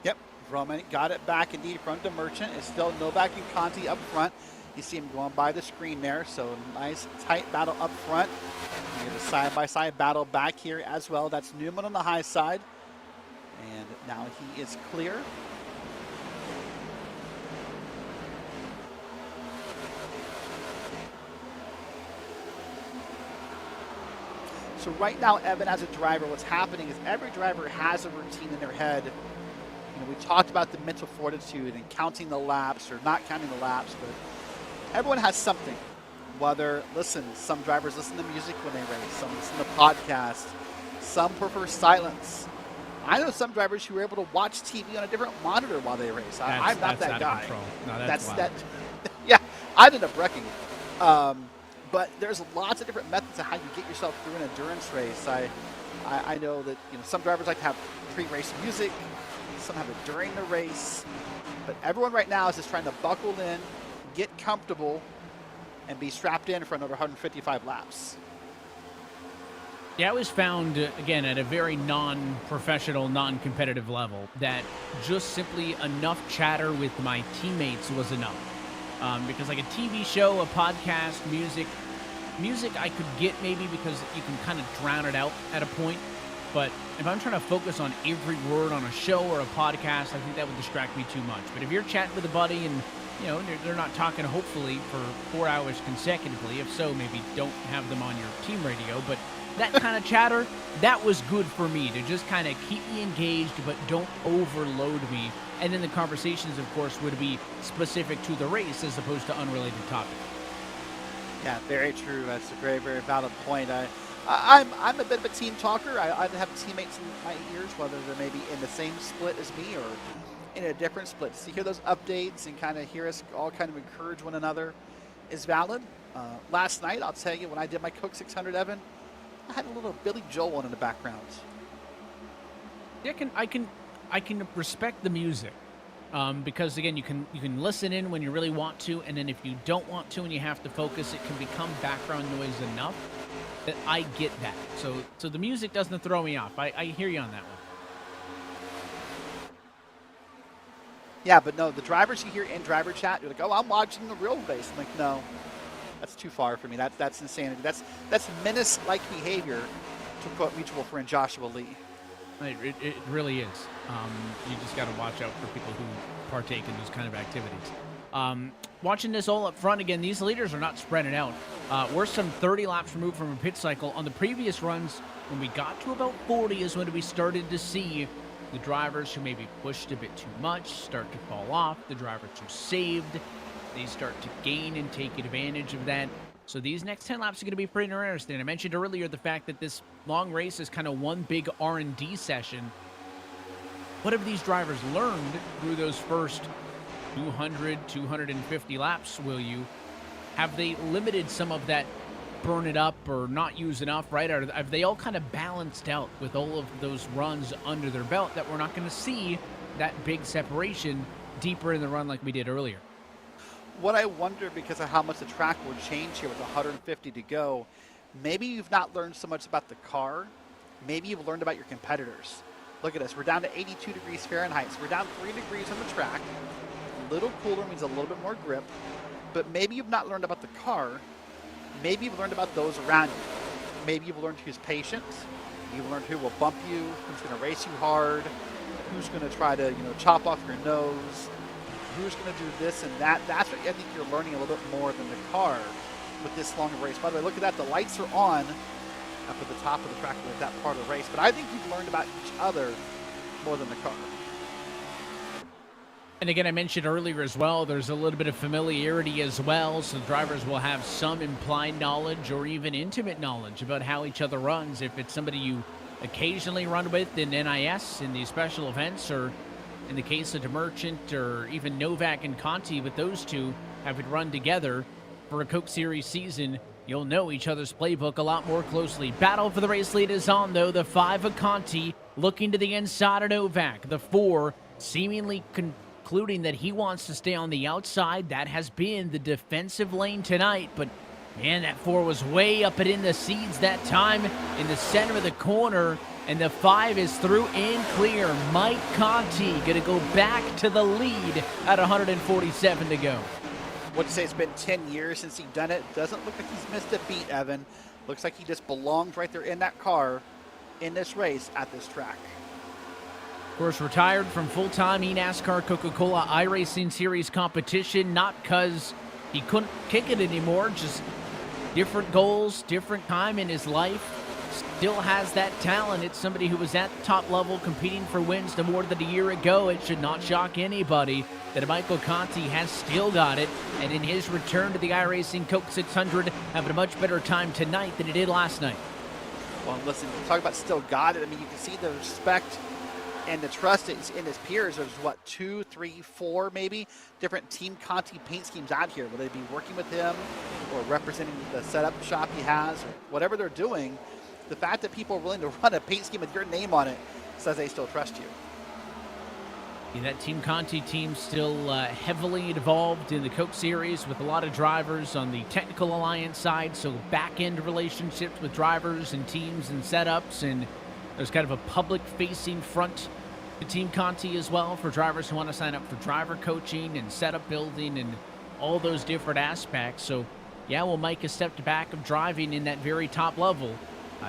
Yep, Vroman got it back indeed from DeMerchant. It's still Novak and Conti up front. You see him going by the screen there, so nice tight battle up front. You get a side-by-side battle back here as well. That's Newman on the high side. And now he is clear. So right now, Evan, as a driver, what's happening is every driver has a routine in their head. You know, we talked about the mental fortitude and counting the laps or not counting the laps, but everyone has something. Whether, some drivers listen to music when they race, some listen to podcasts, some prefer silence. I know some drivers who are able to watch TV on a different monitor while they race. I'm not that guy. No, that's wild. Yeah, I'd end up wrecking. But there's lots of different methods of how you get yourself through an endurance race. I know that some drivers like to have pre-race music, some have it during the race, but everyone right now is just trying to buckle in, get comfortable, and be strapped in for another 155 laps. Yeah, I was found, again, at a very non-professional, non-competitive level, that just simply enough chatter with my teammates was enough. Because like a TV show, a podcast, music I could get maybe because you can kind of drown it out at a point. But if I'm trying to focus on every word on a show or a podcast, I think that would distract me too much. But if you're chatting with a buddy and You know, they're not talking hopefully for 4 hours consecutively. If so, maybe don't have them on your team radio. But that kind of chatter, that was good for me to just kind of keep me engaged, but don't overload me. And then the conversations, of course, would be specific to the race as opposed to unrelated topics. Yeah, very true. That's a very, very valid point. I'm a bit of a team talker. I have teammates in my ears, whether they're maybe in the same split as me or in a different split. To hear those updates and kind of hear us all kind of encourage one another is valid. Last night, I'll tell you, when I did my Coke 600, Evan, I had a little Billy Joel on in the background. Yeah, I can respect the music. Because again, you can listen in when you really want to, and then if you don't want to and you have to focus, it can become background noise enough that I get that. So the music doesn't throw me off. I hear you on that one. Yeah, but no, the drivers you hear in driver chat, you're like, oh, I'm watching the real race. I'm like, no, that's too far for me. That's insanity. That's menace-like behavior, to quote mutual friend Joshua Lee. It really is. You just got to watch out for people who partake in those kind of activities. Watching this all up front again, these leaders are not spreading out. We're some 30 laps removed from a pit cycle. On the previous runs, when we got to about 40 is when we started to see the drivers who maybe pushed a bit too much start to fall off. The drivers who saved, they start to gain and take advantage of that. So these next 10 laps are going to be pretty interesting. I mentioned earlier the fact that this long race is kind of one big R&D session. What have these drivers learned through those first 200, 250 laps, will you? Have they limited some of that burn it up or not use enough, right? Or have they all kind of balanced out with all of those runs under their belt that we're not going to see that big separation deeper in the run like we did earlier? What I wonder, because of how much the track will change here with 150 to go, maybe you've not learned so much about the car. Maybe you've learned about your competitors. Look at us. We're down to 82 degrees Fahrenheit. So we're down 3 degrees on the track. A little cooler means a little bit more grip. But maybe you've not learned about the car. Maybe you've learned about those around you. Maybe you've learned who's patient. You've learned who will bump you, who's going to race you hard, who's going to try to, chop off your nose, who's going to do this and that. That's what I think you're learning a little bit more than the car with this long race. By the way, look at that. The lights are on up at the top of the track with that part of the race. But I think you've learned about each other more than the car. And again, I mentioned earlier as well, there's a little bit of familiarity as well. So drivers will have some implied knowledge or even intimate knowledge about how each other runs. If it's somebody you occasionally run with in NIS, in these special events, or in the case of DeMerchant or even Novak and Conti, with those two having run together for a Coke Series season, you'll know each other's playbook a lot more closely. Battle for the race lead is on, though. The 5 of Conti looking to the inside of Novak. The 4 seemingly concluding that he wants to stay on the outside. That has been the defensive lane tonight, but man, that 4 was way up and in the seeds that time in the center of the corner, and the 5 is through and clear. Mike Conti going to go back to the lead at 147 to go. What'd you say, it's been 10 years since he's done it? Doesn't look like he's missed a beat, Evan. Looks like he just belongs right there in that car in this race at this track. Of course, retired from full-time NASCAR Coca-Cola iRacing Series competition, not because he couldn't kick it anymore, just different goals, different time in his life. Still has that talent. It's somebody who was at the top level competing for wins no more than a year ago. It should not shock anybody that Michael Conti has still got it, and in his return to the iRacing Coke 600, having a much better time tonight than he did last night. Well, listen, talk about still got it. I mean, you can see the respect and the trust in his peers. There's, 2, 3, 4 maybe different Team Conti paint schemes out here. Will they be working with him or representing the setup shop he has or whatever they're doing? The fact that people are willing to run a paint scheme with your name on it says they still trust you. Yeah, that Team Conti team still heavily involved in the Coke Series with a lot of drivers on the technical alliance side, so back-end relationships with drivers and teams and setups, and there's kind of a public-facing front to Team Conti as well for drivers who want to sign up for driver coaching and setup building and all those different aspects. So, yeah, well, Mike has stepped back of driving in that very top level.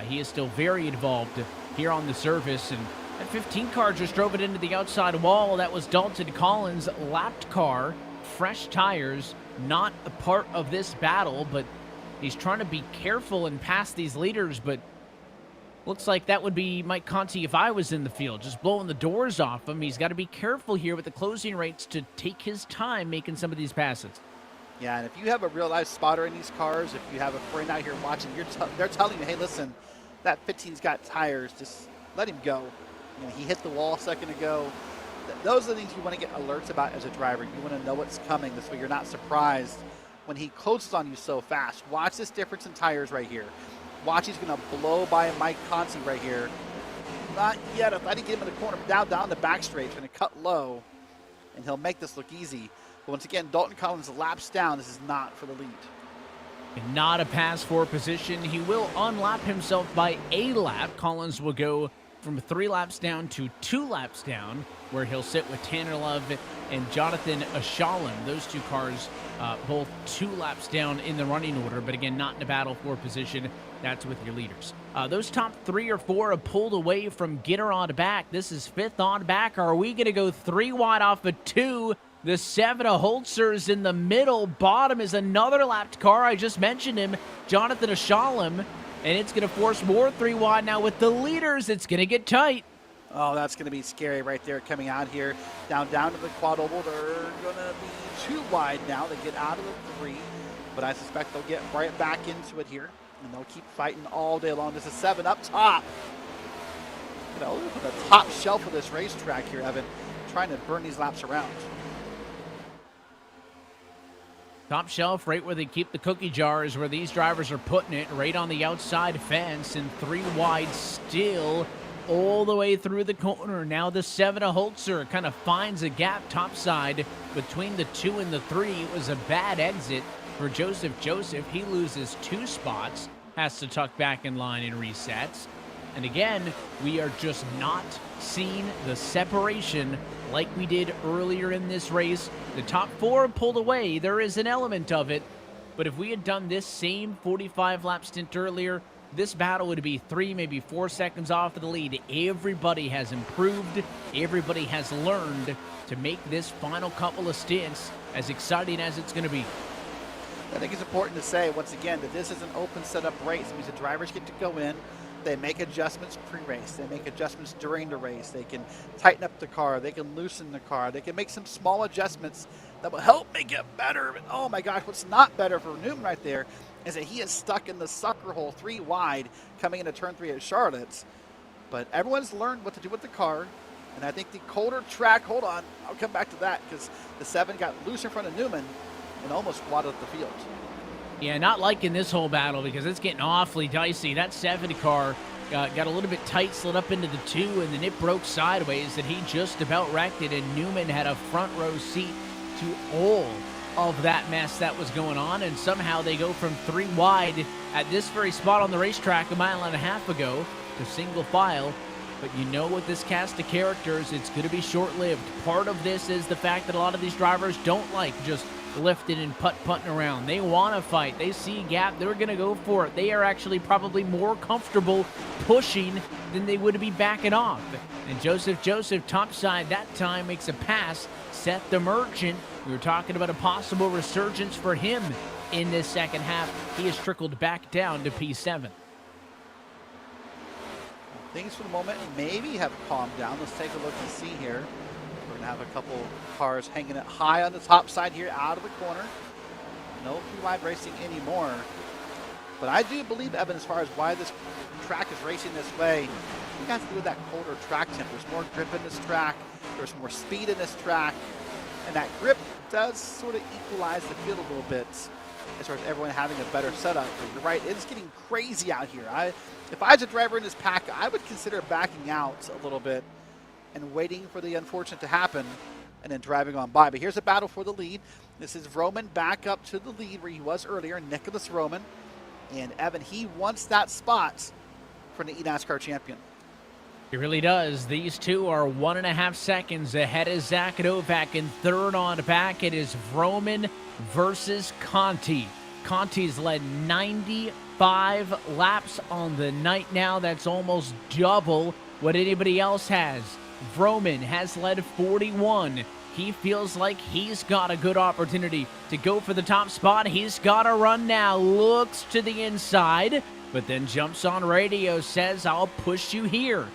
He is still very involved here on the surface, and that 15 car just drove it into the outside wall. That was Dalton Collins' lapped car fresh tires, not a part of this battle, but he's trying to be careful and pass these leaders, but looks like that would be Mike Conti if I was in the field, just blowing the doors off him. He's got to be careful here with the closing rates to take his time making some of these passes. Yeah, and if you have a real life spotter in these cars, if you have a friend out here watching, they're telling you, hey, listen, that 15's got tires, just let him go. You know, he hit the wall a second ago. Those are the things you want to get alerts about as a driver. You want to know what's coming. This way you're not surprised when he closes on you so fast. Watch this difference in tires right here. Watch, he's going to blow by Mike Conti right here. Not yet. If I didn't get him in the corner, down the back straight, he's going to cut low, and he'll make this look easy. But once again, Dalton Collins laps down. This is not for the lead. Not a pass for position. He will unlap himself by a lap. Collins will go from 3 laps down to 2 laps down, where he'll sit with Tanner Love and Jonathan Ashalem. Those two cars both 2 laps down in the running order, but again, not in a battle for position. That's with your leaders. Those top 3 or 4 have pulled away from Gitter on back. This is 5th on back. Are we going to go 3 wide off of 2? The 7 of Holzer's in the middle. Bottom is another lapped car. I just mentioned him, Jonathan Ashalem. And it's going to force more 3 wide now with the leaders. It's going to get tight. Oh, that's going to be scary right there coming out here. Down to the quad oval. They're going to be 2 wide now. They get out of the 3. But I suspect they'll get right back into it here. And they'll keep fighting all day long. This is 7 up top. You know, look at the top shelf of this racetrack here, Evan. Trying to burn these laps around. Top shelf, right where they keep the cookie jars, where these drivers are putting it, right on the outside fence, and 3 wide still all the way through the corner. Now the 7 of Holzer kind of finds a gap topside between the 2 and the 3. It was a bad exit for Joseph. He loses 2 spots, has to tuck back in line and resets. And again, we are just not seeing the separation like we did earlier in this race. The top 4 pulled away. There is an element of it. But if we had done this same 45-lap stint earlier, this battle would be 3, maybe 4 seconds off of the lead. Everybody has improved. Everybody has learned to make this final couple of stints as exciting as it's going to be. I think it's important to say, once again, that this is an open setup race. It means the drivers get to go in. They make adjustments pre-race. They make adjustments during the race. They can tighten up the car. They can loosen the car. They can make some small adjustments that will help make it better. But oh my gosh, what's not better for Newman right there is that he is stuck in the sucker hole 3 wide coming into turn 3 at Charlotte. But everyone's learned what to do with the car. And I think the colder track, hold on, I'll come back to that, because the 7 got loose in front of Newman and almost wadded up the field. Yeah, not liking this whole battle because it's getting awfully dicey. That 7 car got a little bit tight, slid up into the 2, and then it broke sideways, and he just about wrecked it, and Newman had a front row seat to all of that mess that was going on, and somehow they go from 3 wide at this very spot on the racetrack a mile and a half ago to single file. But you know, with this cast of characters, it's going to be short-lived. Part of this is the fact that a lot of these drivers don't like just lifting and putt-putting around. They want to fight. They see a gap. They're going to go for it. They are actually probably more comfortable pushing than they would be backing off. And Joseph topside that time makes a pass. Seth the Merchant, we were talking about a possible resurgence for him in this second half. He has trickled back down to P7. Things for the moment maybe have calmed down. Let's take a look and see here. We're going to have a couple cars hanging it high on the top side here out of the corner. No 3 wide racing anymore. But I do believe, Evan, as far as why this track is racing this way, it has to do with that colder track temp. There's more grip in this track. There's more speed in this track. And that grip does sort of equalize the field a little bit as far as everyone having a better setup. But you're right, it's getting crazy out here. If I was a driver in this pack, I would consider backing out a little bit and waiting for the unfortunate to happen and then driving on by. But here's a battle for the lead. This is Roman back up to the lead where he was earlier, Nicholas Roman. And Evan, he wants that spot for the NASCAR champion. He really does. These two are 1.5 seconds ahead of Zach Novak in third on back. It is Roman versus Conti. Conti's led 95 laps on the night now. That's almost double what anybody else has. Vroman has led 41. He feels like he's got a good opportunity to go for the top spot. He's got to run now. Looks to the inside, but then jumps on radio, says, I'll push you here.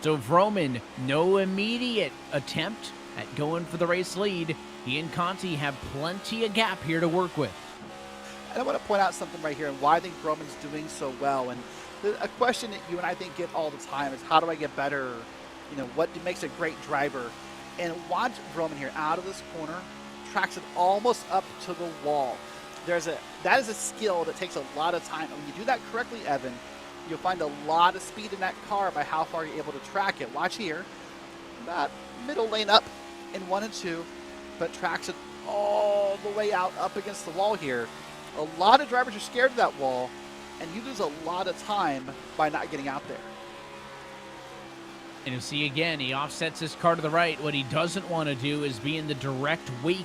So Vroman, no immediate attempt at going for the race lead. He and Conti have plenty of gap here to work with. And I want to point out something right here and why I think Vroman's doing so well. And a question that you and I think get all the time is, how do I get better? You know, what makes a great driver? And watch Vroman here out of this corner, tracks it almost up to the wall. That is a skill that takes a lot of time. And when you do that correctly, Evan, you'll find a lot of speed in that car by how far you're able to track it. Watch here, about middle lane up in 1 and 2, but tracks it all the way out up against the wall here. A lot of drivers are scared of that wall, and you lose a lot of time by not getting out there. And you'll see again, he offsets his car to the right. What he doesn't want to do is be in the direct wake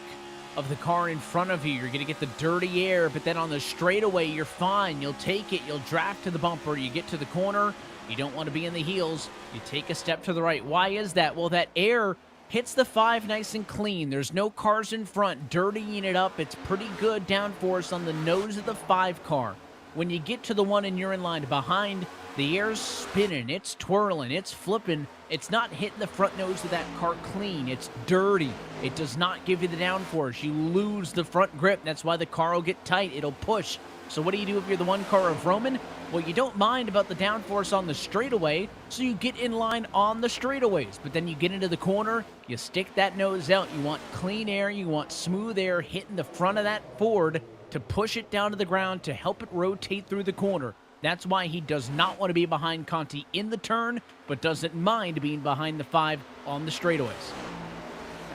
of the car in front of you. You're going to get the dirty air, but then on the straightaway, you're fine. You'll take it. You'll draft to the bumper. You get to the corner. You don't want to be in the heels. You take a step to the right. Why is that? Well, that air hits the 5 nice and clean. There's no cars in front dirtying it up. It's pretty good downforce on the nose of the 5 car. When you get to the 1 and you're in line behind, the air's spinning, it's twirling, it's flipping. It's not hitting the front nose of that car clean. It's dirty. It does not give you the downforce. You lose the front grip. That's why the car will get tight. It'll push. So what do you do if you're the 1 car of Vroman? Well, you don't mind about the downforce on the straightaway, so you get in line on the straightaways. But then you get into the corner, you stick that nose out. You want clean air. You want smooth air hitting the front of that Ford to push it down to the ground to help it rotate through the corner. That's why he does not want to be behind Conti in the turn, but doesn't mind being behind the 5 on the straightaways.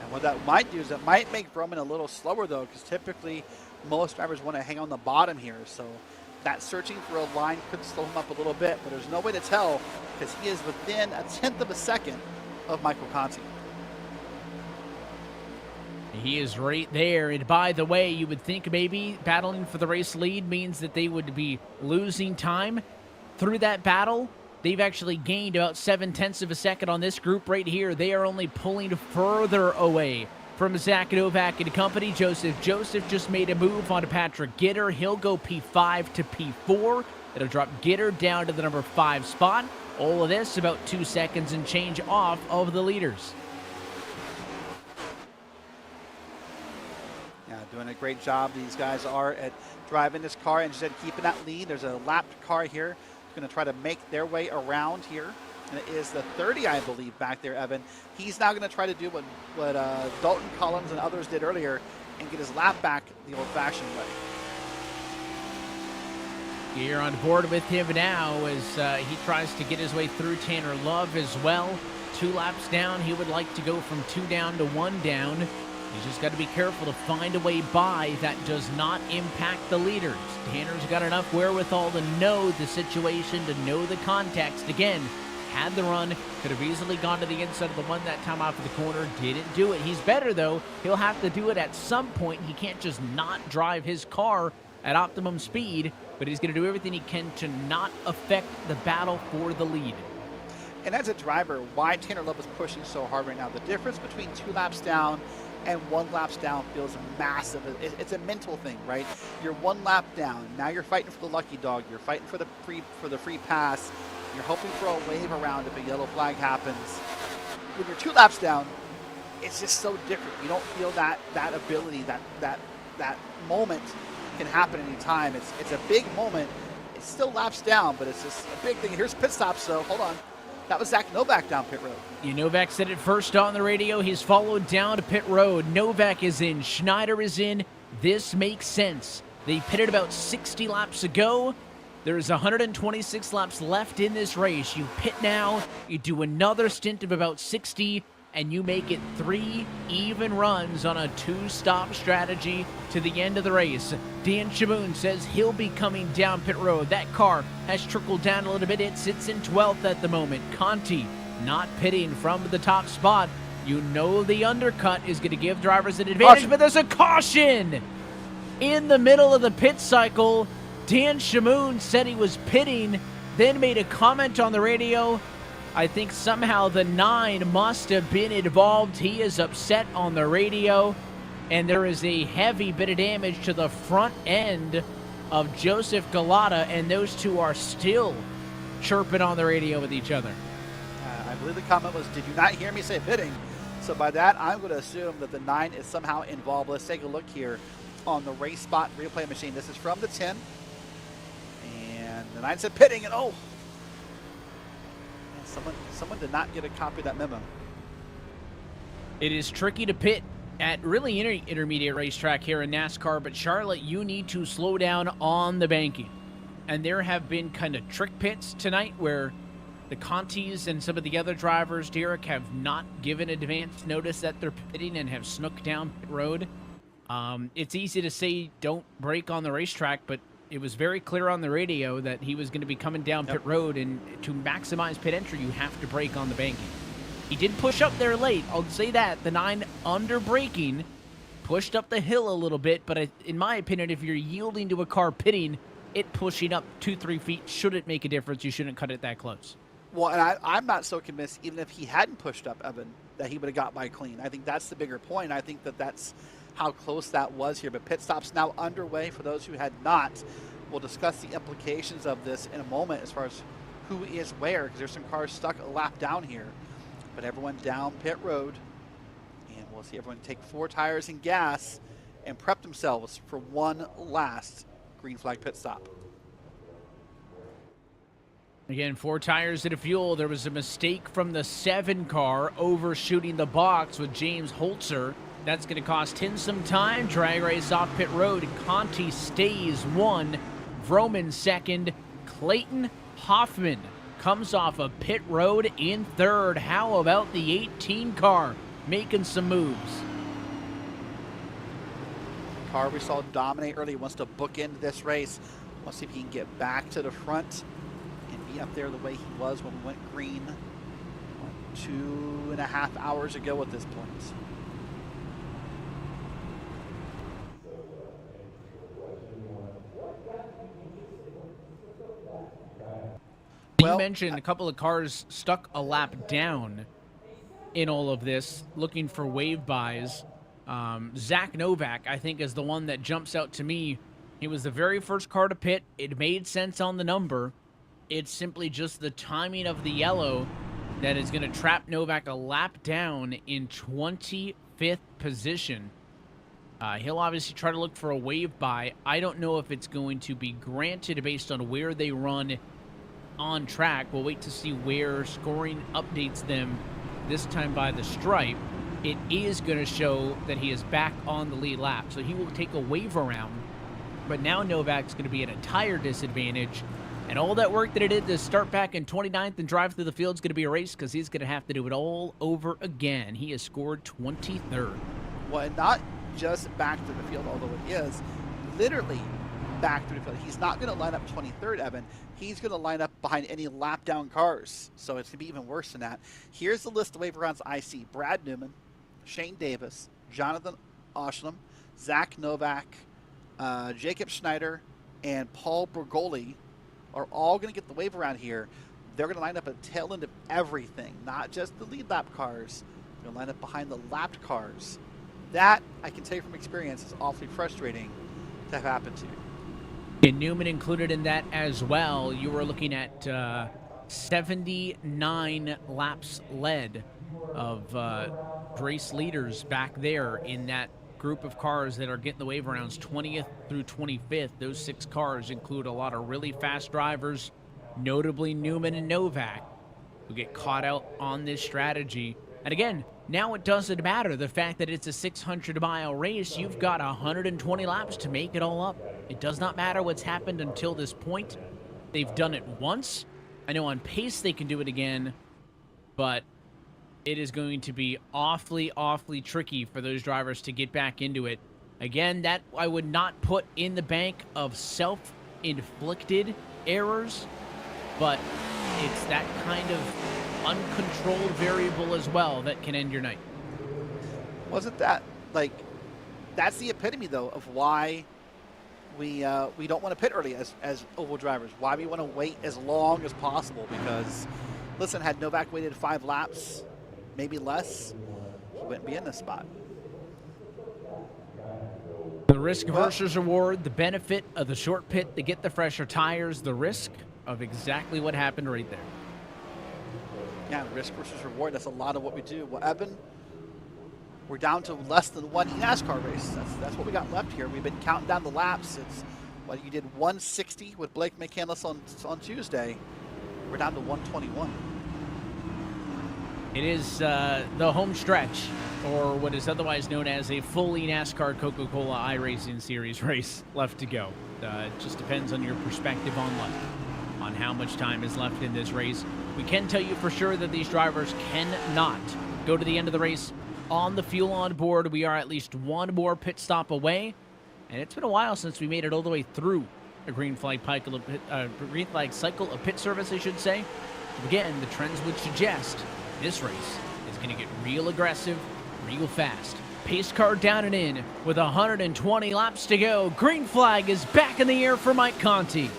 And what that might do is it might make Vroman a little slower, though, because typically most drivers want to hang on the bottom here. So that searching for a line could slow him up a little bit, but there's no way to tell because he is within 1/10 of a second of Michael Conti. He is right there. And by the way, you would think maybe battling for the race lead means that they would be losing time through that battle. They've actually gained about 7/10 of a second on this group right here. They are only pulling further away from Zach Novak and company. Joseph just made a move onto Patrick Gitter. He'll go P5 to P4. It'll drop Gitter down to the number 5 spot. All of this about 2 seconds and change off of the leaders. Yeah, doing a great job. These guys are at driving this car and instead keeping that lead. There's a lapped car here. Going to try to make their way around here. And it is the 30, I believe, back there, Evan. He's now going to try to do what Dalton Collins and others did earlier and get his lap back the old-fashioned way. You're on board with him now as he tries to get his way through Tanner Love as well. 2 laps down. He would like to go from 2 down to 1 down. He's just got to be careful to find a way by that does not impact the leaders. Tanner's got enough wherewithal to know the situation, to know the context. Again, had the run, could have easily gone to the inside of the 1 that time off of the corner, didn't do it. He's better, though. He'll have to do it at some point. He can't just not drive his car at optimum speed, but he's going to do everything he can to not affect the battle for the lead. And as a driver, why Tanner Love is pushing so hard right now, the difference between 2 laps down and 1 lap down feels massive. It's a mental thing, right? You're 1 lap down. Now you're fighting for the lucky dog. You're fighting for the free pass. You're hoping for a wave around if a yellow flag happens. When you're 2 laps down, it's just so different. You don't feel that ability, that moment can happen anytime. It's a big moment. It's still laps down, but it's just a big thing. Here's pit stops, so hold on. That was Zach Novak down pit road. Novak said it first on the radio. He's followed down to pit road. Novak is in. Schneider is in. This makes sense. They pitted about 60 laps ago. There's 126 laps left in this race. You pit now. You do another stint of about 60, and you make it 3 even runs on a 2-stop strategy to the end of the race. Dan Shaboon says he'll be coming down pit road. That car has trickled down a little bit. It sits in 12th at the moment. Conti not pitting from the top spot. You know the undercut is going to give drivers an advantage, Caution. but there's a caution in the middle of the pit cycle. Dan Shamoon said he was pitting, then made a comment on the radio. I think somehow the 9 must have been involved. He is upset on the radio, and there is a heavy bit of damage to the front end of Joseph Galata, and those two are still chirping on the radio with each other. I believe the comment was, "Did you not hear me say pitting?" So by that, I'm going to assume that the 9 is somehow involved. Let's take a look here on the race spot replay machine. This is from the 10. And the 9 said pitting, and oh! Man, someone did not get a copy of that memo. It is tricky to pit at really intermediate racetrack here in NASCAR, but Charlotte, you need to slow down on the banking. And there have been kind of trick pits tonight where the Contis and some of the other drivers, Derek, have not given advance notice that they're pitting and have snuck down pit road. It's easy to say don't brake on the racetrack, but it was very clear on the radio that he was going to be coming down pit road, and to maximize pit entry, you have to brake on the banking. He did push up there late, I'll say that. The 9 under braking pushed up the hill a little bit, but in my opinion, if you're yielding to a car pitting, it pushing up 2-3 feet shouldn't make a difference. You shouldn't cut it that close. Well, and I'm not so convinced, even if he hadn't pushed up Evan, that he would have got by clean. I think that's the bigger point. I think that that's how close that was here. But pit stop's now underway for those who had not. We'll discuss the implications of this in a moment as far as who is where, because there's some cars stuck a lap down here. But everyone down pit road, and we'll see everyone take 4 tires and gas and prep themselves for one last green flag pit stop. Again, 4 tires and a fuel. There was a mistake from the 7 car overshooting the box with James Holzer. That's going to cost him some time. Drag race off pit road. Conti stays 1. Vroman 2nd. Clayton Hoffman comes off of pit road in 3rd. How about the 18 car making some moves? The car we saw dominate early wants to bookend this race. Let's see if he can get back to the front and be up there the way he was when we went green 2.5 hours ago at this point. You mentioned a couple of cars stuck a lap down in all of this, looking for wave buys. Zach Novak, I think, is the one that jumps out to me. He was the very first car to pit. It made sense on the number. It's simply just the timing of the yellow that is going to trap Novak a lap down in 25th position. He'll obviously try to look for a wave buy. I don't know if it's going to be granted based on where they run on track. We'll wait to see where scoring updates them this time by the stripe. It is going to show that he is back on the lead lap, so he will take a wave around. But now Novak's going to be at a tire disadvantage, and all that work that he did to start back in 29th and drive through the field is going to be erased because he's going to have to do it all over again. He has scored 23rd. Well, and not just back to the field, although it is literally back to the field. He's not going to line up 23rd, Evan. He's going to line up behind any lap down cars, so it's going to be even worse than that. Here's the list of wave rounds I see. Brad Newman, Shane Davis, Jonathan Oshlam, Zach Novak, Jacob Schneider, and Paul Bergoli are all going to get the wave around here. They're going to line up at the tail end of everything, not just the lead lap cars. They're going to line up behind the lapped cars. That, I can tell you from experience, is awfully frustrating to have happen to you. And Newman included in that as well. You were looking at 79 laps led of race leaders back there in that group of cars that are getting the wave rounds 20th through 25th. Those 6 cars include a lot of really fast drivers, notably Newman and Novak, who get caught out on this strategy. And again, now it doesn't matter. The fact that it's a 600-mile race, you've got 120 laps to make it all up. It does not matter what's happened until this point. They've done it once. I know on pace they can do it again, but it is going to be awfully, awfully tricky for those drivers to get back into it. Again, that I would not put in the bank of self-inflicted errors, but it's that kind of uncontrolled variable as well that can end your night. Wasn't that, like, that's the epitome, though, of why we don't want to pit early as oval drivers, why we want to wait as long as possible, because Listen, had Novak waited 5 laps, maybe less, he wouldn't be in this spot. The risk versus reward, the benefit of the short pit to get the fresher tires, the risk of exactly what happened right there. Yeah, risk versus reward, that's a lot of what we do. Well, Evan, we're down to less than one NASCAR race. That's what we got left here. We've been counting down the laps. It's you did 160 with Blake McCandless on Tuesday. We're down to 121. It is the home stretch, or what is otherwise known as a fully NASCAR Coca-Cola iRacing Series race left to go. It just depends on your perspective on life, on how much time is left in this race. We can tell you for sure that these drivers cannot go to the end of the race on the fuel on board. We are at least one more pit stop away, and it's been a while since we made it all the way through a green flag cycle of pit service, I should say. Again, the trends would suggest this race is going to get real aggressive, real fast. Pace car down and in with 120 laps to go. Green flag is back in the air for Mike Conti.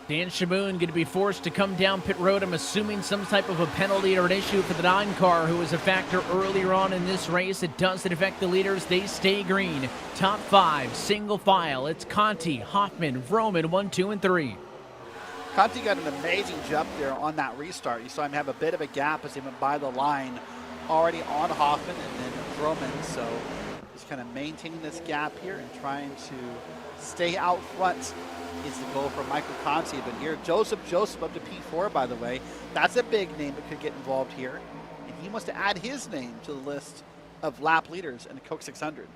Dan Shaboon going to be forced to come down pit road. I'm assuming some type of a penalty or an issue for the 9 car, who was a factor earlier on in this race. It doesn't affect the leaders. They stay green. Top 5, single file. It's Conti, Hoffman, Roman, 1, 2, and 3. Conti got an amazing jump there on that restart. You saw him have a bit of a gap as he went by the line, already on Hoffman and then Roman. So he's kind of maintaining this gap here and trying to stay out front is the goal for Michael Conti. But here, Joseph up to P4, by the way. That's a big name that could get involved here. And he wants to add his name to the list of lap leaders in the Coke 600.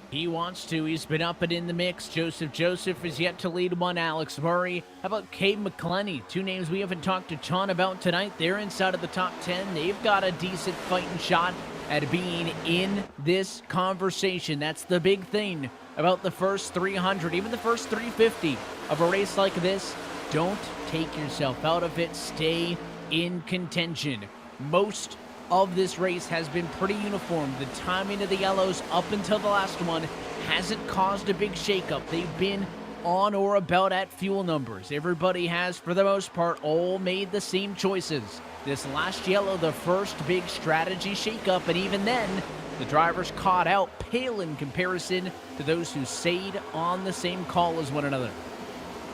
He wants to. He's been up and in the mix. Joseph is yet to lead one. Alex Murray. How about Cade McClenny? 2 names we haven't talked to John about tonight. They're inside of the top 10. They've got a decent fighting shot at being in this conversation. That's the big thing about the first 300, even the first 350 of a race like this. Don't take yourself out of it. Stay in contention. Most of this race has been pretty uniform. The timing of the yellows up until the last one hasn't caused a big shakeup. They've been on or about at fuel numbers. Everybody has, for the most part, all made the same choices. This last yellow, the first big strategy shakeup, and even then, the drivers caught out pale in comparison to those who stayed on the same call as one another.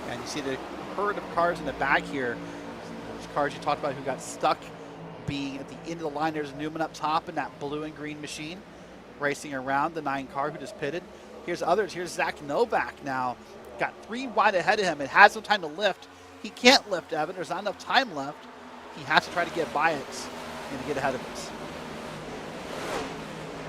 And you see the herd of cars in the back here. Those cars you talked about who got stuck being at the end of the line. There's Newman up top in that blue and green machine racing around the 9 car who just pitted. Here's others. Here's Zach Novak now. Got 3 wide ahead of him. It has no time to lift. He can't lift, Evan. There's not enough time left. He has to try to get by it and get ahead of us.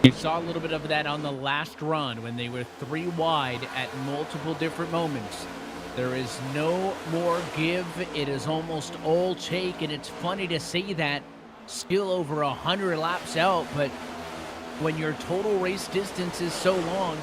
You saw a little bit of that on the last run when they were 3 wide at multiple different moments. There is no more give. It is almost all take, and it's funny to say that still over 100 laps out, but when your total race distance is so long,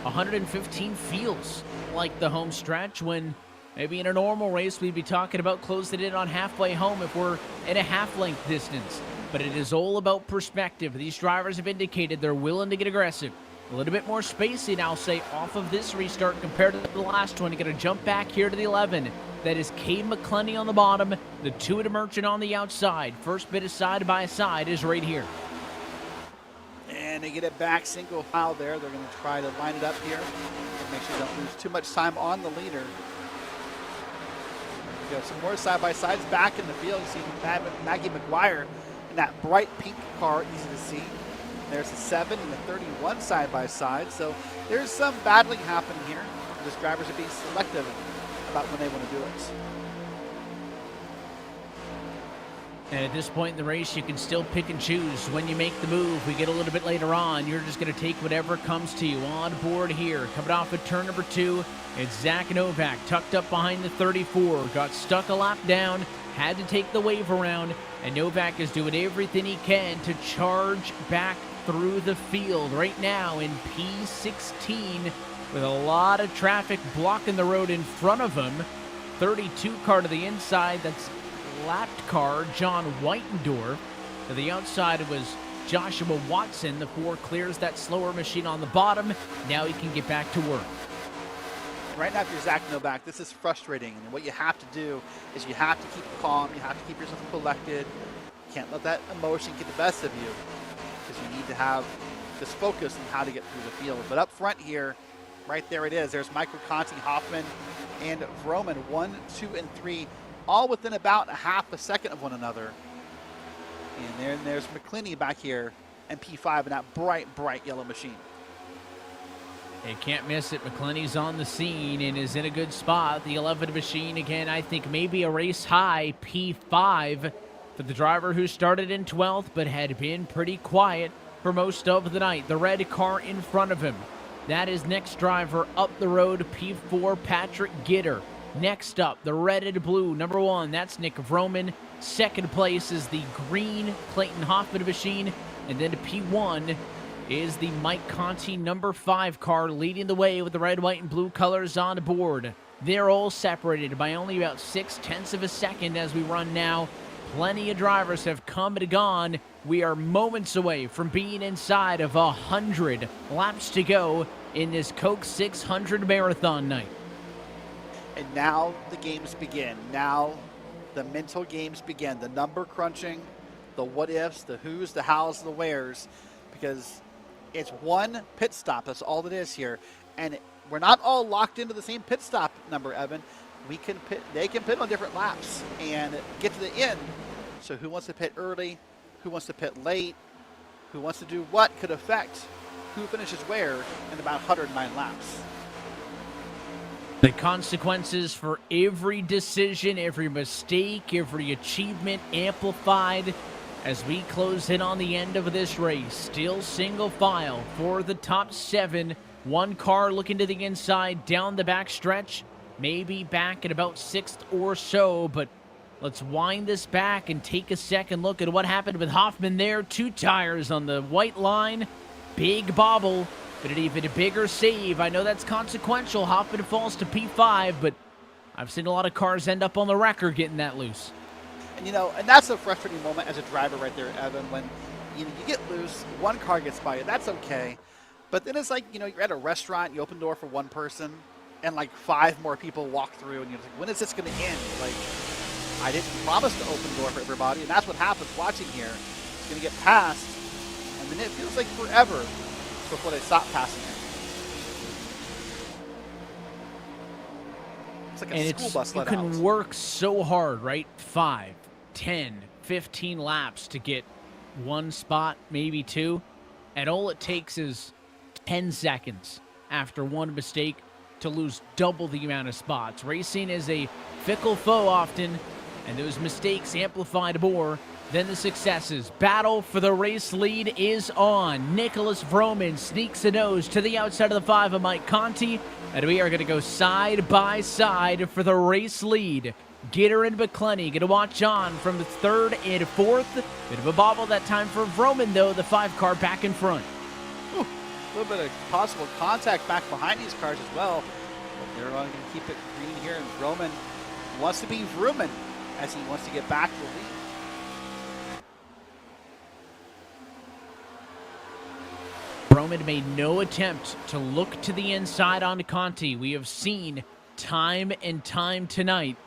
115 feels like the home stretch, when maybe in a normal race we'd be talking about closing it on halfway home if we're in a half-length distance. But it is all about perspective. These drivers have indicated they're willing to get aggressive. A little bit more spacing, I'll say, off of this restart compared to the last one. You're going to jump back here to the 11. That is Cade McClenny on the bottom, the 2 at Merchant on the outside. First bit of side-by-side is right here. And they get it back single file there. They're going to try to line it up here and make sure they don't lose too much time on the leader. We got some more side-by-sides back in the field. You see Maggie McGuire in that bright pink car, easy to see. There's the 7 and the 31 side-by-side. So there's some battling happening here. These drivers are being selective about when they want to do it. And at this point in the race, you can still pick and choose when you make the move. We get a little bit later on. You're just going to take whatever comes to you. On board here, coming off of turn number 2, it's Zach Novak, tucked up behind the 34. Got stuck a lap down, had to take the wave around, and Novak is doing everything he can to charge back through the field. Right now in P16, with a lot of traffic blocking the road in front of him. 32 car to the inside, that's lapped car, John Whitendorf. To the outside, it was Joshua Watson. The 4 clears that slower machine on the bottom. Now he can get back to work. Right now, if you're Zach Novak, this is frustrating. And what you have to do is you have to keep calm. You have to keep yourself collected. You can't let that emotion get the best of you, because you need to have this focus on how to get through the field. But up front here, right there it is. There's Michael Conti, Hoffman, and Vroman, 1, 2, and 3, all within about a half a second of one another. And then there's McClinney back here and P5 in that bright, bright yellow machine. You can't miss it. McClinney's on the scene and is in a good spot. The 11 machine, again, I think maybe a race high, P5, for the driver who started in 12th but had been pretty quiet for most of the night. The red car in front of him. That is next driver up the road, P4, Patrick Gitter. Next up, the red and blue, number 1, that's Nick Vroman. Second place is the green Clayton Hoffman machine. And then to P1 is the Mike Conti number 5 car, leading the way with the red, white, and blue colors on board. They're all separated by only about 0.6 of a second as we run now. Plenty of drivers have come and gone. We are moments away from being inside of 100 laps to go in this Coke 600 marathon night. And now the games begin. Now the mental games begin. The number crunching, the what ifs, the who's, the hows, the wheres, because it's one pit stop. That's all it is here. And we're not all locked into the same pit stop number, Evan. We can pit, they can pit on different laps and get to the end. So who wants to pit early? Who wants to pit late? Who wants to do what could affect who finishes where in about 109 laps. The consequences for every decision, every mistake, every achievement amplified as we close in on the end of this race. Still single file for the top 7. One car looking to the inside down the back stretch. Maybe back at about 6th or so, but let's wind this back and take a second look at what happened with Hoffman there. 2 tires on the white line. Big bobble. But an even bigger save. I know that's consequential. Hoffman falls to P5, but I've seen a lot of cars end up on the wrecker getting that loose. And, and that's a frustrating moment as a driver right there, Evan, when you get loose, one car gets by you. That's okay. But then it's like, you're at a restaurant, you open the door for one person, and like 5 more people walk through, and you're like, when is this going to end? Like, I didn't promise to open the door for everybody, and that's what happens watching here. It's going to get passed, and then it feels like forever before they stop passing it. It's like a school bus let out. You can work so hard, right? 5, 10, 15 laps to get one spot, maybe 2. And all it takes is 10 seconds after one mistake to lose double the amount of spots. Racing is a fickle foe often, and those mistakes amplified more than the successes. Battle for the race lead is on. Nicholas Vroman sneaks a nose to the outside of the 5 of Mike Conti, and we are going to go side by side for the race lead. Gitter and McClinney going to watch on from the 3rd and 4th. Bit of a bobble that time for Vroman, though, the 5 car back in front. Ooh, a little bit of possible contact back behind these cars as well. But they're going to keep it green here, and Vroman wants to be Vroman as he wants to get back to the lead. Vroman made no attempt to look to the inside on Conti. We have seen time and time tonight.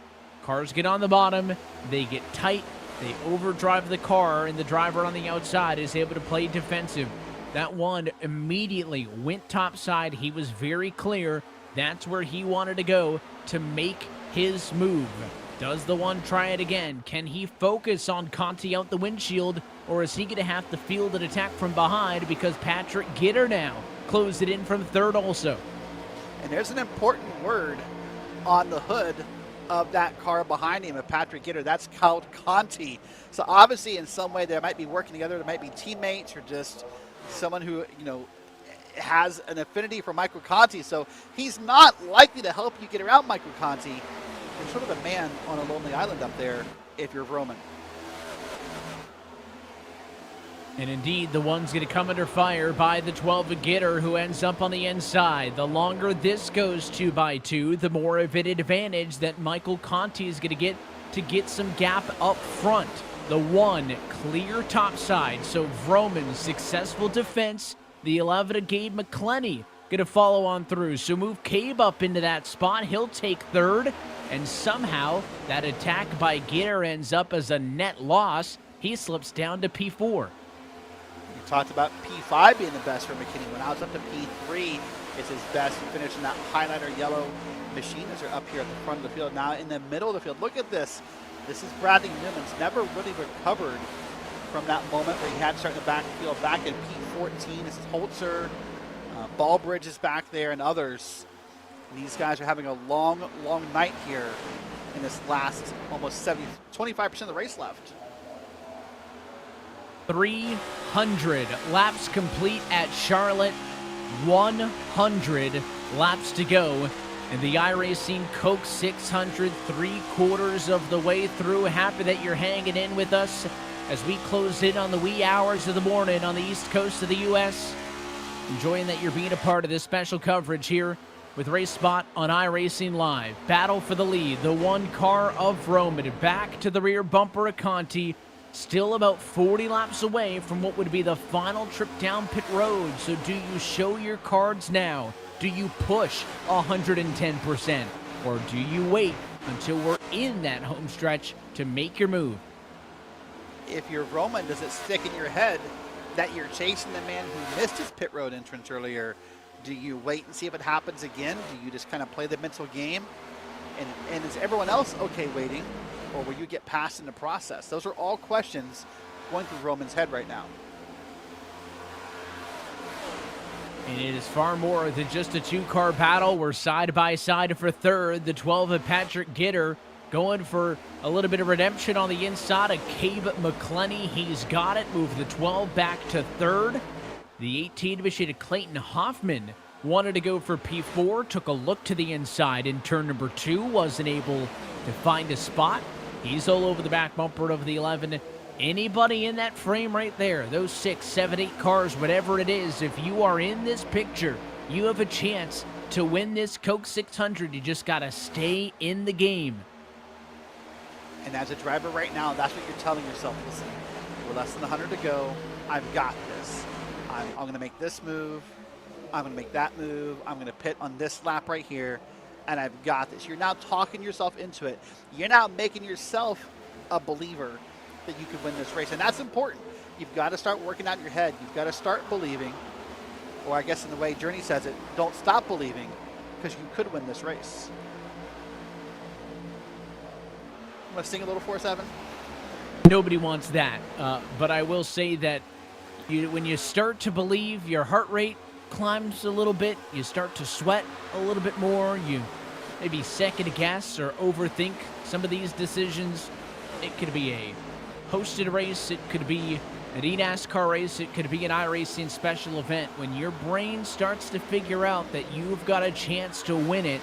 Cars get on the bottom, they get tight, they overdrive the car, and the driver on the outside is able to play defensive. That one immediately went topside. He was very clear. That's where he wanted to go to make his move. Does the one try it again? Can he focus on Conti out the windshield, or is he going to have to field an attack from behind because Patrick Gitter now closed it in from 3rd also? And there's an important word on the hood of that car behind him, of Patrick Gitter. That's called Conti. So obviously in some way they might be working together. They might be teammates or just someone who, has an affinity for Michael Conti. So he's not likely to help you get around Michael Conti. You're sort of a man on a lonely island up there if you're Roman. And indeed, the one's going to come under fire by the 12 of Gitter, who ends up on the inside. The longer this goes 2x2, the more of an advantage that Michael Conti is going to get some gap up front. The one clear top side. So Vroman's successful defense. The 11 of Gabe McClenny going to follow on through. So move Cabe up into that spot. He'll take third. And somehow that attack by Gitter ends up as a net loss. He slips down to P4. Talked about P5 being the best for McKinney. When I was up to P3, it's his best. He finished in that highlighter yellow machine as they're up here at the front of the field. Now in the middle of the field, look at this. This is Bradley Newman's never really recovered from that moment where he had to start in the backfield back in P14. This is Holzer, Ballbridge is back there, and others. And these guys are having a long, long night here in this last almost 25% of the race left. 300 laps complete at Charlotte. 100 laps to go. And the iRacing Coke 600, 3/4 of the way through. Happy that you're hanging in with us as we close in on the wee hours of the morning on the east coast of the U.S. Enjoying that you're being a part of this special coverage here with Race Spot on iRacing Live. Battle for the lead. The one car of Roman back to the rear bumper of Conti. Still about 40 laps away from what would be the final trip down pit road. So do you show your cards now? Do you push 110%? Or do you wait until we're in that home stretch to make your move? If you're Roman, does it stick in your head that you're chasing the man who missed his pit road entrance earlier? Do you wait and see if it happens again? Do you just kind of play the mental game? And is everyone else okay waiting? Or will you get past in the process? Those are all questions going through Roman's head right now. And it is far more than just a two-car battle. We're side by side for third. The 12 of Patrick Gitter going for a little bit of redemption on the inside of Cabe McClenny. He's got it. Move the 12 back to third. The 18 of Michigan Clayton Hoffman wanted to go for P4. Took a look to the inside in turn number 2. Wasn't able to find a spot. He's all over the back bumper of the 11. Anybody in that frame right there, those 6, 7, 8 cars, whatever it is, if you are in this picture, you have a chance to win this Coke 600. You just got to stay in the game. And as a driver right now, that's what you're telling yourself. Listen, we're less than 100 to go. I've got this. I'm going to make this move. I'm going to make that move. I'm going to pit on this lap right here. And I've got this. You're now talking yourself into it. You're now making yourself a believer that you could win this race. And that's important. You've got to start working out in your head. You've got to start believing. Or I guess in the way Journey says it, don't stop believing, because you could win this race. Want to sing a little 4-7? Nobody wants that. But I will say that when you start to believe, your heart rate climbs a little bit. You start to sweat a little bit more. You maybe second guess or overthink some of these decisions. It could be a hosted race. It could be an NASCAR race. It could be an iRacing special event. When your brain starts to figure out that you've got a chance to win it,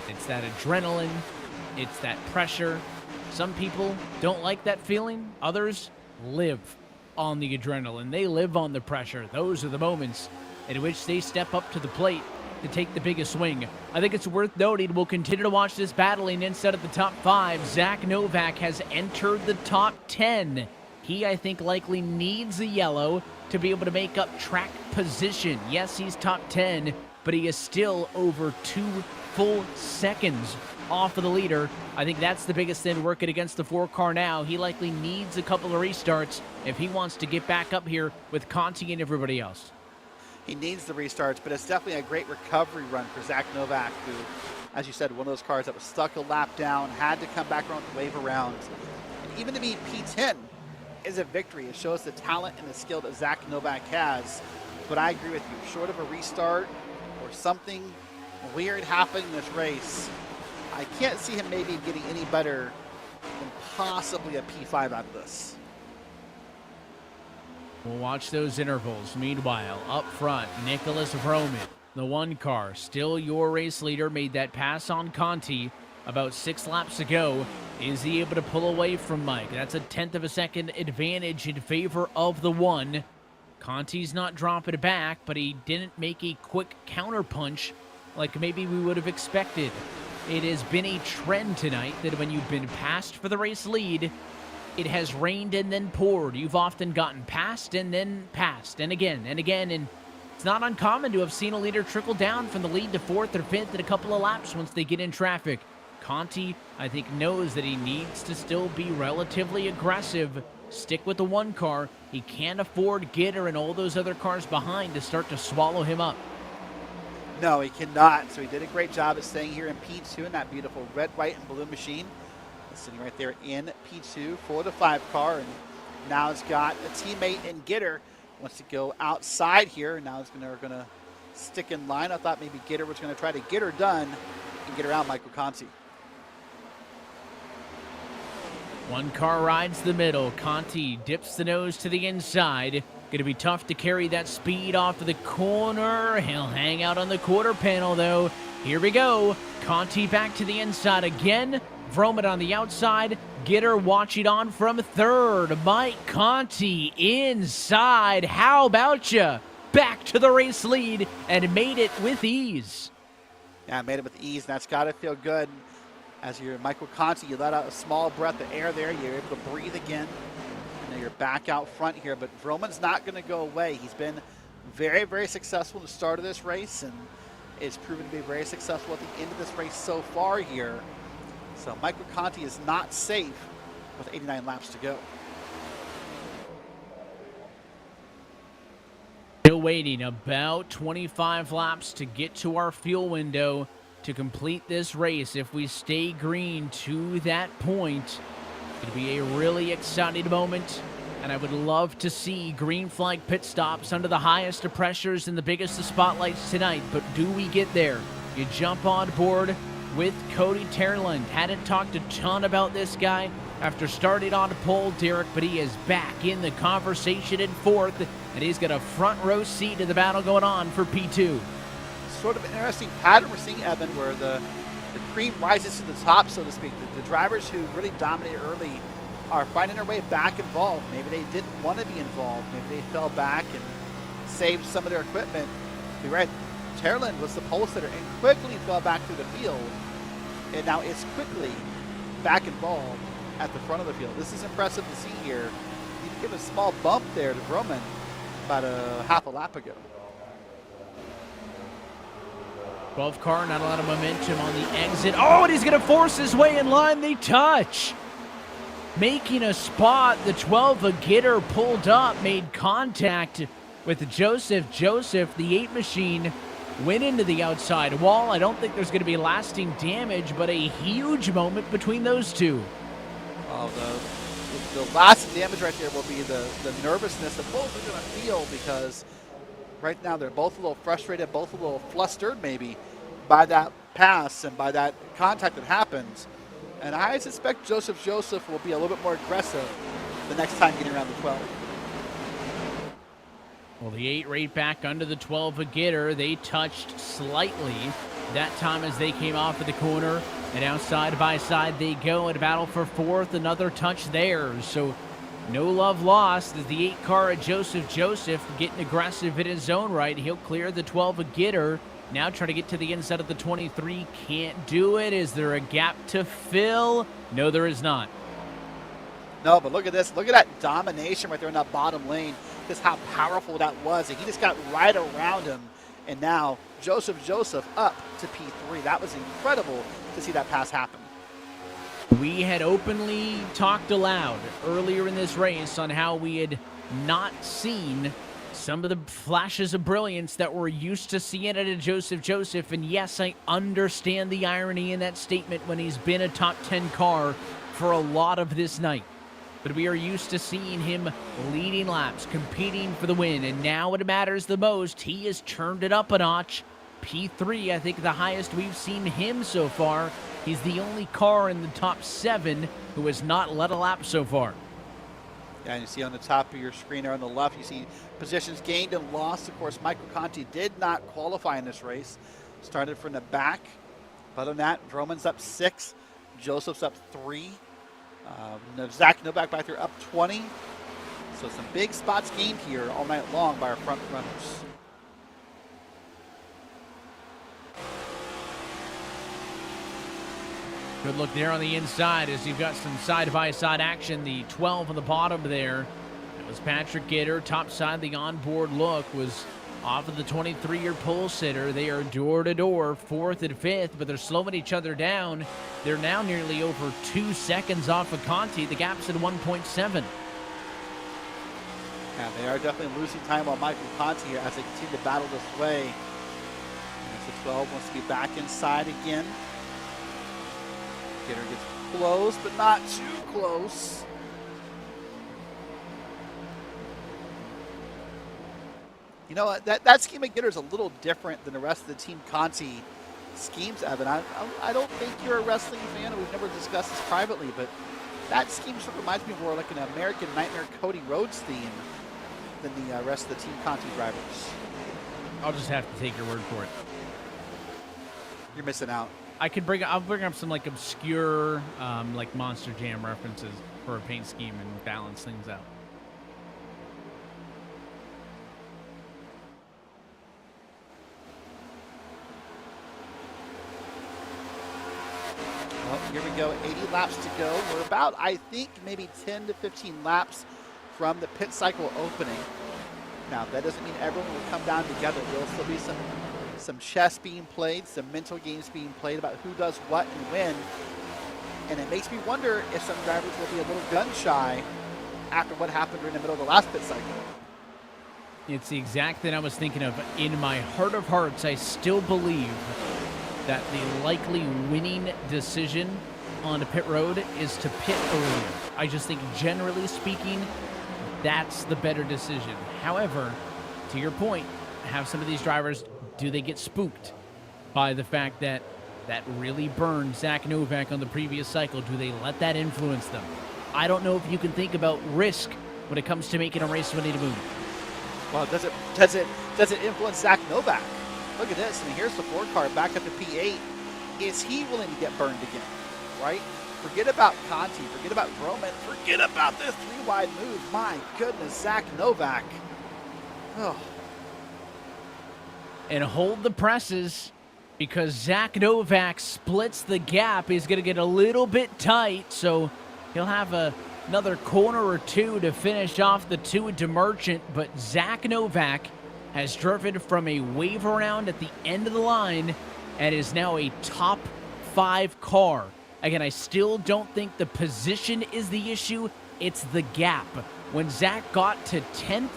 it's that adrenaline. It's that pressure. Some people don't like that feeling. Others live on the adrenaline. They live on the pressure. Those are the moments in which they step up to the plate to take the biggest swing. I think it's worth noting we'll continue to watch this battling inside of the top 5. Zach Novak has entered the top 10. He, I think, likely needs a yellow to be able to make up track position. Yes, he's top 10, but he is still over 2 full seconds off of the leader. I think that's the biggest thing working against the 4 car now. He likely needs a couple of restarts if he wants to get back up here with Conti and everybody else. He needs the restarts, but it's definitely a great recovery run for Zach Novak, who, as you said, one of those cars that was stuck a lap down, had to come back around to wave around. And even to be P10 is a victory. It shows the talent and the skill that Zach Novak has. But I agree with you, short of a restart or something weird happening in this race, I can't see him maybe getting any better than possibly a P5 out of this. We'll watch those intervals. Meanwhile, up front, Nicholas Vroman, the one car, still your race leader, made that pass on Conti about 6 laps ago. Is he able to pull away from Mike? That's a 1/10 of a second advantage in favor of the one. Conti's not dropping it back, but he didn't make a quick counterpunch like maybe we would have expected. It has been a trend tonight that when you've been passed for the race lead, it has rained and then poured. You've often gotten passed and then passed, and again, and it's not uncommon to have seen a leader trickle down from the lead to 4th or 5th in a couple of laps once they get in traffic. Conti, I think, knows that he needs to still be relatively aggressive, stick with the one car. He can't afford Gitter and all those other cars behind to start to swallow him up. No, he cannot. So he did a great job at staying here in P2 in that beautiful red, white, and blue machine. Sitting right there in P2 for the 5 car, and now it's got a teammate in Gitter. Wants to go outside here. Now it's going to stick in line. I thought maybe Gitter was going to try to get her done and get around Michael Conti. One car rides the middle. Conti dips the nose to the inside. Going to be tough to carry that speed off of the corner. He'll hang out on the quarter panel, though. Here we go. Conti back to the inside again. Vroman on the outside. Gitter watching on from 3rd. Mike Conti inside. How about you? Back to the race lead and made it with ease. Yeah, made it with ease, and that's got to feel good. As you're Michael Conti, you let out a small breath of air there. You're able to breathe again. And now you're back out front here, but Vroman's not going to go away. He's been very, very successful at the start of this race, and is proven to be very successful at the end of this race so far here. So Michael Conti is not safe with 89 laps to go. Still waiting about 25 laps to get to our fuel window to complete this race. If we stay green to that point, it'll be a really exciting moment. And I would love to see green flag pit stops under the highest of pressures and the biggest of spotlights tonight. But do we get there? You jump on board with Cody Terland. Hadn't talked a ton about this guy after starting on pole, Derek, but he is back in the conversation in 4th, and he's got a front row seat to the battle going on for P2. Sort of an interesting pattern we're seeing, Evan, where the cream rises to the top, so to speak. The drivers who really dominated early are finding their way back involved. Maybe they didn't want to be involved. Maybe they fell back and saved some of their equipment. You're right. Terland was the pole sitter and quickly fell back through the field, and now is quickly back involved at the front of the field. This is impressive to see here. He gave a small bump there to Vroman about a half a lap ago. 12 car, not a lot of momentum on the exit. Oh, and he's going to force his way in line. They touch. Making a spot, the 12 of Gitter pulled up, made contact with Joseph. Joseph, the 8 machine, went into the outside wall. I don't think there's going to be lasting damage, but a huge moment between those two. Oh, the lasting damage right there will be the nervousness that both are going to feel, because right now they're both a little frustrated, both a little flustered maybe by that pass and by that contact that happens. And I suspect Joseph will be a little bit more aggressive the next time getting around the 12. Well, the 8 right back under the 12 of Gitter. They touched slightly that time as they came off of the corner. And now side by side they go in a battle for 4th. Another touch there. So no love lost as the 8 car of Joseph getting aggressive in his own right. He'll clear the 12 of Gitter. Now trying to get to the inside of the 23. Can't do it. Is there a gap to fill? No, there is not. No, but look at this. Look at that domination right there in that bottom lane. Just how powerful that was. And he just got right around him. And now Joseph up to P3. That was incredible to see that pass happen. We had openly talked aloud earlier in this race on how we had not seen some of the flashes of brilliance that we're used to seeing at a Joseph. And yes, I understand the irony in that statement when he's been a top 10 car for a lot of this night. But we are used to seeing him leading laps, competing for the win. And now it matters the most. He has turned it up a notch. P3, I think the highest we've seen him so far. He's the only car in the top 7 who has not led a lap so far. Yeah, and you see on the top of your screen there on the left, you see positions gained and lost. Of course, Michael Conti did not qualify in this race. Started from the back. But other than that, Roman's up 6. Joseph's up 3. Zach Novak back there up 20. So some big spots gained here all night long by our front runners. Good look there on the inside as you've got some side-by-side action. The 12 on the bottom there. That was Patrick Gitter. Top side, the onboard look was off of the 23-year pole sitter. They are door-to-door, 4th and 5th, but they're slowing each other down. They're now nearly over 2 seconds off of Conti. The gap's at 1.7. Yeah, they are definitely losing time on Michael Conti here as they continue to battle this way. As the 12 wants to be back inside again. Gitter gets close, but not too close. You know what? That scheme of Gitter is a little different than the rest of the Team Conti schemes, Evan. I don't think you're a wrestling fan, and we've never discussed this privately, but that scheme sort of reminds me more like an American Nightmare Cody Rhodes theme than the rest of the Team Conti drivers. I'll just have to take your word for it. You're missing out. I'll bring up some like obscure like Monster Jam references for a paint scheme and balance things out. Well, here we go, 80 laps to go. We're about, I think, maybe 10 to 15 laps from the pit cycle opening. Now, that doesn't mean everyone will come down together. There'll still be some chess being played, some mental games being played about who does what and when. And it makes me wonder if some drivers will be a little gun shy after what happened during the middle of the last pit cycle. It's the exact thing I was thinking of. In my heart of hearts, I still believe that the likely winning decision on a pit road is to pit earlier. I just think, generally speaking, that's the better decision. However, to your point, have some of these drivers, do they get spooked by the fact that that really burned Zach Novak on the previous cycle? Do they let that influence them? I don't know if you can think about risk when it comes to making a race winning move. Well, does it influence Zach Novak? Look at this. I mean, here's the Ford car back up to P8. Is he willing to get burned again? Right? Forget about Conti. Forget about Roman. Forget about this 3-wide move. My goodness, Zach Novak. Oh. And hold the presses, because Zach Novak splits the gap. He's going to get a little bit tight, so he'll have another corner or two to finish off the 2 at DeMerchant. But Zach Novak has driven from a wave around at the end of the line and is now a top 5 car. Again, I still don't think the position is the issue. It's the gap. When Zach got to 10th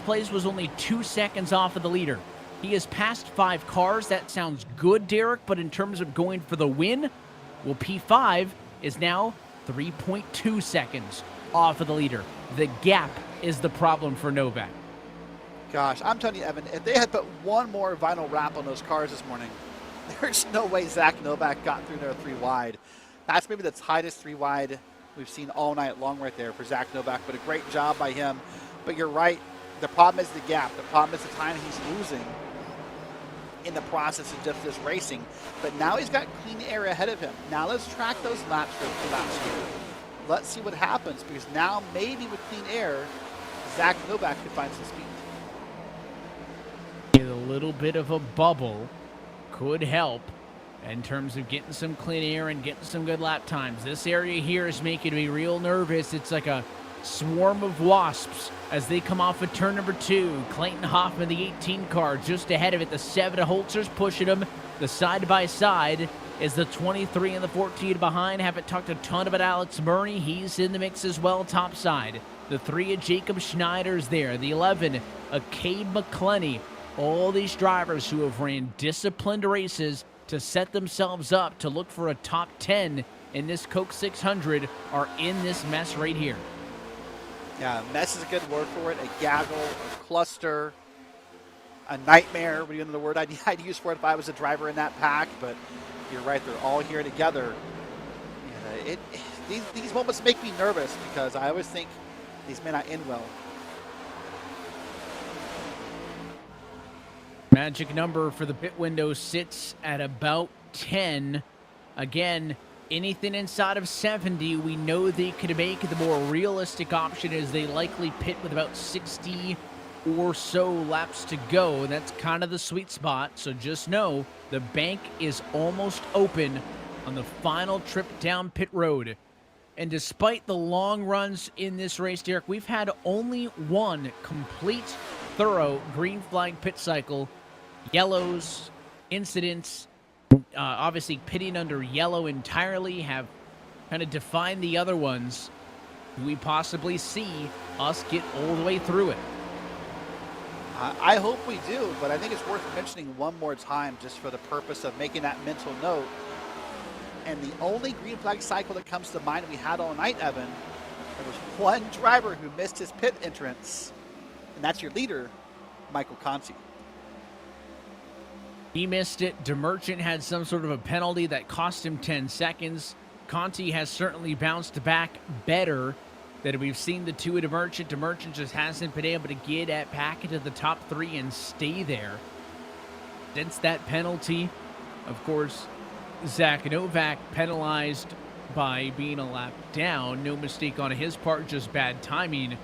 place was only 2 seconds off of the leader. He has passed 5 cars. That sounds good, Derek, but in terms of going for the win, well, P5 is now 3.2 seconds off of the leader. The gap is the problem for Novak. Gosh, I'm telling you, Evan, if they had put one more vinyl wrap on those cars this morning, there's no way Zach Novak got through there 3-wide. That's maybe the tightest 3-wide we've seen all night long right there for Zach Novak, but a great job by him. But you're right, the problem is the gap. The problem is the time he's losing in the process of just this racing. But now he's got clean air ahead of him. Now let's track those laps for laps here. Let's see what happens, because now maybe with clean air, Zach Novak could find some speed. A little bit of a bubble could help in terms of getting some clean air and getting some good lap times. This area here is making me real nervous. It's like a swarm of wasps as they come off of turn number 2. Clayton Hoffman, the 18 car, just ahead of it. The 7 Holzer's pushing him. The side-by-side is the 23 and the 14 behind. Haven't talked a ton about Alex Murray. He's in the mix as well, top side. The 3 of Jacob Schneider's there. The 11, Cade McClenny. All these drivers who have ran disciplined races to set themselves up to look for a top 10 in this Coke 600 are in this mess right here. Yeah, mess is a good word for it. A gaggle, a cluster. a nightmare. What do you know the word I'd use for it if I was a driver in that pack? But you're right, they're all here together. And, these moments make me nervous because I always think these may not end well. Magic number for the pit window sits at about 10. Again, anything inside of 70, we know they could make. The more realistic option is they likely pit with about 60 or so laps to go. That's kind of the sweet spot. So just know the bank is almost open on the final trip down pit road. And despite the long runs in this race, Derek, we've had only one complete, thorough green flag pit cycle. Yellows, incidents, obviously pitting under yellow entirely have kind of defined the other ones. Do we possibly see us get all the way through it? I hope we do, but I think it's worth mentioning one more time just for the purpose of making that mental note. And the only green flag cycle that comes to mind we had all night, Evan, there was one driver who missed his pit entrance, and that's your leader, Michael Conti. He missed it. DeMerchant had some sort of a penalty that cost him 10 seconds. Conti has certainly bounced back better than we've seen the two of DeMerchant. DeMerchant just hasn't been able to get back into the top 3 and stay there. Since that penalty, of course, Zach Novak penalized by being a lap down. No mistake on his part, just bad timing.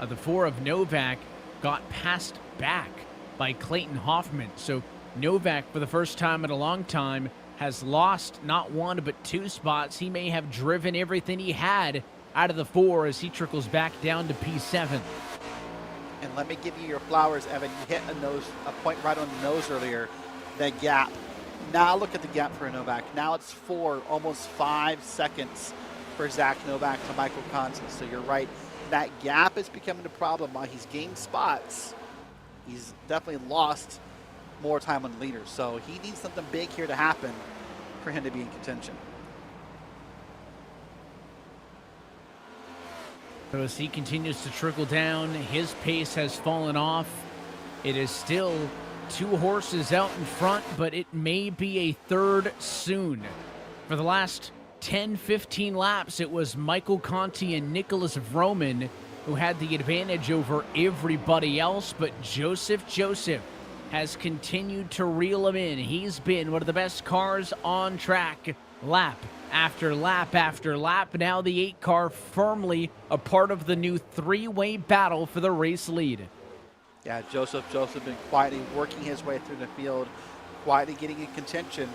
The 4 of Novak got passed back by Clayton Hoffman. So Novak, for the first time in a long time, has lost not 1 but 2 spots. He may have driven everything he had out of the 4 as he trickles back down to P7. And let me give you your flowers, Evan. You hit a point right on the nose earlier. The gap. Now look at the gap for Novak. Now it's 4, almost 5 seconds for Zach Novak to Michael Conti. So you're right. That gap is becoming a problem. While he's gained spots, he's definitely lost more time on the leader. So he needs something big here to happen for him to be in contention. So as he continues to trickle down, his pace has fallen off. It is still 2 horses out in front, but it may be a third soon. For the last 10-15 laps, it was Michael Conti and Nicholas Vroman who had the advantage over everybody else, but Joseph has continued to reel him in. He's been one of the best cars on track, lap after lap after lap. Now the 8 car firmly a part of the new 3-way battle for the race lead. Yeah, Joseph been quietly working his way through the field, quietly getting in contention,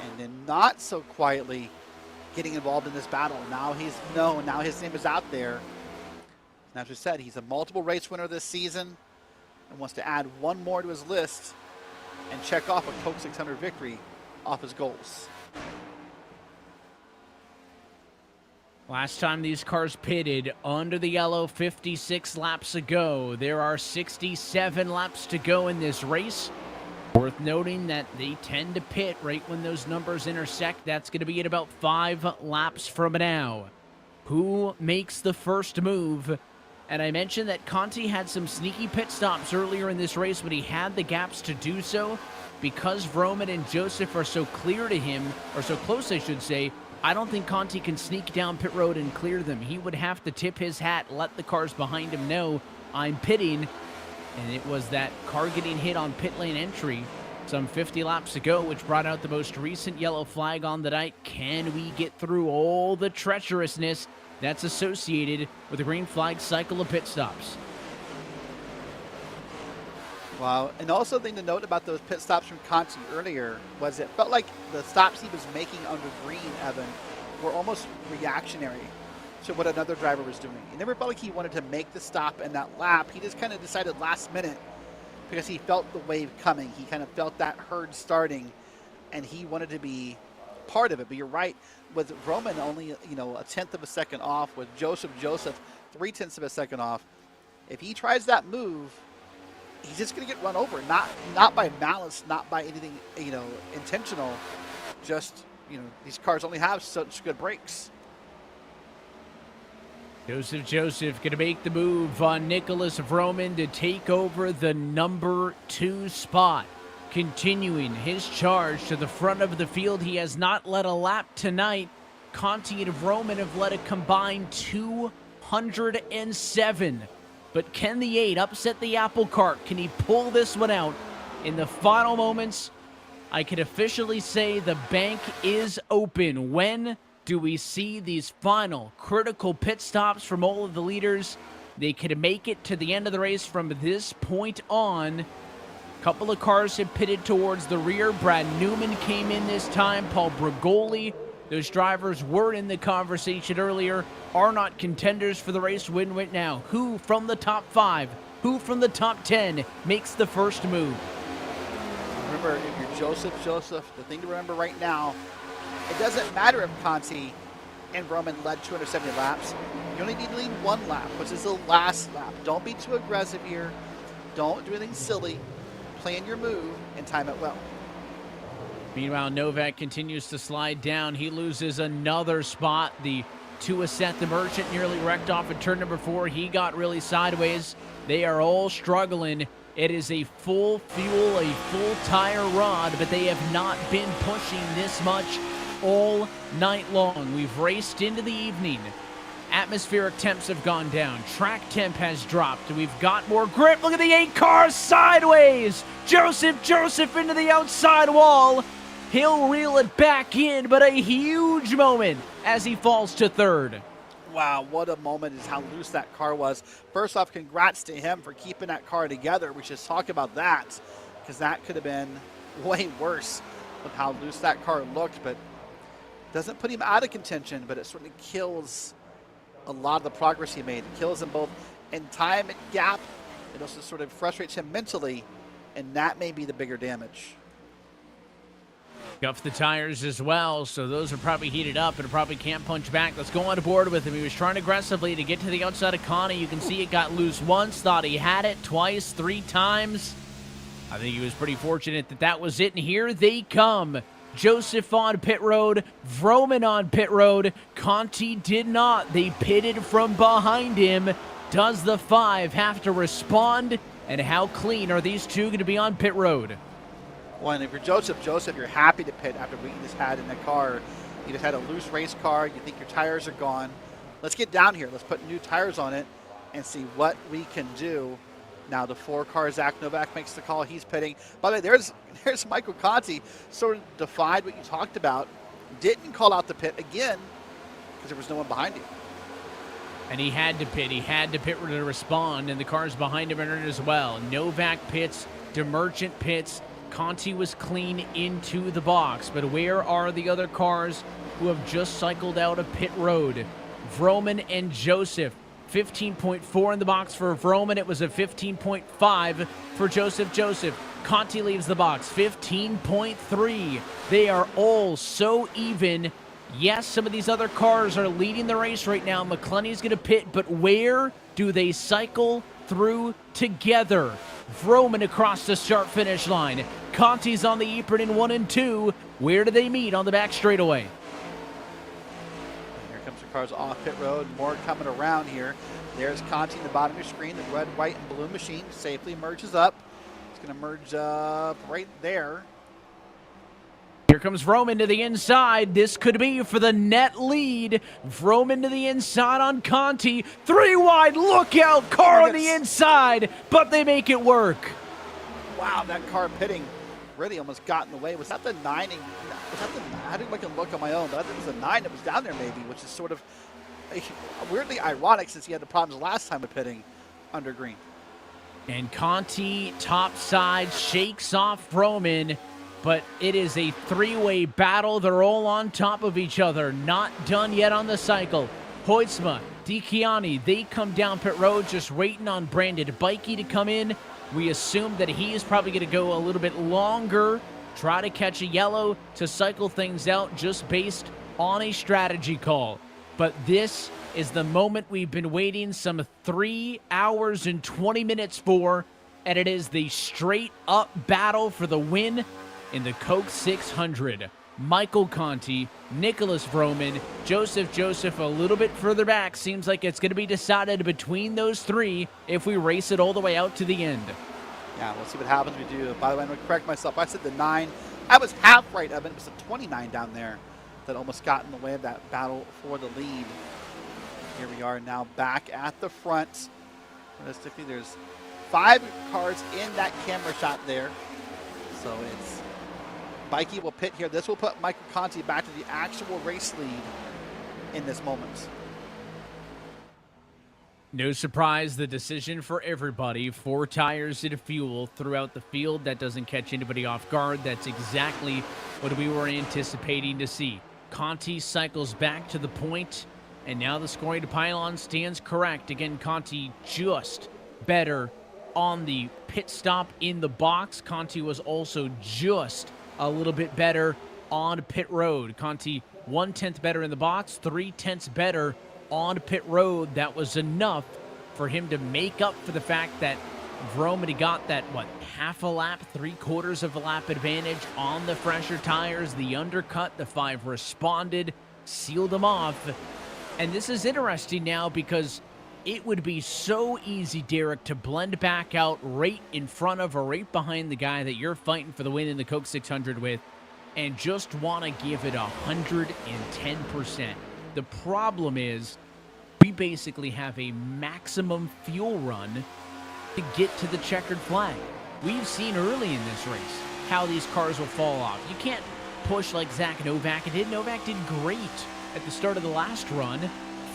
and then not so quietly getting involved in this battle. Now he's known. Now his name is out there. And as we said, he's a multiple race winner this season and wants to add one more to his list and check off a Coke 600 victory off his goals. Last time these cars pitted under the yellow 56 laps ago. There are 67 laps to go in this race. Worth noting that they tend to pit right when those numbers intersect. That's going to be at about 5 laps from now. Who makes the first move? And I mentioned that Conti had some sneaky pit stops earlier in this race, but he had the gaps to do so. Because Vroman and Joseph are so clear to him, or so close I should say, I don't think Conti can sneak down pit road and clear them. He would have to tip his hat, let the cars behind him know, I'm pitting. And it was that car getting hit on pit lane entry some 50 laps ago, which brought out the most recent yellow flag on the night. Can we get through all the treacherousness that's associated with the green flag cycle of pit stops? Wow. And also the thing to note about those pit stops from Conti earlier was it felt like the stops he was making under green, Evan, were almost reactionary to what another driver was doing. It never felt like he wanted to make the stop in that lap. He just kind of decided last minute because he felt the wave coming. He kind of felt that herd starting, and he wanted to be part of it. But you're right, with Roman only, a tenth of a second off, with Joseph 3/10 of a second off, if he tries that move, he's just going to get run over. Not by malice, not by anything, intentional. Just, these cars only have such good brakes. Joseph going to make the move on Nicholas Vroman to take over the number 2 spot. Continuing his charge to the front of the field. He has not led a lap tonight. Conti and Vroman have led a combined 207. But can the 8 upset the apple cart? Can he pull this one out in the final moments? I can officially say the bank is open. When do we see these final critical pit stops from all of the leaders? They could make it to the end of the race from this point on. Couple of cars have pitted towards the rear. Brad Newman came in this time. Paul Brigoli. Those drivers were in the conversation earlier. Are not contenders for the race win right now. Who from the top 5, who from the top 10 makes the first move? Remember, if you're Joseph, the thing to remember right now, it doesn't matter if Conti and Vroman led 270 laps. You only need to lead 1 lap, which is the last lap. Don't be too aggressive here. Don't do anything silly. Plan your move and time it well. Meanwhile, Novak continues to slide down. He loses another spot. The Tuaset, the Merchant, nearly wrecked off at turn number 4. He got really sideways. They are all struggling. It is a full fuel, a full tire rod, but they have not been pushing this much all night long. We've raced into the evening. Atmospheric temps have gone down. Track temp has dropped. We've got more grip. Look at the 8 cars sideways. Joseph into the outside wall. He'll reel it back in, but a huge moment as he falls to 3rd. Wow, what a moment is how loose that car was. First off, congrats to him for keeping that car together. We should talk about that because that could have been way worse with how loose that car looked, but doesn't put him out of contention, but it certainly kills a lot of the progress he made. It kills him both in time and gap. It also sort of frustrates him mentally, and that may be the bigger damage. Guff the tires as well, so those are probably heated up and probably can't punch back. Let's go on board with him. He was trying aggressively to get to the outside of Conti. You can see it got loose once, thought he had it twice, 3 times. I think he was pretty fortunate that that was it, and here they come. Joseph on pit road, Vroman on pit road. Conti did not. They pitted from behind him. Does the 5 have to respond? And how clean are these two going to be on pit road? Well, and if you're Joseph, you're happy to pit after what you just had in the car. You just had a loose race car. You think your tires are gone. Let's get down here. Let's put new tires on it and see what we can do. Now the 4 car, Zach Novak makes the call. He's pitting. By the way, there's Michael Conti, sort of defied what you talked about. Didn't call out the pit again because there was no one behind him. And he had to pit. He had to pit to respond, and the cars behind him are in as well. Novak pits, DeMerchant pits. Conti was clean into the box, but where are the other cars who have just cycled out of pit road? Vroman and Joseph. 15.4 in the box for Vroman. It was a 15.5 for Joseph. Conti leaves the box. 15.3. They are all so even. Yes, some of these other cars are leading the race right now. McClenny's going to pit, but where do they cycle through together? Vroman across the start-finish line. Conti's on the apron in 1 and 2. Where do they meet on the back straightaway? Here comes the cars off pit road. More coming around here. There's Conti in the bottom of your screen. The red, white, and blue machine safely merges up. It's going to merge up right there. Here comes Vroman to the inside. This could be for the net lead. Vroman to the inside on Conti. 3 wide. Look out. Car on the inside. But they make it work. Wow, that car pitting really almost got in the way. Was that the 9? Was that the 9? I didn't make a look on my own, but I think it was the 9 that was down there maybe, which is sort of weirdly ironic since he had the problems last time with pitting under green. And Conti, top side, shakes off Vroman. But it is a 3-way battle. They're all on top of each other. Not done yet on the cycle. Hoytsma, DiChiani, they come down pit road just waiting on Brandon Bikey to come in. We assume that he is probably going to go a little bit longer, try to catch a yellow to cycle things out just based on a strategy call. But this is the moment we've been waiting some 3 hours and 20 minutes for, and it is the straight-up battle for the win in the Coke 600. Michael Conti, Nicholas Vroman, Joseph a little bit further back. Seems like it's going to be decided between those three if we race it all the way out to the end. Yeah, we'll see what happens if we do. By the way, I'm going to correct myself. I said the 9. I was half right, Evan. It was the 29 down there that almost got in the way of that battle for the lead. Here we are now back at the front. Realistically, there's 5 cars in that camera shot there. So it's Bikey will pit here. This will put Michael Conti back to the actual race lead in this moment. No surprise, the decision for everybody. 4 tires and fuel throughout the field. That doesn't catch anybody off guard. That's exactly what we were anticipating to see. Conti cycles back to the point, and now the scoring pylon stands correct. Again, Conti just better on the pit stop in the box. Conti was also just a little bit better on pit road. Conti 1/10 better in the box, 3/10 better on pit road. That was enough for him to make up for the fact that Vroman got that, half a lap, 3/4 of a lap advantage on the fresher tires. The undercut, the 5 responded, sealed them off. And this is interesting now because it would be so easy, Derek, to blend back out right in front of or right behind the guy that you're fighting for the win in the Coke 600 with and just want to give it 110%. The problem is we basically have a maximum fuel run to get to the checkered flag. We've seen early in this race how these cars will fall off. You can't push like Zach Novak did. Novak did great at the start of the last run,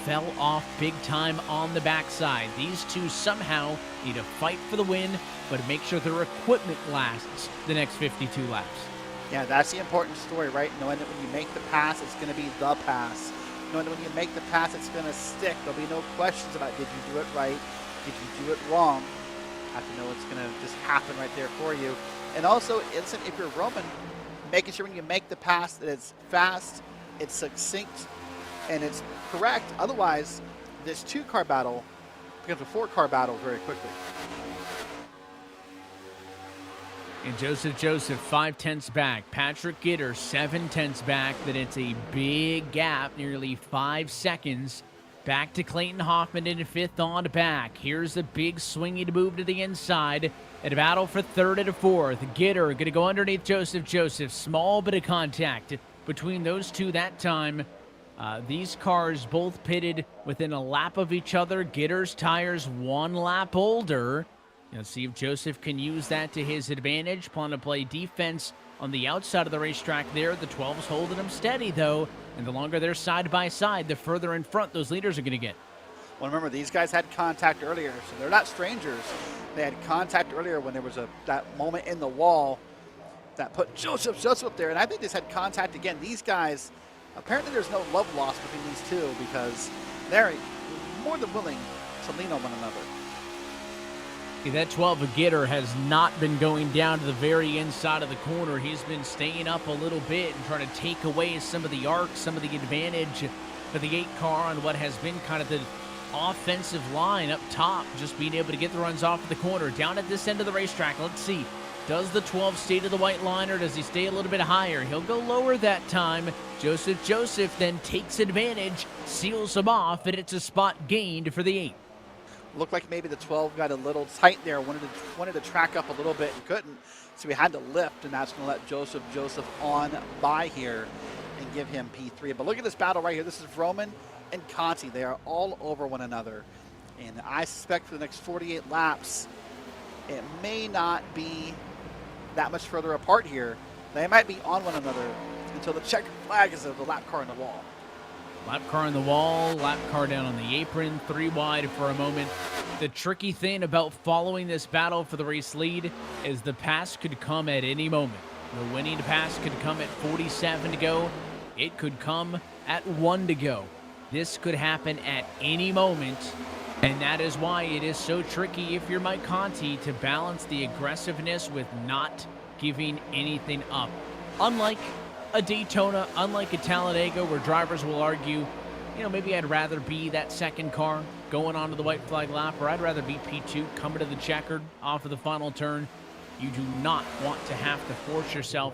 fell off big time on the backside. These two somehow need to fight for the win, but make sure their equipment lasts the next 52 laps. Yeah, that's the important story, right? Knowing that when you make the pass, it's going to be the pass. Knowing that when you make the pass, it's going to stick. There'll be no questions about did you do it right, did you do it wrong. You have to know it's going to just happen right there for you. And also, listen, if you're Roman, making sure when you make the pass that it's fast, it's succinct, and it's correct. Otherwise, this 2-car battle becomes a 4-car battle very quickly. And Joseph 5/10 back. Patrick Gitter 7/10 back. Then it's a big gap, nearly 5 seconds. Back to Clayton Hoffman in 5th on back. Here's a big swingy to move to the inside. And a battle for 3rd and 4th. Gitter going to go underneath Joseph. Small bit of contact between those two that time. These cars both pitted within a lap of each other. Gitter's tires 1 lap older. Let's see if Joseph can use that to his advantage. Plan to play defense on the outside of the racetrack there. The 12's holding them steady, though. And the longer they're side by side, the further in front those leaders are going to get. Well, remember, these guys had contact earlier, so they're not strangers. They had contact earlier when there was that moment in the wall that put Joseph up there. And I think they had contact again. These guys, apparently there's no love lost between these two because they're more than willing to lean on one another. That 12 of Gitter has not been going down to the very inside of the corner. He's been staying up a little bit and trying to take away some of the arc, some of the advantage for the 8 car on what has been kind of the offensive line up top, just being able to get the runs off of the corner. Down at this end of the racetrack, let's see. Does the 12 stay to the white line or does he stay a little bit higher? He'll go lower that time. Joseph then takes advantage, seals him off, and it's a spot gained for the 8. Looked like maybe the 12 got a little tight there, wanted to track up a little bit and couldn't, so he had to lift, and that's going to let Joseph on by here and give him P3. But look at this battle right here. This is Vroman and Conti. They are all over one another, and I suspect for the next 48 laps, it may not be that much further apart here. They might be on one another until the checkered flag is of the lap car on the wall. Lap car on the wall, lap car down on the apron, 3 wide for a moment. The tricky thing about following this battle for the race lead is the pass could come at any moment. The winning pass could come at 47 to go. It could come at 1 to go. This could happen at any moment, and that is why it is so tricky if you're Mike Conti to balance the aggressiveness with not giving anything up. Unlike a Daytona, unlike a Talladega, where drivers will argue, maybe I'd rather be that second car going onto the white flag lap, or I'd rather be P2 coming to the checkered off of the final turn. You do not want to have to force yourself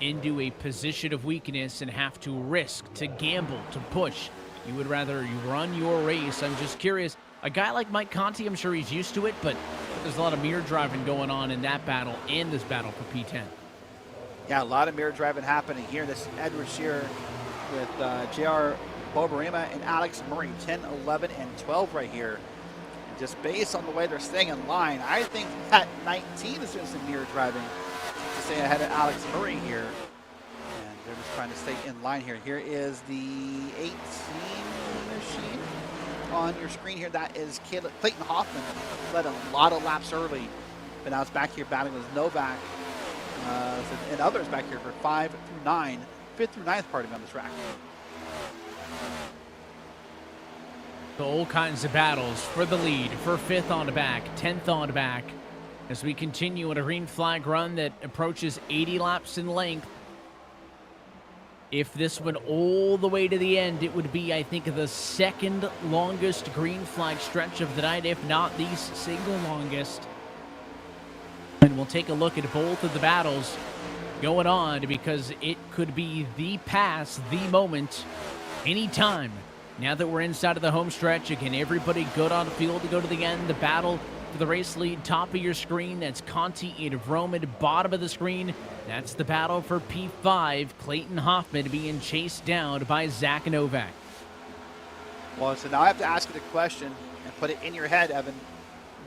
into a position of weakness and have to risk, to gamble, to push. You would rather you run your race. I'm just curious. A guy like Mike Conti, I'm sure he's used to it, but there's a lot of mirror driving going on in that battle and this battle for P10. Yeah, a lot of mirror driving happening here. This is Edward Shearer with JR Bobarima and Alex Murray, 10, 11, and 12 right here. And just based on the way they're staying in line, I think that 19 is doing some mirror driving to stay ahead of Alex Murray here. And they're just trying to stay in line here. Here is the 18 machine on your screen here. That is Clayton Hoffman. Led a lot of laps early, but now it's back here battling with Novak and others back here for 5 through 9, 5th through 9th, pardon me, on the track. So all kinds of battles for the lead, for 5th on the back, 10th on the back, as we continue on a green flag run that approaches 80 laps in length. If this went all the way to the end, it would be, I think, the second longest green flag stretch of the night, if not the single longest. And we'll take a look at both of the battles going on, because it could be the pass, the moment, anytime. Now that we're inside of the home stretch, again, everybody good on the field to go to the end. The battle for the race lead, top of your screen, that's Conti and Roman. Bottom of the screen, that's the battle for P5. Clayton Hoffman being chased down by Zach Novak. Well, so now I have to ask you the question and put it in your head, Evan.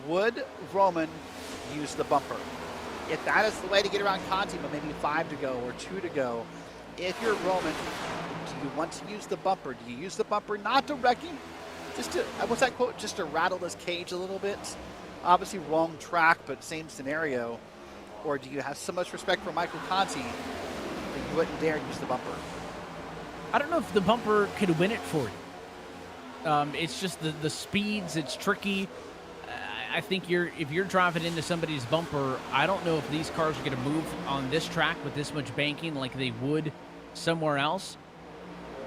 Would Roman use the bumper? If that is the way to get around Conti, but maybe 5 to go or 2 to go, if you're Roman, do you want to use the bumper? Do you use the bumper not to wreck him? Just to, what's that quote? Just to rattle his cage a little bit? Obviously wrong track, but same scenario. Or do you have so much respect for Michael Conti that you wouldn't dare use the bumper? I don't know if the bumper could win it for you. It's just the speeds. It's tricky. I think if you're driving into somebody's bumper, I don't know if these cars are going to move on this track with this much banking like they would somewhere else.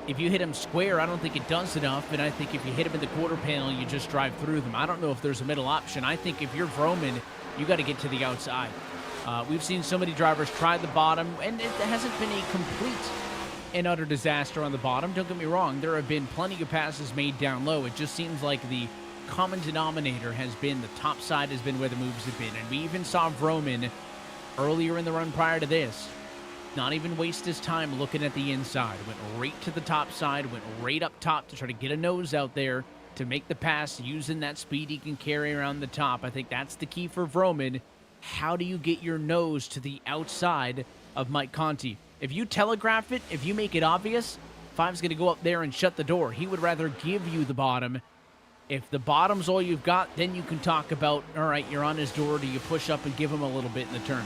If you hit them square, I don't think it does enough, and I think if you hit them in the quarter panel, you just drive through them. I don't know if there's a middle option. I think if you're Vroman, you got to get to the outside. We've seen so many drivers try the bottom, and it hasn't been a complete and utter disaster on the bottom. Don't get me wrong. There have been plenty of passes made down low. It just seems like the common denominator has been the top side has been where the moves have been. And we even saw Vroman earlier in the run prior to this not even waste his time looking at the inside. Went right to the top side, went right up top to try to get a nose out there to make the pass using that speed he can carry around the top. I think that's the key for Vroman. How do you get your nose to the outside of Mike Conti? If you telegraph it, if you make it obvious, Five's going to go up there and shut the door. He would rather give you the bottom. If the bottom's all you've got, then you can talk about, all right, you're on his door. Do you push up and give him a little bit in the turn?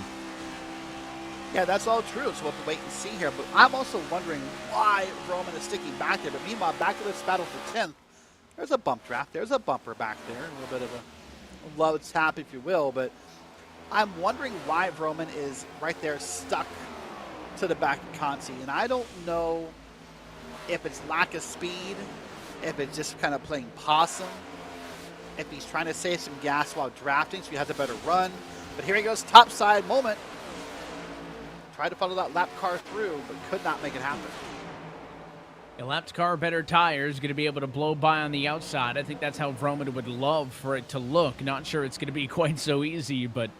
Yeah, that's all true, so we'll have to wait and see here. But I'm also wondering why Roman is sticking back there. But meanwhile, back to this battle for 10th, there's a bump draft. There's a bumper back there. A little bit of a low tap, if you will. But I'm wondering why Roman is right there stuck to the back of Conti. And I don't know if it's lack of speed, if it's just kind of playing possum, if he's trying to save some gas while drafting so he has a better run. But here he goes, top side moment. Tried to follow that lap car through, but could not make it happen. A lapped car, better tires, going to be able to blow by on the outside. I think that's how Vroman would love for it to look. Not sure it's going to be quite so easy, but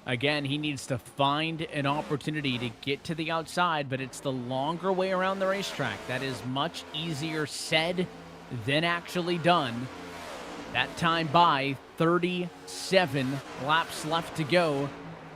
again, he needs to find an opportunity to get to the outside, but it's the longer way around the racetrack. That is much easier said than actually done. That time by 37 laps left to go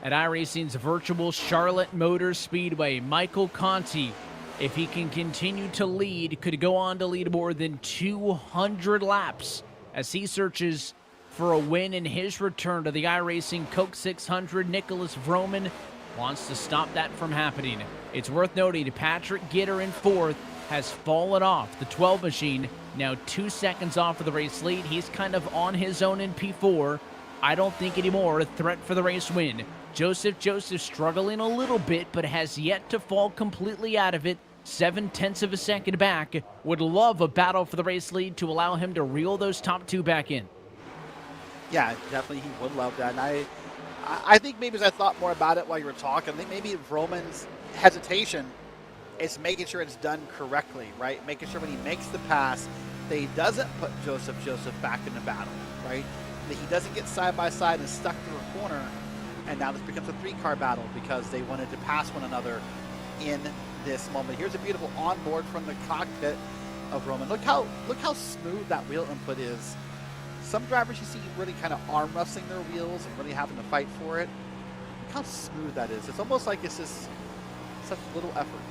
at iRacing's virtual Charlotte Motor Speedway. Michael Conti, if he can continue to lead, could go on to lead more than 200 laps as he searches for a win in his return to the iRacing Coke 600. Nicholas Vroman wants to stop that from happening. It's worth noting Patrick Gitter in 4th has fallen off the 12 machine, now 2 seconds off of the race lead. He's kind of on his own in P4. I don't think anymore a threat for the race win. Joseph struggling a little bit, but has yet to fall completely out of it. 0.7 of a second back. Would love a battle for the race lead to allow him to reel those top 2 back in. Yeah, definitely he would love that. And I think maybe as I thought more about it while you were talking, I think maybe Roman's hesitation. It's making sure it's done correctly, right? Making sure when he makes the pass, that he doesn't put Joseph back in the battle, right? That he doesn't get side by side and stuck through a corner. And now this becomes a 3-car battle because they wanted to pass one another in this moment. Here's a beautiful onboard from the cockpit of Roman. Look how smooth that wheel input is. Some drivers you see really kind of arm wrestling their wheels and really having to fight for it. Look how smooth that is. It's almost like it's just such little effort.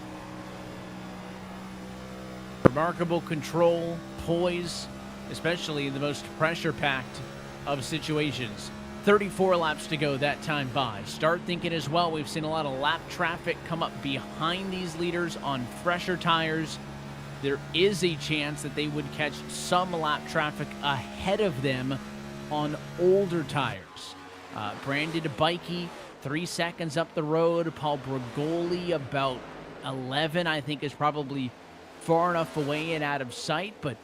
Remarkable control, poise, especially in the most pressure-packed of situations. 34 laps to go that time by. Start thinking as well, we've seen a lot of lap traffic come up behind these leaders on fresher tires. There is a chance that they would catch some lap traffic ahead of them on older tires. Brandon Bikey, 3 seconds up the road. Paul Brigoli, about 11, I think is probably far enough away and out of sight. But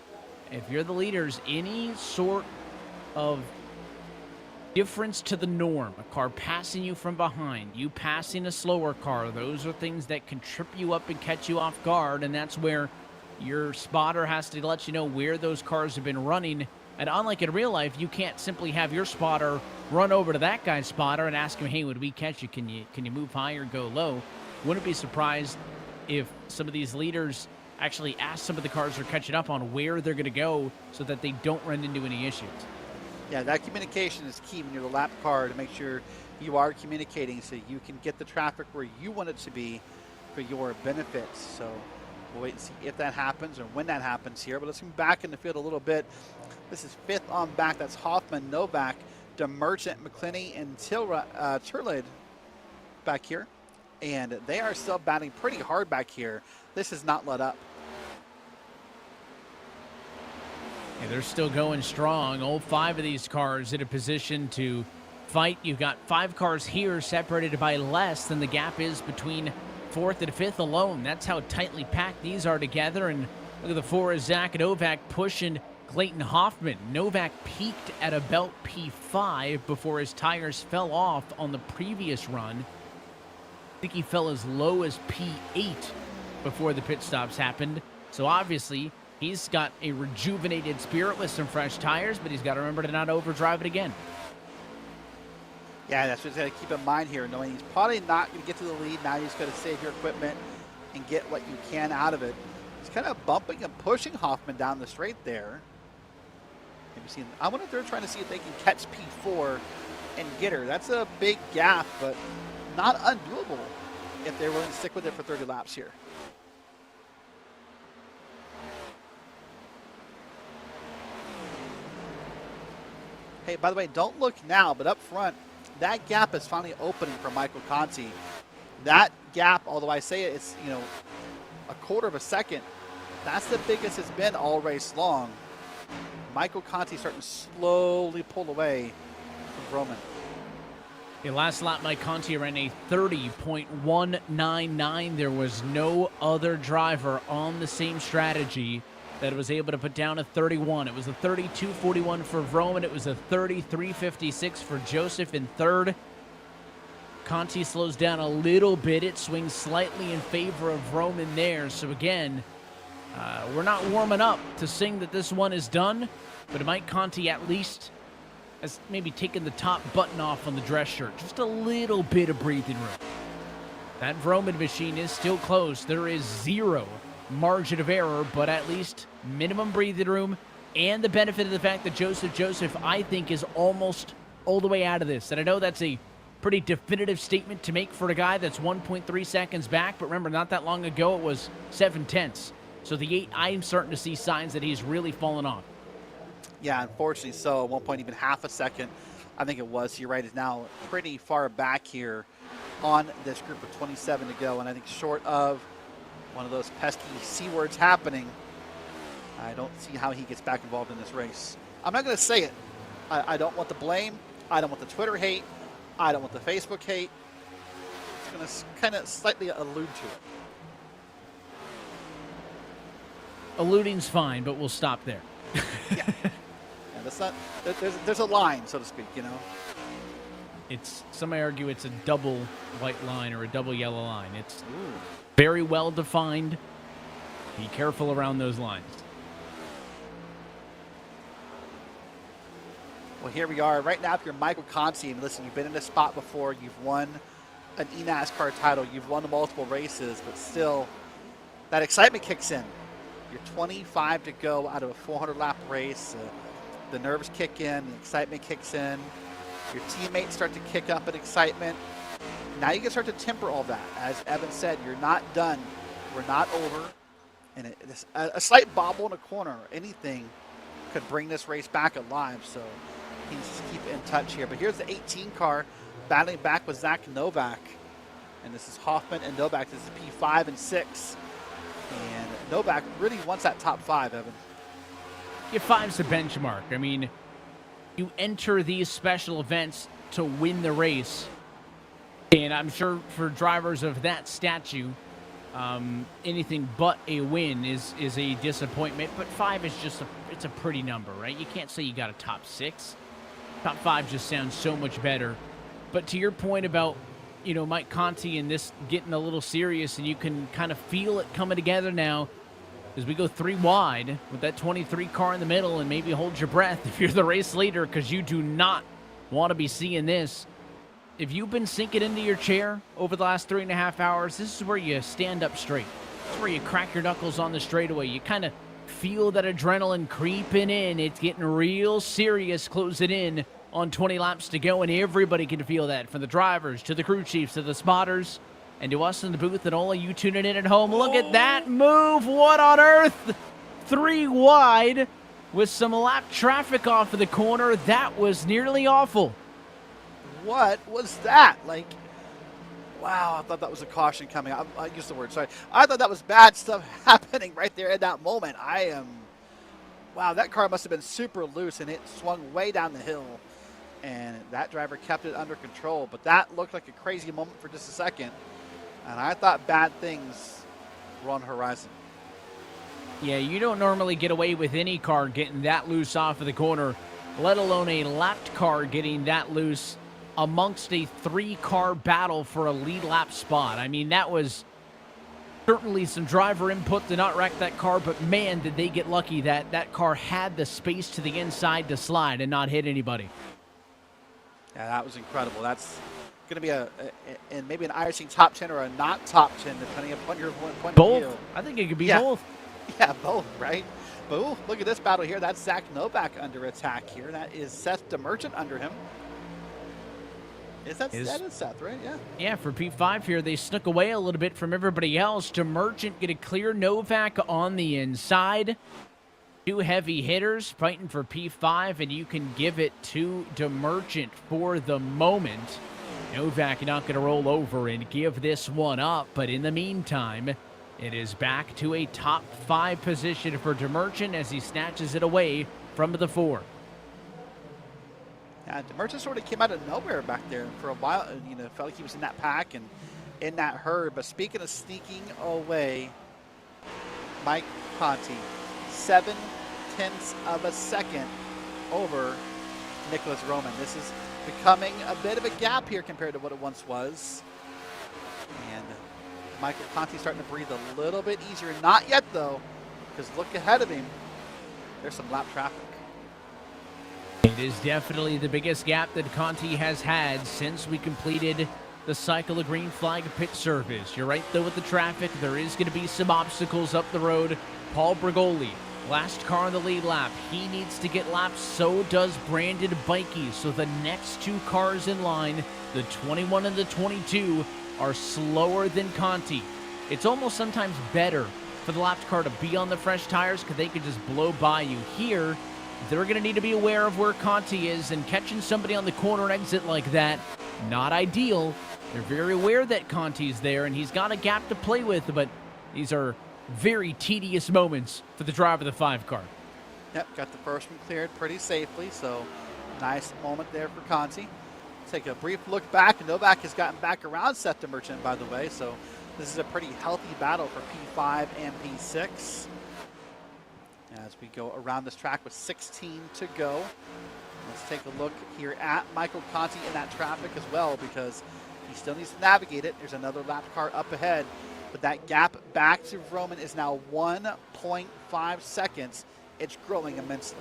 if you're the leaders, any sort of difference to the norm, a car passing you from behind, you passing a slower car, those are things that can trip you up and catch you off guard, and that's where your spotter has to let you know where those cars have been running. And unlike in real life, you can't simply have your spotter run over to that guy's spotter and ask him, hey, would we catch you? Can you move high or go low? Wouldn't be surprised if some of these leaders actually ask some of the cars they're catching up on where they're going to go so that they don't run into any issues. Yeah, that communication is key when you're the lap car, to make sure you are communicating so you can get the traffic where you want it to be for your benefits. So we'll wait and see if that happens or when that happens here. But let's move back in the field a little bit. This is 5th on back. That's Hoffman, Novak, DeMerchant, McClinney, and Turlid back here. And they are still batting pretty hard back here. This has not let up. Yeah, they're still going strong. All 5 of these cars in a position to fight. You've got 5 cars here separated by less than the gap is between 4th and 5th alone. That's how tightly packed these are together. And look at the 4 of Zach Novak pushing Clayton Hoffman. Novak peaked at about P5 before his tires fell off on the previous run. I think he fell as low as P8 before the pit stops happened. So obviously, he's got a rejuvenated spirit with some fresh tires, but he's got to remember to not overdrive it again. Yeah, that's what he's got to keep in mind here, knowing he's probably not going to get to the lead. Now he's got to save your equipment and get what you can out of it. He's kind of bumping and pushing Hoffman down the straight there. I wonder if they're trying to see if they can catch P4 and get her. That's a big gap, but not undoable if they're willing to stick with it for 30 laps here. Hey, by the way, don't look now, but up front, that gap is finally opening for Michael Conti. That gap, although I say it's, a quarter of a second, that's the biggest it's been all race long. Michael Conti starting to slowly pull away from Roman. Okay, last lap, Mike Conti ran a 30.199. There was no other driver on the same strategy that was able to put down a 31. It was a 32.41 for Roman. It was a 33.56 for Joseph in third. Conti slows down a little bit. It swings slightly in favor of Roman there. So again, we're not warming up to sing that this one is done, but Mike Conti at least has maybe taken the top button off on the dress shirt. Just a little bit of breathing room. That Roman machine is still close. There is zero margin of error, but at least minimum breathing room, and the benefit of the fact that Joseph, I think, is almost all the way out of this. And I know that's a pretty definitive statement to make for a guy that's 1.3 seconds back, but remember, not that long ago, it was 7/10. So the 8, I'm starting to see signs that he's really fallen off. Yeah, unfortunately so. At one point, even half a second, I think it was. You're right, is now pretty far back here on this group with 27 to go. And I think short of one of those pesky C words happening, I don't see how he gets back involved in this race. I'm not going to say it. I don't want the blame. I don't want the Twitter hate. I don't want the Facebook hate. It's going to kind of slightly allude to it. Alluding's fine, but we'll stop there. Yeah, that's not. There's a line, so to speak. some may argue it's a double white line or a double yellow line. It's very well defined. Be careful around those lines. Well, here we are. Right now, if you're Michael Conti, and listen, you've been in this spot before, you've won an eNASCAR title, you've won multiple races, but still, that excitement kicks in. You're 25 to go out of a 400-lap race. The nerves kick in, the excitement kicks in. Your teammates start to kick up in excitement. Now you can start to temper all that. As Evan said, you're not done. We're not over. And a slight bobble in a corner or anything could bring this race back alive. So he needs to keep in touch here. But here's the 18 car battling back with Zach Novak. And this is Hoffman and Novak. This is P5 and 6. And Novak really wants that top 5, Evan. Yeah, 5's the benchmark. I mean, you enter these special events to win the race. And I'm sure for drivers of that stature, anything but a win is a disappointment. But 5 is just it's a pretty number, right? You can't say you got a top 6. Top 5 just sounds so much better. But to your point about, you know, Mike Conti and this getting a little serious, and you can kind of feel it coming together now as we go 3 wide with that 23 car in the middle, and maybe hold your breath if you're the race leader, because you do not want to be seeing this. If you've been sinking into your chair over the last 3.5 hours, this is where you stand up straight. This is where you crack your knuckles on the straightaway. You kind of feel that adrenaline creeping in. It's getting real serious closing in on 20 laps to go, and everybody can feel that, from the drivers to the crew chiefs to the spotters and to us in the booth and all of you tuning in at home. Look at that move. What on earth? 3 wide with some lap traffic off of the corner. That was nearly awful. What was that? Like, wow, I thought that was a caution coming. I used the word, sorry. I thought that was bad stuff happening right there in that moment. Wow, that car must have been super loose, and it swung way down the hill. And that driver kept it under control. But that looked like a crazy moment for just a second. And I thought bad things were on the horizon. Yeah, you don't normally get away with any car getting that loose off of the corner, let alone a lapped car getting that loose amongst a 3-car battle for a lead lap spot. I mean, that was certainly some driver input to not wreck that car, but man, did they get lucky that that car had the space to the inside to slide and not hit anybody. Yeah, that was incredible. That's going to be maybe an iRacing top 10 or a not top 10, depending upon your point both. of view. I think it could be both. Yeah, both, right? But ooh, look at this battle here. That's Zach Novak under attack here. That is Seth DeMerchant under him. That is Seth, right? Yeah. Yeah, for P5 here, they snuck away a little bit from everybody else. DeMerchant get a clear Novak on the inside. 2 heavy hitters fighting for P5, and you can give it to DeMerchant for the moment. Novak not going to roll over and give this one up, but in the meantime, it is back to a top 5 position for DeMerchant as he snatches it away from the 4. Yeah, DeMerchant sort of came out of nowhere back there for a while. You know, felt like he was in that pack and in that herd. But speaking of sneaking away, Mike Conti, 0.7 of a second over Nicholas Roman. This is becoming a bit of a gap here compared to what it once was. And Michael Conti starting to breathe a little bit easier. Not yet, though, because look ahead of him. There's some lap traffic. It is definitely the biggest gap that Conti has had since we completed the cycle of green flag pit service. You're right, though, with the traffic. There is going to be some obstacles up the road. Paul Brigoli, last car on the lead lap. He needs to get laps. So does Brandon Bikey. So the next 2 cars in line, the 21 and the 22, are slower than Conti. It's almost sometimes better for the lapped car to be on the fresh tires because they could just blow by you. Here, they're going to need to be aware of where Conti is, and catching somebody on the corner exit like that, not ideal. They're very aware that Conti's there, and he's got a gap to play with, but these are very tedious moments for the driver of the 5 car. Yep, got the first one cleared pretty safely, so nice moment there for Conti. Take a brief look back. Novak has gotten back around Seth DeMerchant, by the way, so this is a pretty healthy battle for P5 and P6. As we go around this track with 16 to go. Let's take a look here at Michael Conti in that traffic as well, because he still needs to navigate it. There's another lap car up ahead, but that gap back to Roman is now 1.5 seconds. It's growing immensely.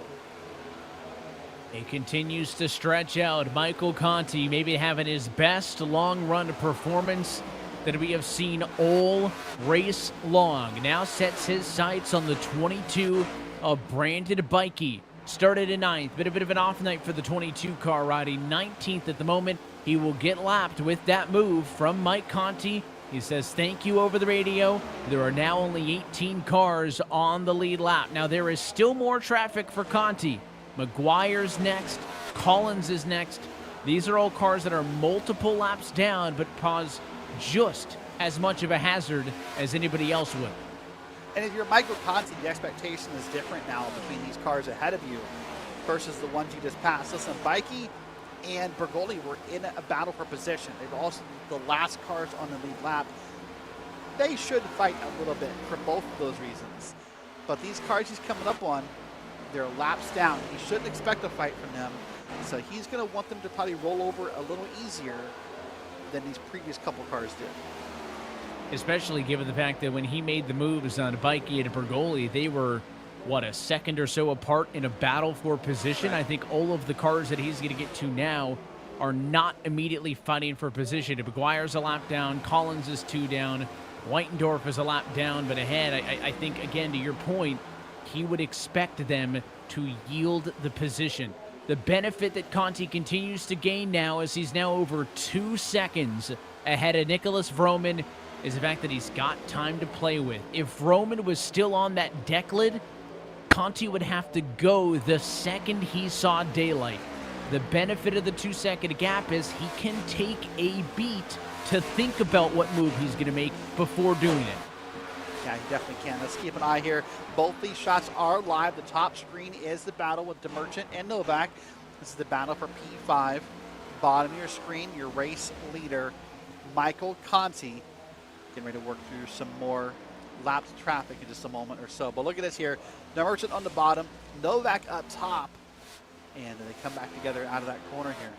It continues to stretch out. Michael Conti maybe having his best long run performance that we have seen all race long. Now sets his sights on the 22 of Brandon Bikey. Started in 9th, bit of an off night for the 22 car, riding 19th at the moment. He will get lapped with that move from Mike Conti. He says thank you over the radio. There are now only 18 cars on the lead lap. Now there is still more traffic for Conti. McGuire's next, Collins is next. These are all cars that are multiple laps down, but pose just as much of a hazard as anybody else would. And if you're Michael Conti, the expectation is different now between these cars ahead of you versus the ones you just passed. Listen, Bikey and Bergoli were in a battle for position. They were also the last cars on the lead lap. They should fight a little bit for both of those reasons. But these cars he's coming up on, they're laps down. He shouldn't expect a fight from them. So he's going to want them to probably roll over a little easier than these previous couple cars did. Especially given the fact that when he made the moves on Bikey and Bergoli, they were, a second or so apart in a battle for position. I think all of the cars that he's going to get to now are not immediately fighting for position. If McGuire's a lap down, Collins is 2 down, Whitendorf is a lap down, but ahead. I think, again, to your point, he would expect them to yield the position. The benefit that Conti continues to gain now, as he's now over 2 seconds ahead of Nicholas Vroman, is the fact that he's got time to play with. If Vroman was still on that deck lid, Conti would have to go the second he saw daylight. The benefit of the 2-second gap is he can take a beat to think about what move he's going to make before doing it. Yeah, he definitely can. Let's keep an eye here. Both these shots are live. The top screen is the battle with DeMerchant and Novak. This is the battle for P5. Bottom of your screen, your race leader, Michael Conti. Getting ready to work through some more lapped traffic in just a moment or so. But look at this here. DeMerchant on the bottom, Novak up top. And they come back together out of that corner here.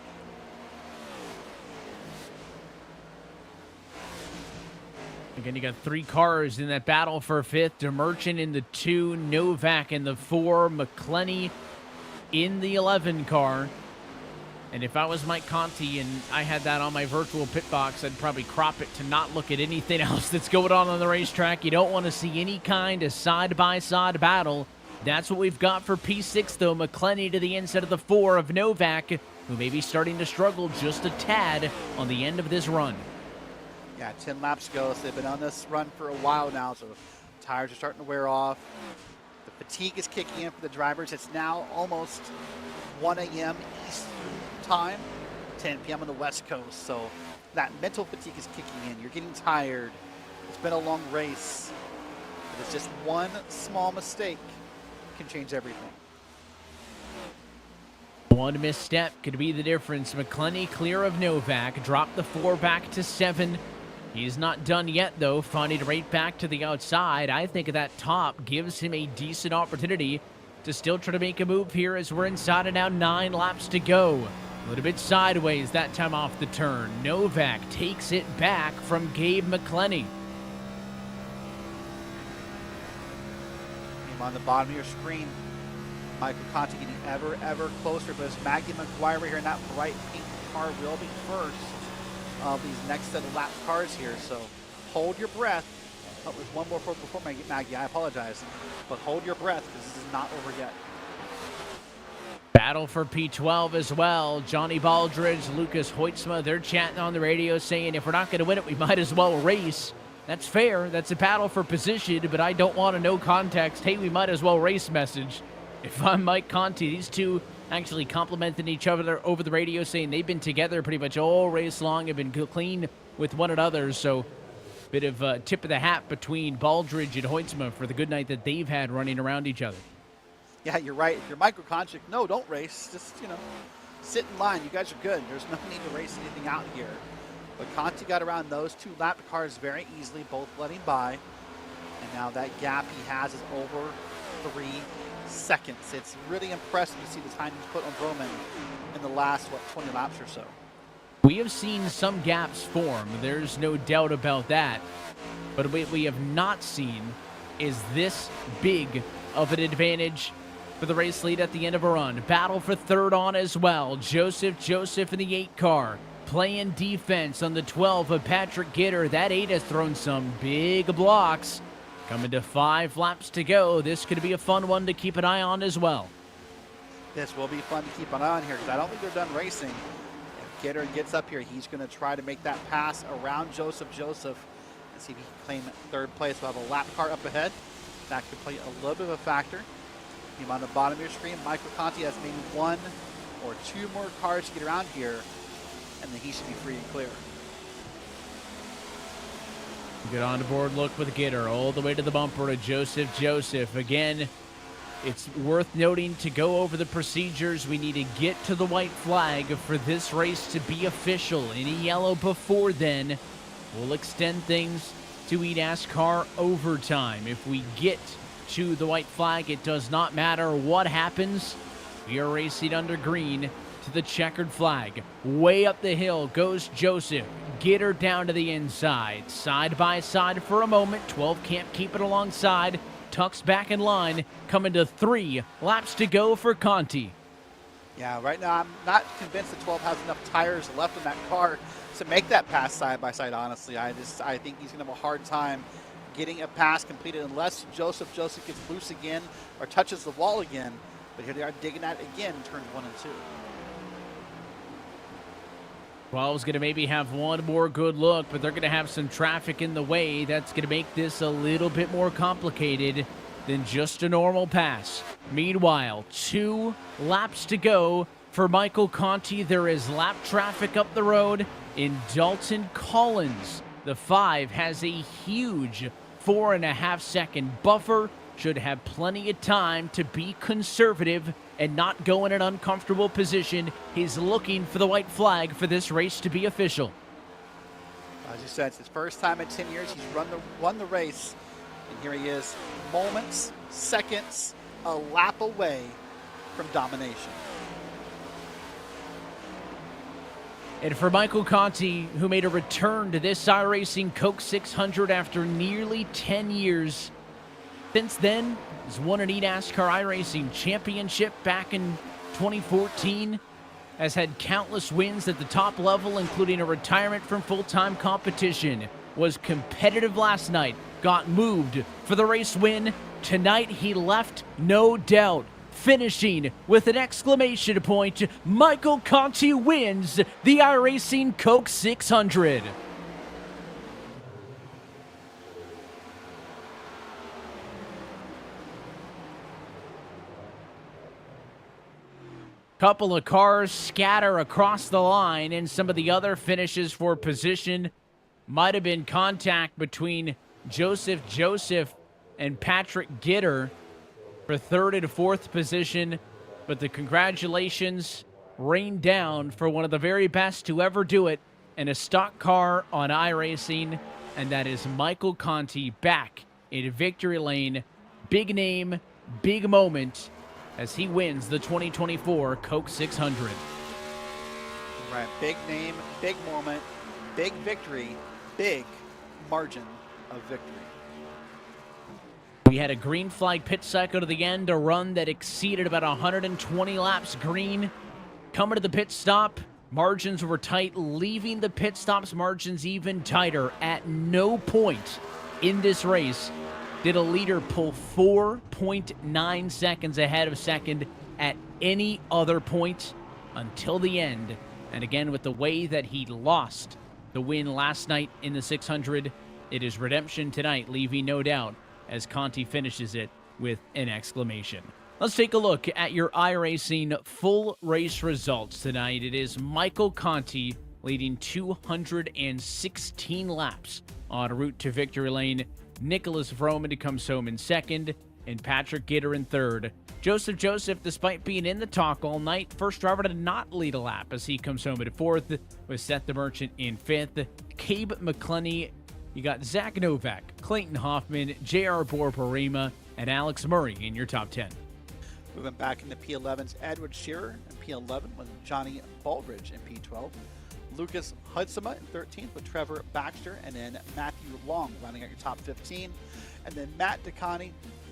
Again, you got 3 cars in that battle for 5th. DeMerchant in the 2, Novak in the 4, McClenny in the 11 car. And if I was Mike Conti and I had that on my virtual pit box, I'd probably crop it to not look at anything else that's going on the racetrack. You don't want to see any kind of side-by-side battle. That's what we've got for P6, though. McClenny to the inside of the 4 of Novak, who may be starting to struggle just a tad on the end of this run. Yeah, 10 laps ago, so they've been on this run for a while now, so tires are starting to wear off. The fatigue is kicking in for the drivers. It's now almost 1 a.m. Eastern time, 10 p.m. on the West Coast, so that mental fatigue is kicking in. You're getting tired. It's been a long race. But it's just one small mistake can change everything. One misstep could be the difference. McClenny clear of Novak, dropped the 4 back to 7. He's not done yet, though, finding right back to the outside. I think that top gives him a decent opportunity to still try to make a move here as we're inside of now 9 laps to go. A little bit sideways that time off the turn. Novak takes it back from Gabe McClenny. On the bottom of your screen, Michael Conti getting ever closer, but it's Maggie McGuire right here in that bright pink car will be first of these next set of lap cars here, so hold your breath. Oh, there's one more before Maggie, I apologize, but hold your breath because this is not over yet. Battle for P12 as well. Johnny Baldridge, Lucas Hoytsma, they're chatting on the radio saying if we're not going to win it, we might as well race. That's fair. That's a battle for position, but I don't want a no context, hey, we might as well race message. If I'm Mike Conti, these two actually complimenting each other over the radio, saying they've been together pretty much all race long, have been clean with one another, so bit of a tip of the hat between Baldridge and Hoytsma for the good night that they've had running around each other. Yeah, you're right. If you're Michael Conti, no, don't race. Just, sit in line. You guys are good. There's no need to race anything out here. But Conti got around those 2 lap cars very easily, both letting by. And now that gap he has is over 3 seconds. It's really impressive to see the time he's put on Roman in the last, 20 laps or so. We have seen some gaps form. There's no doubt about that. But what we have not seen is this big of an advantage for the race lead at the end of a run. Battle for third on as well. Joseph in the 8 car. Playing defense on the 12 of Patrick Gitter. That 8 has thrown some big blocks. Coming to 5 laps to go. This could be a fun one to keep an eye on as well. This will be fun to keep an eye on here because I don't think they're done racing. If Gitter gets up here, he's going to try to make that pass around Joseph and see if he can claim third place. We'll have a lap car up ahead. That could play a little bit of a factor. Him on the bottom of your screen, Michael Conti has maybe 1 or 2 more cars to get around here, and then he should be free and clear. Good on board look with Gitter all the way to the bumper to Joseph. Again, it's worth noting to go over the procedures. We need to get to the white flag for this race to be official. Any yellow before then will extend things to NASCAR overtime. If we get to the white flag, it does not matter what happens. We are racing under green to the checkered flag. Way up the hill goes Joseph. Gitter down to the inside. Side by side for a moment. 12 can't keep it alongside. Tucks back in line. Coming to 3 laps to go for Conti. Yeah, right now I'm not convinced that 12 has enough tires left in that car to make that pass side by side, honestly. I think he's going to have a hard time getting a pass completed unless Joseph gets loose again or touches the wall again. But here they are digging at it again, turn 1 and 2. 12's going to maybe have one more good look, but they're going to have some traffic in the way. That's going to make this a little bit more complicated than just a normal pass. Meanwhile, 2 laps to go for Michael Conti. There is lap traffic up the road in Dalton Collins. The 5 has a huge 4.5 second buffer. Should have plenty of time to be conservative and not go in an uncomfortable position. He's looking for the white flag for this race to be official. As you said, it's his first time in 10 years. He's won the race. And here he is, moments, seconds, a lap away from domination. And for Michael Conti, who made a return to this iRacing Coke 600 after nearly 10 years, since then, he's won an NASCAR iRacing championship back in 2014, has had countless wins at the top level, including a retirement from full-time competition, was competitive last night, got moved for the race win. Tonight, he left no doubt. Finishing with an exclamation point, Michael Conti wins the iRacing Coke 600. Couple of cars scatter across the line, and some of the other finishes for position might have been contact between Joseph and Patrick Gitter for 3rd and 4th position, but the congratulations rained down for one of the very best to ever do it in a stock car on iRacing, and that is Michael Conti back in victory lane. Big name, big moment, as he wins the 2024 Coke 600. Right, big name, big moment, big victory, big margin of victory. We had a green flag pit cycle to the end, a run that exceeded about 120 laps green. Coming to the pit stop, margins were tight, leaving the pit stop's margins even tighter. At no point in this race did a leader pull 4.9 seconds ahead of second at any other point until the end. And again, with the way that he lost the win last night in the 600, it is redemption tonight, leaving no doubt as Conti finishes it with an exclamation. Let's take a look at your iRacing full race results tonight. It is Michael Conti leading 216 laps en route to victory lane. Nicholas Vroman comes home in 2nd, and Patrick Gitter in 3rd. Joseph, despite being in the talk all night, first driver to not lead a lap as he comes home at 4th, with Seth the Merchant in 5th. Cabe McClenney, you got Zach Novak, Clayton Hoffman, J.R. Borborema, and Alex Murray in your top 10. Moving back into P11's Edward Shearer, and P11 was Johnny Baldridge in P12. Lucas Hudsama in 13th with Trevor Baxter, and then Matthew Long rounding out your top 15. And then Matt DeConnie,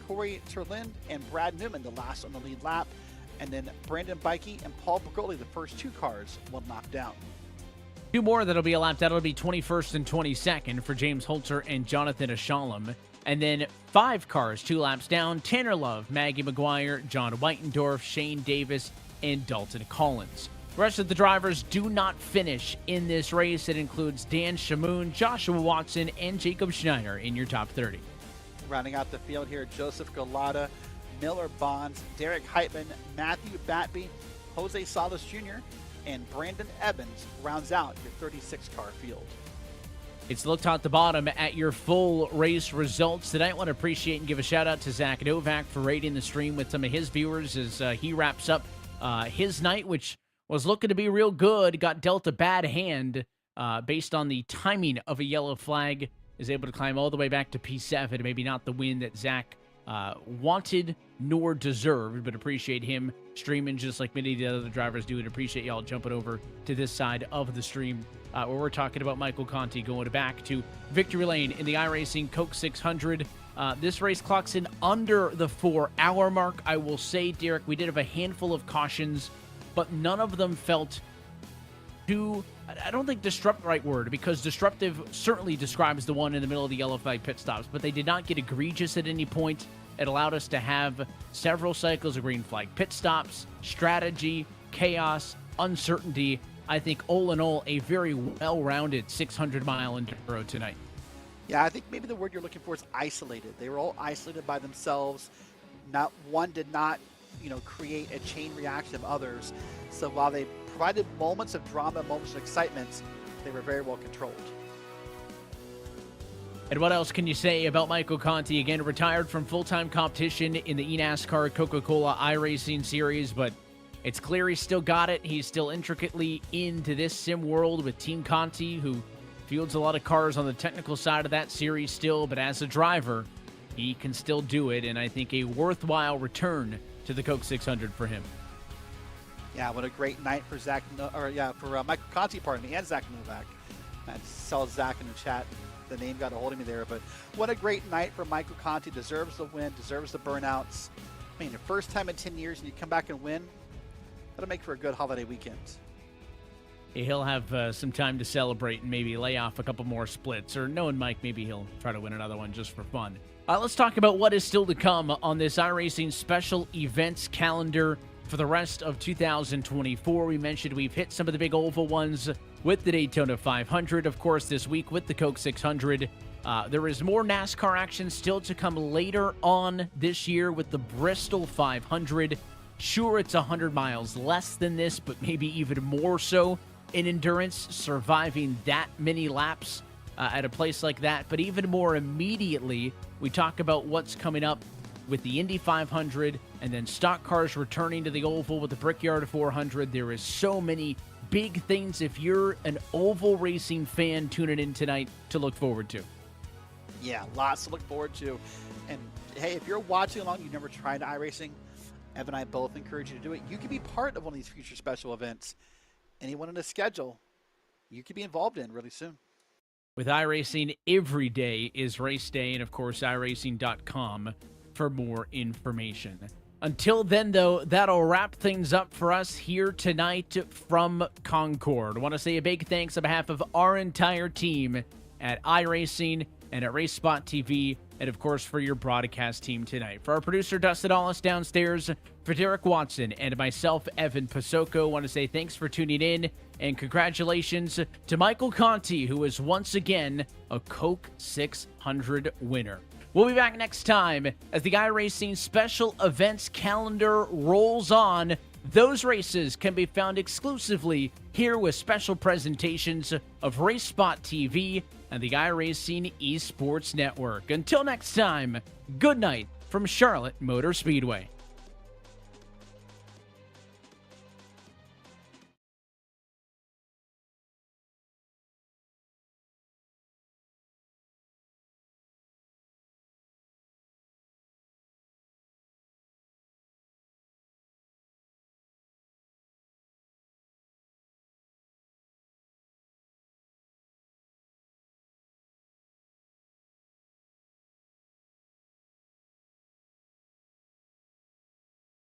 Corey Turlind, and Brad Newman, the last on the lead lap. And then Brandon Bikey and Paul Bergoli, the first two cars, will knock down. Two more that'll be lapped out. It'll be 21st and 22nd for James Holzer and Jonathan Ashalem. And then 5 cars, 2 laps down. Tanner Love, Maggie McGuire, John Whitendorf, Shane Davis, and Dalton Collins. The rest of the drivers do not finish in this race. It includes Dan Shamoon, Joshua Watson, and Jacob Schneider in your top 30. Rounding out the field here, Joseph Galata, Miller Bonds, Derek Heitman, Matthew Batby, Jose Salas Jr., and Brandon Evans rounds out your 36-car field. It's looked at the bottom at your full race results tonight. I want to appreciate and give a shout out to Zach Novak for rating the stream with some of his viewers as he wraps up his night, which was looking to be real good. Got dealt a bad hand based on the timing of a yellow flag. Is able to climb all the way back to P7. Maybe not the win that Zach wanted nor deserved, but appreciate him streaming just like many of the other drivers do, and appreciate y'all jumping over to this side of the stream where we're talking about Michael Conti going back to victory lane in the iRacing Coke 600. This race clocks in under the 4-hour mark. I will say, Derek, we did have a handful of cautions, but none of them felt too, I don't think disrupt the right word, because disruptive certainly describes the one in the middle of the yellow flag pit stops, but they did not get egregious at any point. It allowed us to have several cycles of green flag pit stops, strategy, chaos, uncertainty. I think all in all, a very well-rounded 600-mile enduro tonight. Yeah, I think maybe the word you're looking for is isolated. They were all isolated by themselves. Not one did not, create a chain reaction of others. So while they provided moments of drama, moments of excitement, they were very well controlled. And what else can you say about Michael Conti? Again, retired from full-time competition in the NASCAR Coca-Cola iRacing Series, but it's clear he's still got it. He's still intricately into this sim world with Team Conti, who fields a lot of cars on the technical side of that series still, but as a driver, he can still do it, and I think a worthwhile return to the Coke 600 for him. Yeah, what a great night for Michael Conti, and Zach Novak. I saw Zach in the chat. The name got a hold of me there, but what a great night for Michael Conti. Deserves the win, deserves the burnouts. I mean, the first time in 10 years and you come back and win, that'll make for a good holiday weekend. He'll have some time to celebrate and maybe lay off a couple more splits, or knowing Mike, maybe he'll try to win another one just for fun. Let's talk about what is still to come on this iRacing special events calendar for the rest of 2024. We mentioned we've hit some of the big oval ones with the Daytona 500, of course, this week with the Coke 600. There is more NASCAR action still to come later on this year with the Bristol 500. Sure, it's 100 miles less than this, but maybe even more so in endurance, surviving that many laps at a place like that. But even more immediately, we talk about what's coming up with the Indy 500 and then stock cars returning to the oval with the Brickyard 400. There is so many big things if you're an oval racing fan tuning in tonight to look forward to. Yeah, lots to look forward to. And hey, if you're watching along, you've never tried iRacing, Ev and I both encourage you to do it. You can be part of one of these future special events. Anyone in the schedule, you could be involved in really soon. With iRacing, every day is race day, and of course, iRacing.com for more information. Until then, though, that'll wrap things up for us here tonight from Concord. I want to say a big thanks on behalf of our entire team at iRacing and at RaceSpot TV, and of course for your broadcast team tonight. For our producer, Dustin Allis downstairs, for Derek Watson and myself, Evan Pasoko, I want to say thanks for tuning in, and congratulations to Michael Conti, who is once again a Coke 600 winner. We'll be back next time as the iRacing special events calendar rolls on. Those races can be found exclusively here with special presentations of RaceSpot TV and the iRacing Esports Network. Until next time, good night from Charlotte Motor Speedway.